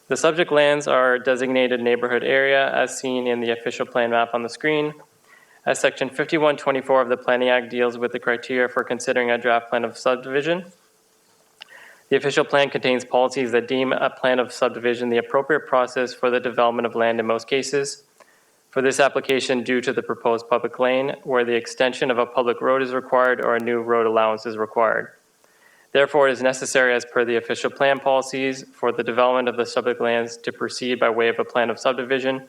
The subject lands are designated neighborhood area as seen in the official plan map on the screen. As Section 5124 of the Planning Act deals with the criteria for considering a draft plan of subdivision, the official plan contains policies that deem a plan of subdivision the appropriate process for the development of land in most cases. for this application due to the proposed public lane where the extension of a public road is required or a new road allowance is required. Therefore, it is necessary as per the official plan policies for the development of the subject lands to proceed by way of a plan of subdivision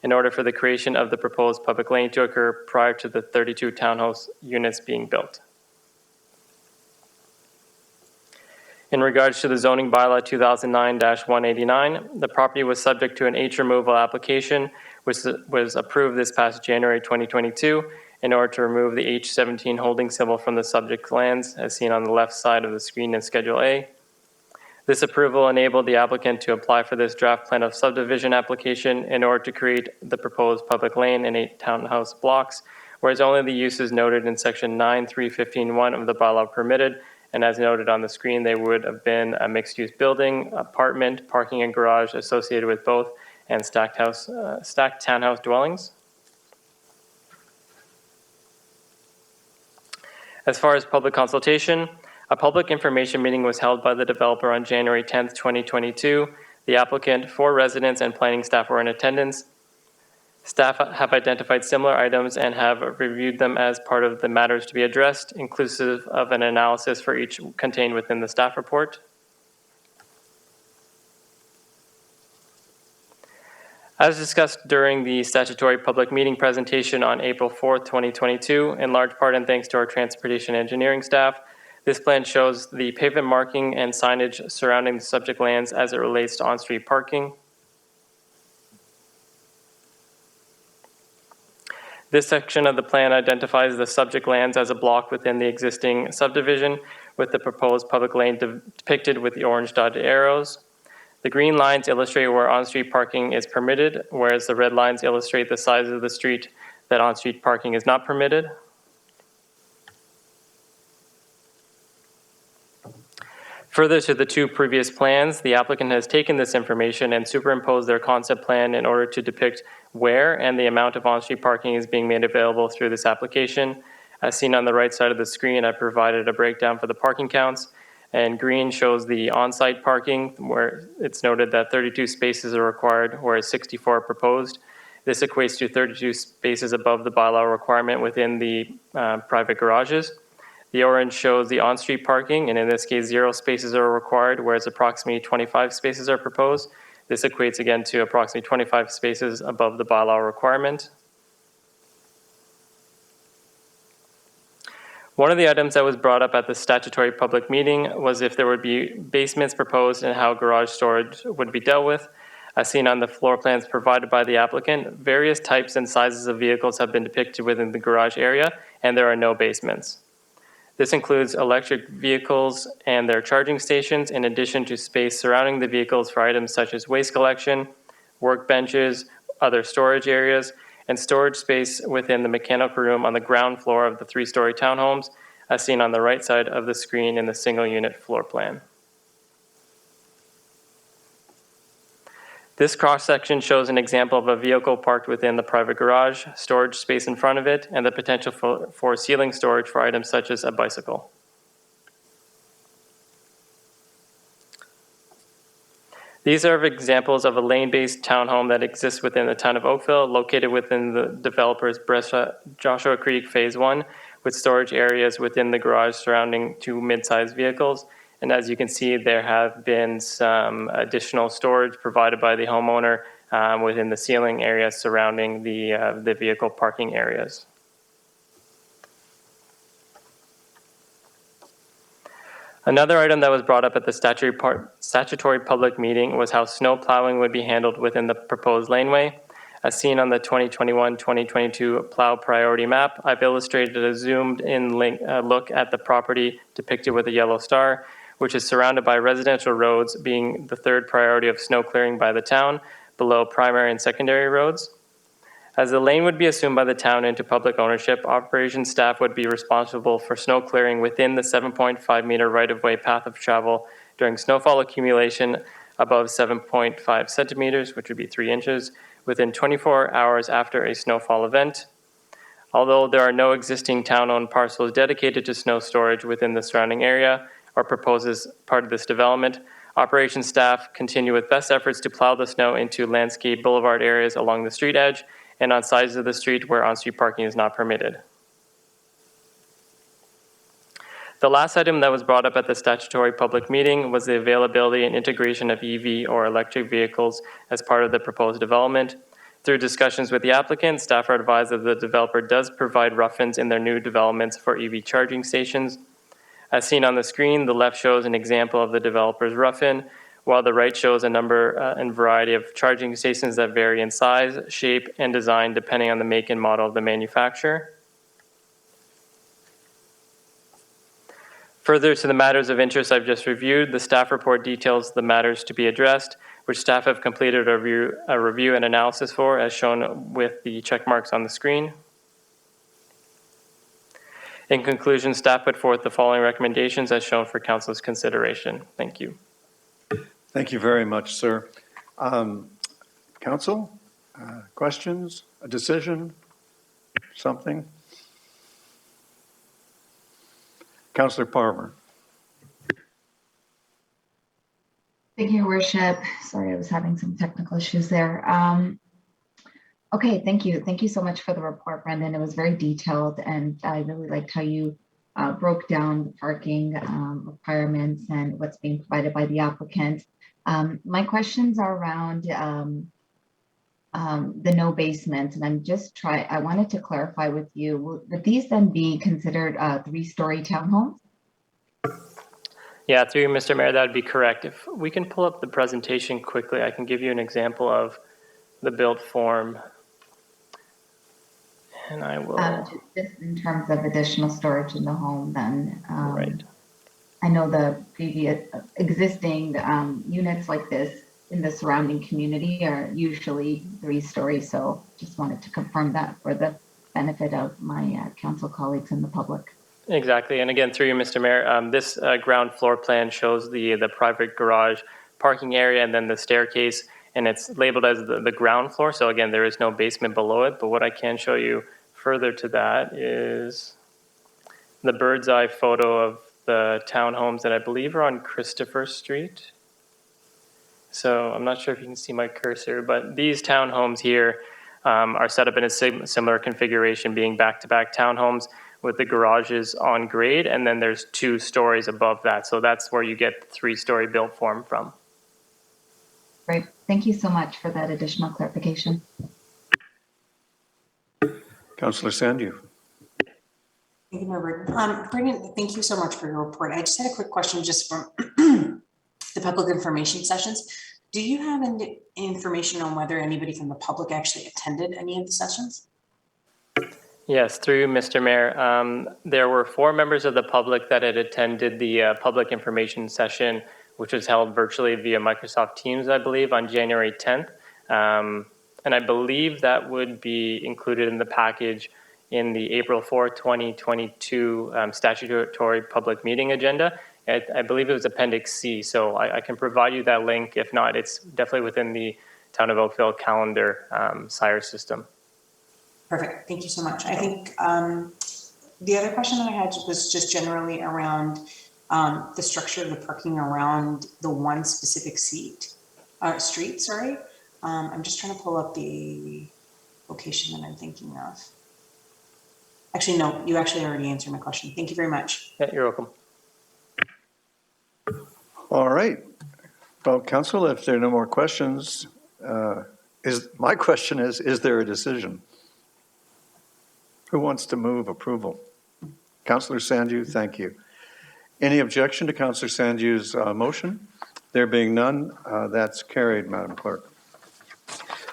in order for the creation of the proposed public lane to occur prior to the 32 townhouse units being built. In regards to the zoning bylaw 2009-189, the property was subject to an H removal application, which was approved this past January 2022 in order to remove the H17 holding symbol from the subject lands, as seen on the left side of the screen in Schedule A. This approval enabled the applicant to apply for this draft plan of subdivision application in order to create the proposed public lane in 8 townhouse blocks, whereas only the uses noted in Section 9.3.15.1 of the bylaw permitted. And as noted on the screen, they would have been a mixed-use building, apartment, parking and garage associated with both, and stacked townhouse dwellings. As far as public consultation, a public information meeting was held by the developer on January 10th, 2022. The applicant, 4 residents, and planning staff were in attendance. Staff have identified similar items and have reviewed them as part of the matters to be addressed, inclusive of an analysis for each contained within the staff report. As discussed during the statutory public meeting presentation on April 4th, 2022, in large part and thanks to our transportation engineering staff, this plan shows the pavement marking and signage surrounding the subject lands as it relates to on-street parking. This section of the plan identifies the subject lands as a block within the existing subdivision, with the proposed public lane depicted with the orange dotted arrows. The green lines illustrate where on-street parking is permitted, whereas the red lines illustrate the size of the street that on-street parking is not permitted. Further to the 2 previous plans, the applicant has taken this information and superimposed their concept plan in order to depict where and the amount of on-street parking is being made available through this application. As seen on the right side of the screen, I provided a breakdown for the parking counts, and green shows the on-site parking, where it's noted that 32 spaces are required, whereas 64 are proposed. This equates to 32 spaces above the bylaw requirement within the private garages. The orange shows the on-street parking, and in this case, 0 spaces are required, whereas approximately 25 spaces are proposed. This equates again to approximately 25 spaces above the bylaw requirement. One of the items that was brought up at the statutory public meeting was if there would be basements proposed and how garage storage would be dealt with. As seen on the floor plans provided by the applicant, various types and sizes of vehicles have been depicted within the garage area, and there are no basements. This includes electric vehicles and their charging stations, in addition to space surrounding the vehicles for items such as waste collection, workbenches, other storage areas, and storage space within the mechanical room on the ground floor of the 3-story townhomes, as seen on the right side of the screen in the single-unit floor plan. This cross-section shows an example of a vehicle parked within the private garage, storage space in front of it, and the potential for ceiling storage for items such as a bicycle. These are examples of a lane-based townhome that exists within the town of Oakville, located within the developer's Joshua Creek Phase 1, with storage areas within the garage surrounding 2 mid-sized vehicles. And as you can see, there have been some additional storage provided by the homeowner within the ceiling area surrounding the vehicle parking areas. Another item that was brought up at the statutory public meeting was how snow plowing would be handled within the proposed laneway. As seen on the 2021-2022 plow priority map, I've illustrated a zoomed-in look at the property depicted with a yellow star, which is surrounded by residential roads, being the 3rd priority of snow clearing by the town, below primary and secondary roads. As the lane would be assumed by the town into public ownership, operations staff would be responsible for snow clearing within the 7.5 meter right-of-way path of travel during snowfall accumulation above 7.5 centimeters, which would be 3 inches, within 24 hours after a snowfall event. Although there are no existing town-owned parcels dedicated to snow storage within the surrounding area or proposed as part of this development, operations staff continue with best efforts to plow the snow into landscape boulevard areas along the street edge and on sides of the street where on-street parking is not permitted. The last item that was brought up at the statutory public meeting was the availability and integration of EV or electric vehicles as part of the proposed development. Through discussions with the applicant, staff are advised that the developer does provide rough-ins in their new developments for EV charging stations. As seen on the screen, the left shows an example of the developer's rough-in, while the right shows a number and variety of charging stations that vary in size, shape, and design depending on the make and model of the manufacturer. Further to the matters of interest I've just reviewed, the staff report details the matters to be addressed, which staff have completed a review and analysis for, as shown with the check marks on the screen. In conclusion, staff put forth the following recommendations as shown for council's consideration. Thank you. Thank you very much, sir. Council, questions, a decision, something? Councillor Palmer. Thank you, Your Worship. Sorry, I was having some technical issues there. Okay, thank you. Thank you so much for the report, Brendan. It was very detailed, and I really liked how you broke down the parking requirements and what's being provided by the applicant. My questions are around the no basement, and I wanted to clarify with you, would these then be considered 3-story townhomes? Yeah, through you, Mr. Mayor, that would be correct. If we can pull up the presentation quickly, I can give you an example of the build form. And I will. Just in terms of additional storage in the home, then. Right. I know the previous existing units like this in the surrounding community are usually 3 stories. So just wanted to confirm that for the benefit of my council colleagues and the public. Exactly. And again, through you, Mr. Mayor, this ground floor plan shows the private garage parking area and then the staircase, and it's labeled as the ground floor. So again, there is no basement below it. But what I can show you further to that is the bird's eye photo of the townhomes that I believe are on Christopher Street. So I'm not sure if you can see my cursor, but these townhomes here are set up in a similar configuration, being back-to-back townhomes with the garages on grade, and then there's 2 stories above that. So that's where you get the 3-story built form from. Great. Thank you so much for that additional clarification. Councillor Sandu. Thank you, Member. Brendan, thank you so much for your report. I just had a quick question just from the public information sessions. Do you have any information on whether anybody from the public actually attended any of the sessions? Yes, through Mr. Mayor. There were 4 members of the public that had attended the public information session, which was held virtually via Microsoft Teams, I believe, on January 10th. And I believe that would be included in the package in the April 4, 2022 statutory public meeting agenda. I believe it was Appendix C, so I can provide you that link. If not, it's definitely within the Town of Oakville calendar SIRE system. Perfect. Thank you so much. I think the other question that I had was just generally around the structure of the parking around the one specific street. Sorry. I'm just trying to pull up the location that I'm thinking of. Actually, no, you actually already answered my question. Thank you very much. Yeah, you're welcome. All right. Well, Council, if there are no more questions, my question is there a decision? Who wants to move approval? Councillor Sandu, thank you. Any objection to Councillor Sandu's motion? There being none, that's carried, Madam Clerk.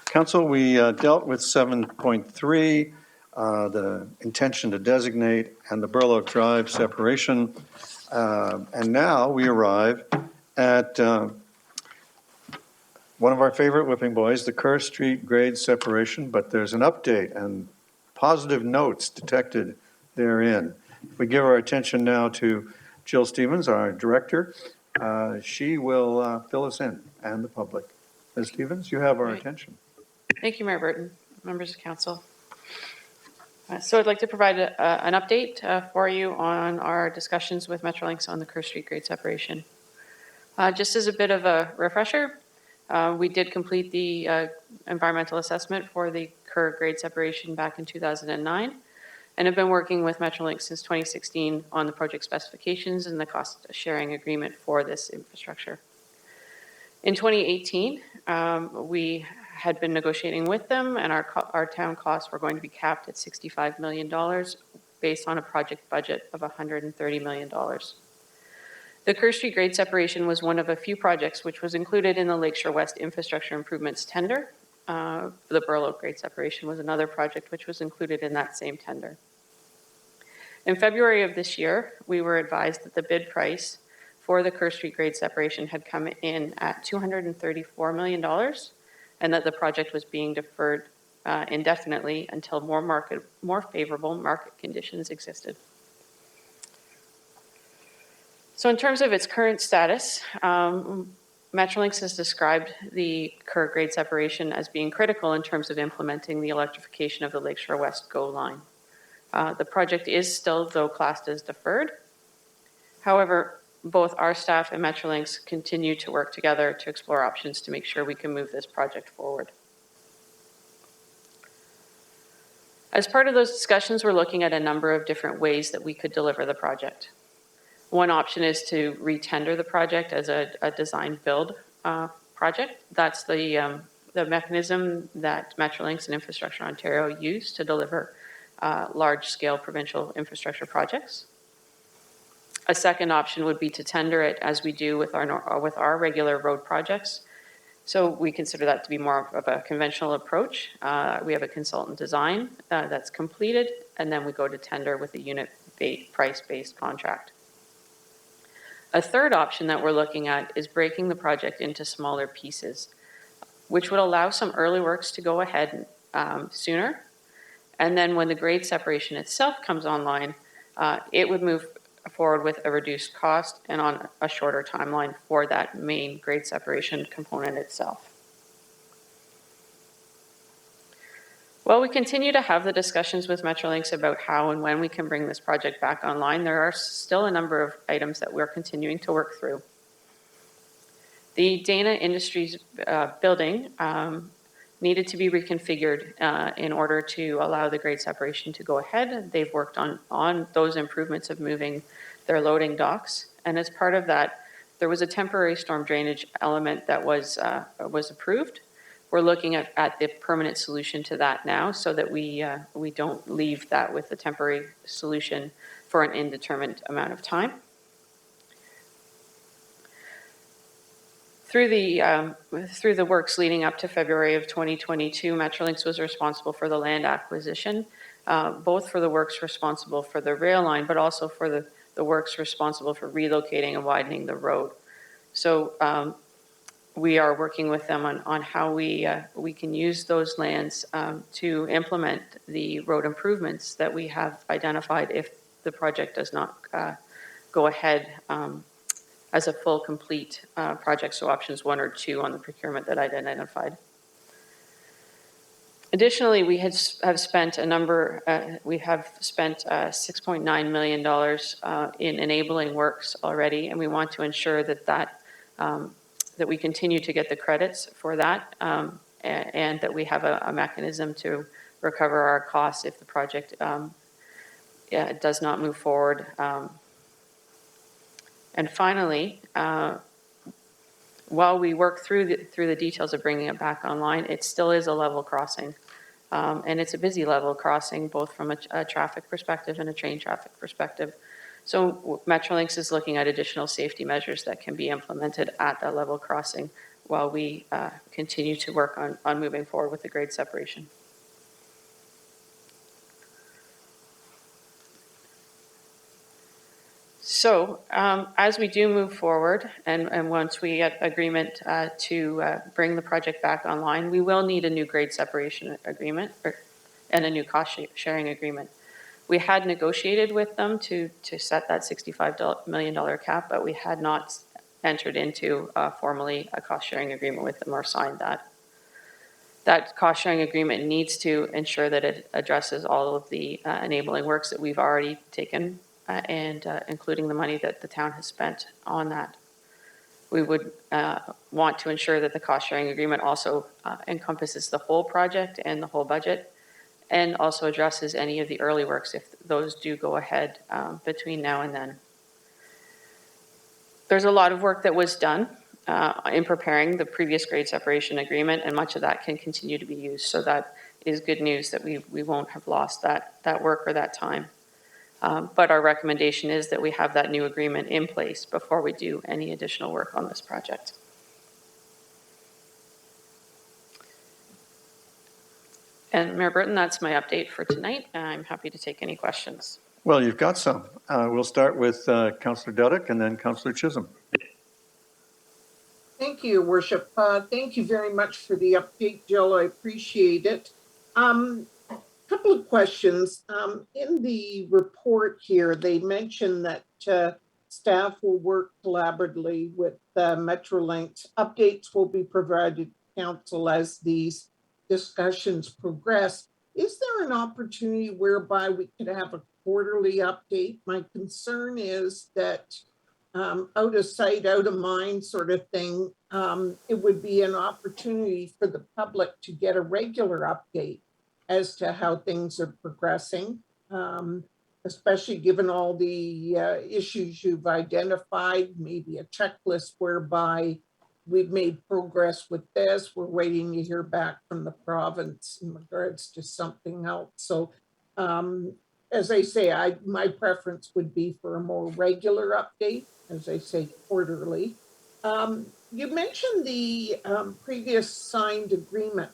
Council, we dealt with 7.3, the intention to designate and the Burloak Drive separation. And now we arrive at one of our favorite whipping boys, the Kerr Street grade separation, but there's an update and positive notes detected therein. We give our attention now to Jill Stevens, our director. She will fill us in and the public. Ms. Stevens, you have our attention. Thank you, Mayor Burton, members of council. So I'd like to provide an update for you on our discussions with Metrolinx on the Kerr Street grade separation. Just as a bit of a refresher, We did complete the environmental assessment for the Kerr grade separation back in 2009 and have been working with Metrolinx since 2016 on the project specifications and the cost sharing agreement for this infrastructure. In 2018, we had been negotiating with them, and our town costs were going to be capped at $65 million based on a project budget of $130 million. The Kerr Street grade separation was one of a few projects which was included in the Lakeshore West Infrastructure Improvements tender. The Burl Oak grade separation was another project which was included in that same tender. In February of this year, we were advised that the bid price for the Kerr Street grade separation had come in at $234 million, and that the project was being deferred indefinitely until more favorable market conditions existed. So in terms of its current status, Metrolinx has described the Kerr grade separation as being critical in terms of implementing the electrification of the Lakeshore West GO line. The project is still, though, classed as deferred. However, both our staff and Metrolinx continue to work together to explore options to make sure we can move this project forward. As part of those discussions, we're looking at a number of different ways that we could deliver the project. One option is to re-tender the project as a design build project. That's the mechanism that Metrolinx and Infrastructure Ontario use to deliver large-scale provincial infrastructure projects. A second option would be to tender it as we do with our regular road projects. So we consider that to be more of a conventional approach. We have a consultant design that's completed, and then we go to tender with a unit price-based contract. A third option that we're looking at is breaking the project into smaller pieces, which would allow some early works to go ahead sooner. And then when the grade separation itself comes online, it would move forward with a reduced cost and on a shorter timeline for that main grade separation component itself. While we continue to have the discussions with Metrolinx about how and when we can bring this project back online, there are still a number of items that we're continuing to work through. The Dana Industries building needed to be reconfigured in order to allow the grade separation to go ahead. They've worked on those improvements of moving their loading docks. And as part of that, there was a temporary storm drainage element that was approved. We're looking at the permanent solution to that now so that we don't leave that with a temporary solution for an indeterminate amount of time. Through the works leading up to February of 2022, Metrolinx was responsible for the land acquisition, both for the works responsible for the rail line, but also for the works responsible for relocating and widening the road. So we are working with them on how we can use those lands to implement the road improvements that we have identified if the project does not go ahead as a full complete project, so options 1 or 2 on the procurement that I'd identified. Additionally, we have spent $6.9 million in enabling works already, and we want to ensure that we continue to get the credits for that, and that we have a mechanism to recover our costs if the project does not move forward. And finally, while we work through the details of bringing it back online, it still is a level crossing. And it's a busy level crossing, both from a traffic perspective and a train traffic perspective. So Metrolinx is looking at additional safety measures that can be implemented at that level crossing while we continue to work on moving forward with the grade separation. So as we do move forward, and once we get agreement to bring the project back online, we will need a new grade separation agreement and a new cost sharing agreement. We had negotiated with them to set that $65 million cap, but we had not entered into formally a cost sharing agreement with them or signed that. That cost sharing agreement needs to ensure that it addresses all of the enabling works that we've already taken and including the money that the town has spent on that. we would want to ensure that the cost sharing agreement also encompasses the whole project and the whole budget, and also addresses any of the early works if those do go ahead between now and then. There's a lot of work that was done in preparing the previous grade separation agreement, and much of that can continue to be used. So that is good news that we won't have lost that work or that time. But our recommendation is that we have that new agreement in place before we do any additional work on this project. And Mayor Burton, that's my update for tonight. I'm happy to take any questions. Well, you've got some. We'll start with Councillor Dudek and then Councillor Chisholm. Thank you, Your Worship. Thank you very much for the update, Jill. I appreciate it. Couple of questions. In the report here, they mention that staff will work collaboratively with Metrolinx. Updates will be provided to council as these discussions progress. Is there an opportunity whereby we could have a quarterly update? My concern is that out of sight, out of mind sort of thing, it would be an opportunity for the public to get a regular update as to how things are progressing, especially given all the issues you've identified, maybe a checklist whereby we've made progress with this, we're waiting to hear back from the province in regards to something else. So as I say, my preference would be for a more regular update, as I say, quarterly. You mentioned the previous signed agreement.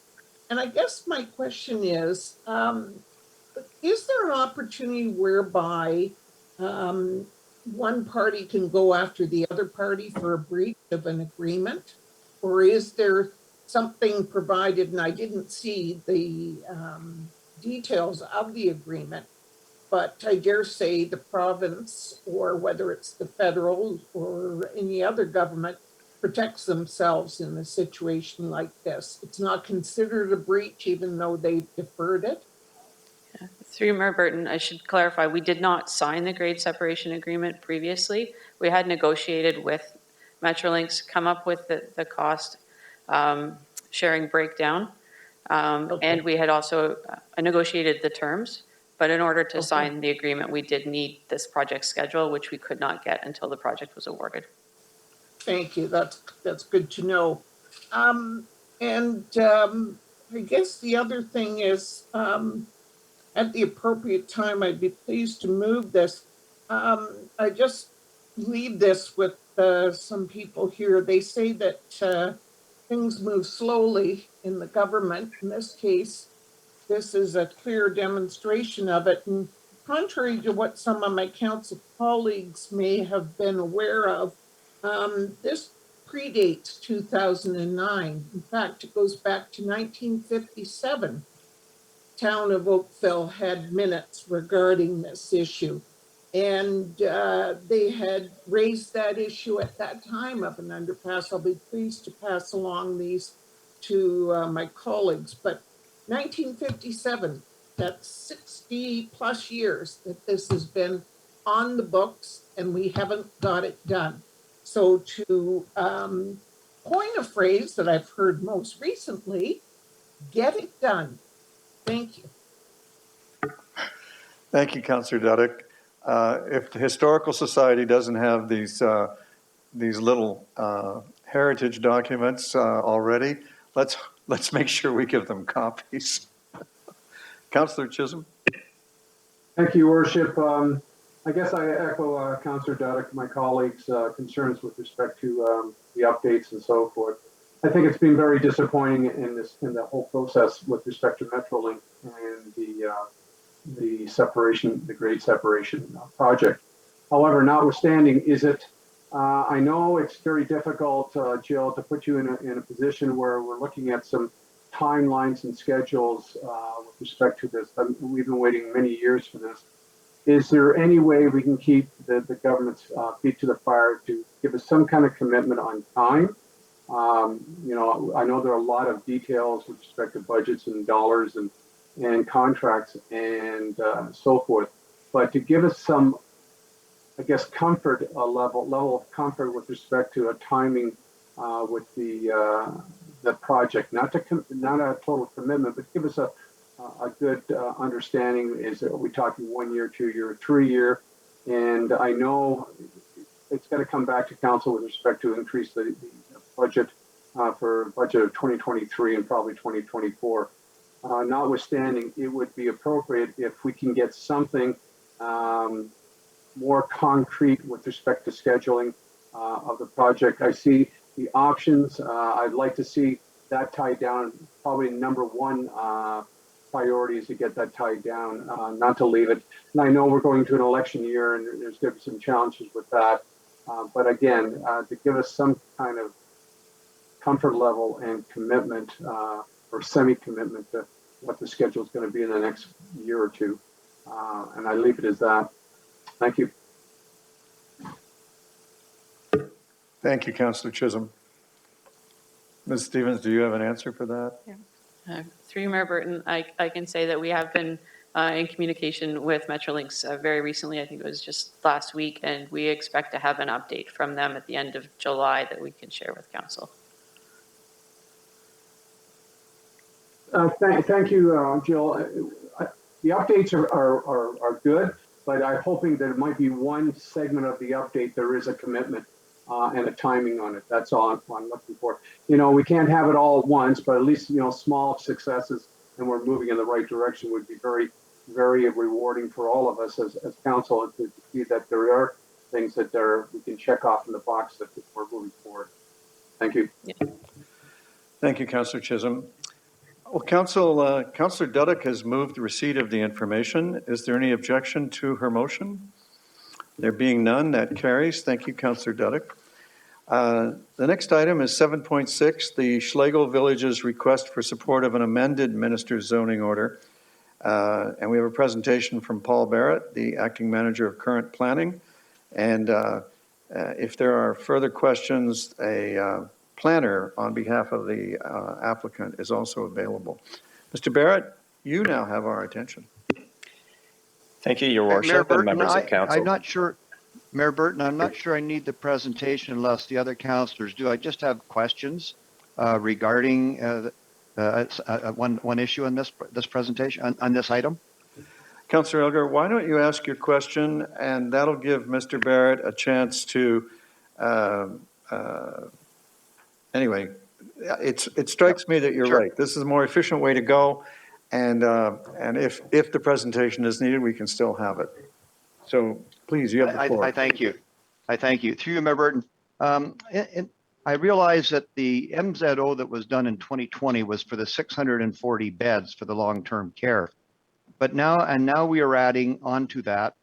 And I guess my question is there an opportunity whereby one party can go after the other party for a breach of an agreement? Or is there something provided, and I didn't see the details of the agreement, but I dare say the province, or whether it's the federal or any other government, protects themselves in a situation like this. It's not considered a breach, even though they've deferred it. Yeah. Through Mayor Burton, I should clarify, we did not sign the grade separation agreement previously. We had negotiated with Metrolinx, come up with the cost sharing breakdown, and we had also negotiated the terms. But in order to sign the agreement, we did need this project schedule, which we could not get until the project was awarded. Thank you. That's good to know. I guess the other thing is, at the appropriate time, I'd be pleased to move this. I just leave this with some people here. They say that things move slowly in the government. In this case, this is a clear demonstration of it. And contrary to what some of my council colleagues may have been aware of, this predates 2009. In fact, it goes back to 1957. Town of Oakville had minutes regarding this issue. And they had raised that issue at that time of an underpass. I'll be pleased to pass along these to my colleagues. But 1957, that's 60 plus years that this has been on the books and we haven't got it done. So to coin a phrase that I've heard most recently, get it done. Thank you. Thank you, Councillor Dudek. If the Historical Society doesn't have these little heritage documents already, let's make sure we give them copies. Councillor Chisholm. Thank you, Your Worship. I guess I echo Councillor Dudek, my colleagues' concerns with respect to the updates and so forth. I think it's been very disappointing in the whole process with respect to Metrolink and the separation, the grade separation project. However, notwithstanding, I know it's very difficult, Jill, to put you in a position where we're looking at some timelines and schedules with respect to this. We've been waiting many years for this. Is there any way we can keep the government's feet to the fire to give us some kind of commitment on time? You know, I know there are a lot of details with respect to budgets and dollars and contracts and so forth, but to give us some I guess, comfort level of comfort with respect to a timing with the project. Not a total commitment, but give us a good understanding. Is are we talking 1 year, 2 year, 3 year? And I know it's going to come back to council with respect to increase the budget for budget of 2023 and probably 2024. Notwithstanding, it would be appropriate if we can get something more concrete with respect to scheduling of the project. I see the options. I'd like to see that tied down. Probably number one priority is to get that tied down, not to leave it. And I know we're going to an election year and there's going to be some challenges with that. But again, to give us some kind of comfort level and commitment or semi-commitment to what the schedule is going to be in the next year or two. And I leave it as that. Thank you. Thank you, Councillor Chisholm. Ms. Stevens, do you have an answer for that? Yeah. Through Mayor Burton, I can say that we have been in communication with Metrolinx very recently. I think it was just last week, and we expect to have an update from them at the end of July that we can share with council. Thank you, Jill. The updates are good, but I'm hoping that it might be one segment of the update there is a commitment and a timing on it. That's all I'm looking for. You know, we can't have it all at once, but at least, you know, small successes and we're moving in the right direction would be very, very rewarding for all of us as council to see that there are things that we can check off in the box that we're moving forward. Thank you. Yeah. Thank you, Councillor Chisholm. Well, Councillor Duddeck has moved the receipt of the information. Is there any objection to her motion? There being none, that carries. Thank you, Councillor Duddeck. The next item is 7.6, the Schlegel Village's request for support of an amended minister's zoning order. And we have a presentation from Paul Barrett, the acting manager of current planning. And if there are further questions, a planner on behalf of the applicant is also available. Mr. Barrett, you now have our attention. Thank you, Your Worship, and members of council. I'm not sure, Mayor Burton, I'm not sure I need the presentation unless the other councillors do. I just have questions regarding one issue in this presentation, on this item. Councillor Elgar, why don't you ask your question, and that'll give Mr. Barrett a chance to, anyway, it strikes me that you're right. This is a more efficient way to go, and if the presentation is needed, we can still have it. So please, you have the floor. I thank you. I thank you. Through you, Mayor Burton. I realize that the MZO that was done in 2020 was for the 640 beds for the long-term care. But now we are adding onto that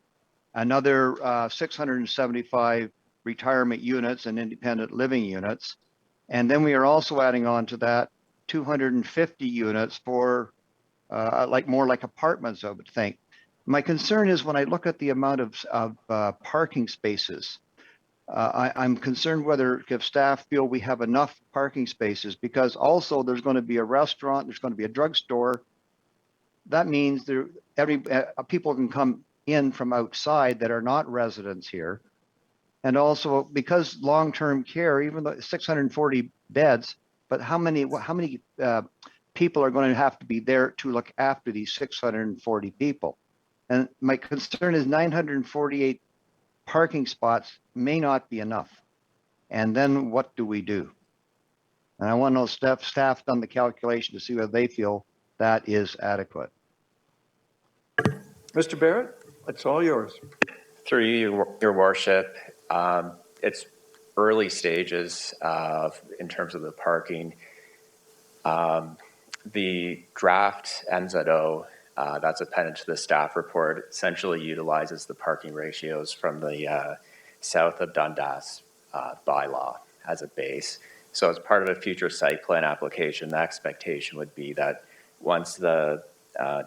another 675 retirement units and independent living units. And then we are also adding on to that 250 units for more like apartments, I would think. My concern is when I look at the amount of parking spaces, I'm concerned whether if staff feel we have enough parking spaces, because also there's going to be a restaurant, there's going to be a drugstore. That means people can come in from outside that are not residents here. And also because long-term care, even though 640 beds, but how many people are going to have to be there to look after these 640 people? And my concern is 948 parking spots may not be enough. And then what do we do? And I want to know staff done the calculation to see whether they feel that is adequate. Mr. Barrett, it's all yours. Through you, Your Worship, it's early stages in terms of the parking. The draft MZO that's appended to the staff report essentially utilizes the parking ratios from the south of Dundas bylaw as a base. So as part of a future site plan application, the expectation would be that once the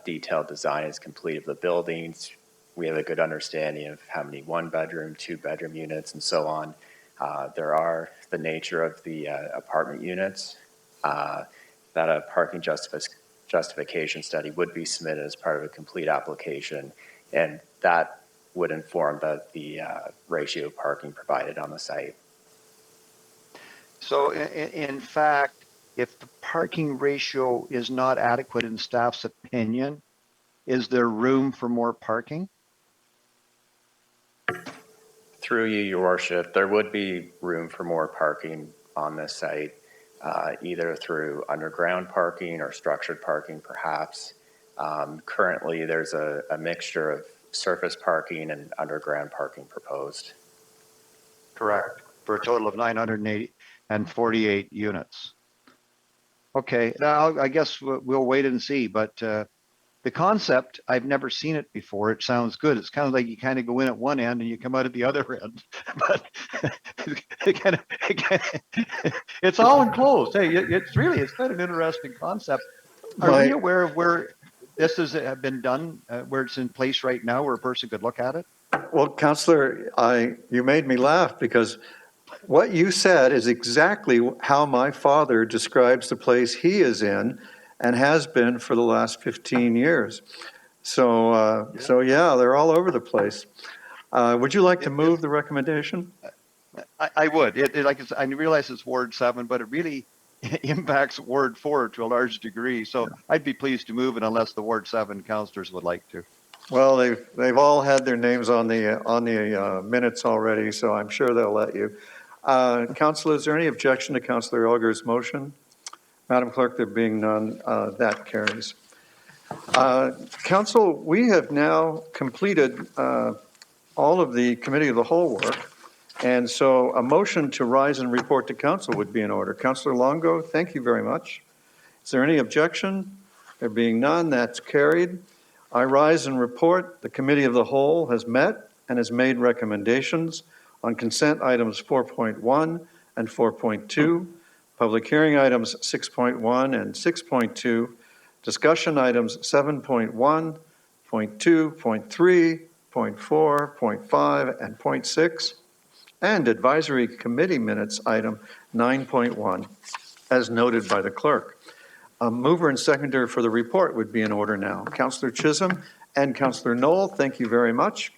detailed design is complete of the buildings, we have a good understanding of how many 1-bedroom, 2-bedroom units and so on. There are the nature of the apartment units that a parking justification study would be submitted as part of a complete application, and that would inform the ratio of parking provided on the site. So in fact, if the parking ratio is not adequate in staff's opinion, is there room for more parking? Through you, your worship, there would be room for more parking on this site, either through underground parking or structured parking, perhaps. Currently, there's a mixture of surface parking and underground parking proposed. Correct. For a total of 948 units. Okay, now I guess we'll wait and see, but the concept, I've never seen it before. It sounds good. It's kind of like you kind of go in at one end and you come out at the other end, but it's all enclosed. Hey, it's quite an interesting concept. Are we aware of where this has been done, where it's in place right now, where a person could look at it? Well, Councillor, you made me laugh because what you said is exactly how my father describes the place he is in and has been for the last 15 years. So, yeah, they're all over the place. Would you like to move the recommendation? I would. I realize it's Ward 7, but it really impacts Ward 4 to a large degree. So I'd be pleased to move it unless the Ward 7 councillors would like to. Well, they've all had their names on the minutes already, so I'm sure they'll let you. Council, is there any objection to Councillor Elgar's motion? Madam Clerk, there being none, that carries. Council, we have now completed all of the Committee of the Whole work, and so a motion to rise and report to Council would be in order. Councillor Longo, thank you very much. Is there any objection? There being none, that's carried. I rise and report the Committee of the Whole has met and has made recommendations on consent items 4.1 and 4.2, public hearing items 6.1 and 6.2, discussion items 7.1, 0.2, 0.3, 0.4, 0.5, and 0.6, and advisory committee minutes item 9.1, as noted by the clerk. A mover and seconder for the report would be in order now. Councillor Chisholm and Councillor Knoll, thank you very much.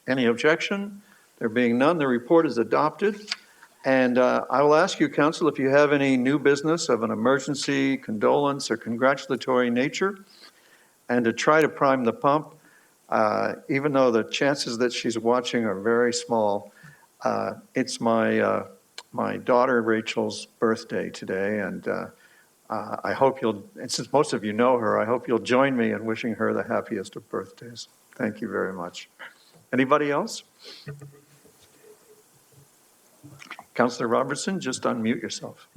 Any objection? There being none, the report is adopted. And I will ask you, Council, if you have any new business of an emergency, condolence, or congratulatory nature, and to try to prime the pump, even though the chances that she's watching are very small. It's my daughter Rachel's birthday today, and I hope you'll, and since most of you know her, I hope you'll join me in wishing her the happiest of birthdays. Thank you very much. Anybody else? Councillor Robertson, just unmute yourself.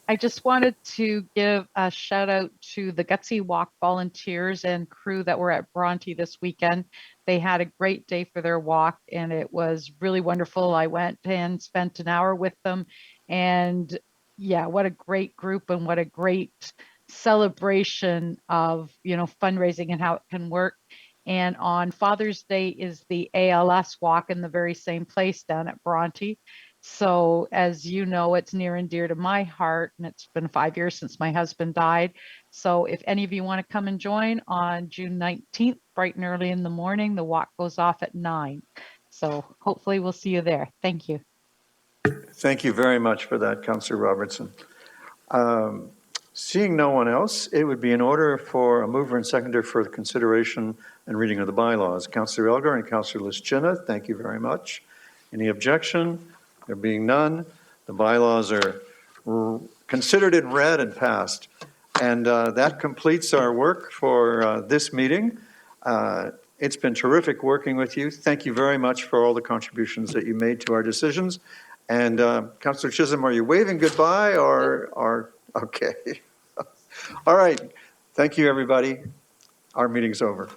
I just wanted to give a shout out to the Gutsy Walk volunteers and crew that were at Bronte this weekend. They had a great day for their walk and it was really wonderful. I went and spent an hour with them, and yeah, what a great group and what a great celebration of, fundraising and how it can work. And on Father's Day is the ALS walk in the very same place down at Bronte. So as you know, it's near and dear to my heart, and it's been 5 years since my husband died. So if any of you want to come and join on June 19th, bright and early in the morning, the walk goes off at 9. So hopefully we'll see you there. Thank you. Thank you very much for that, Councillor Robertson. Seeing no one else, it would be in order for a mover and seconder for the consideration and reading of the bylaws. Councillor Elgar and Councillor Jonah, thank you very much. Any objection? There being none, the bylaws are considered and read and passed. And that completes our work for this meeting. It's been terrific working with you. Thank you very much for all the contributions that you made to our decisions. And Councillor Chisholm, are you waving goodbye or okay? All right. Thank you, everybody. Our meeting's over.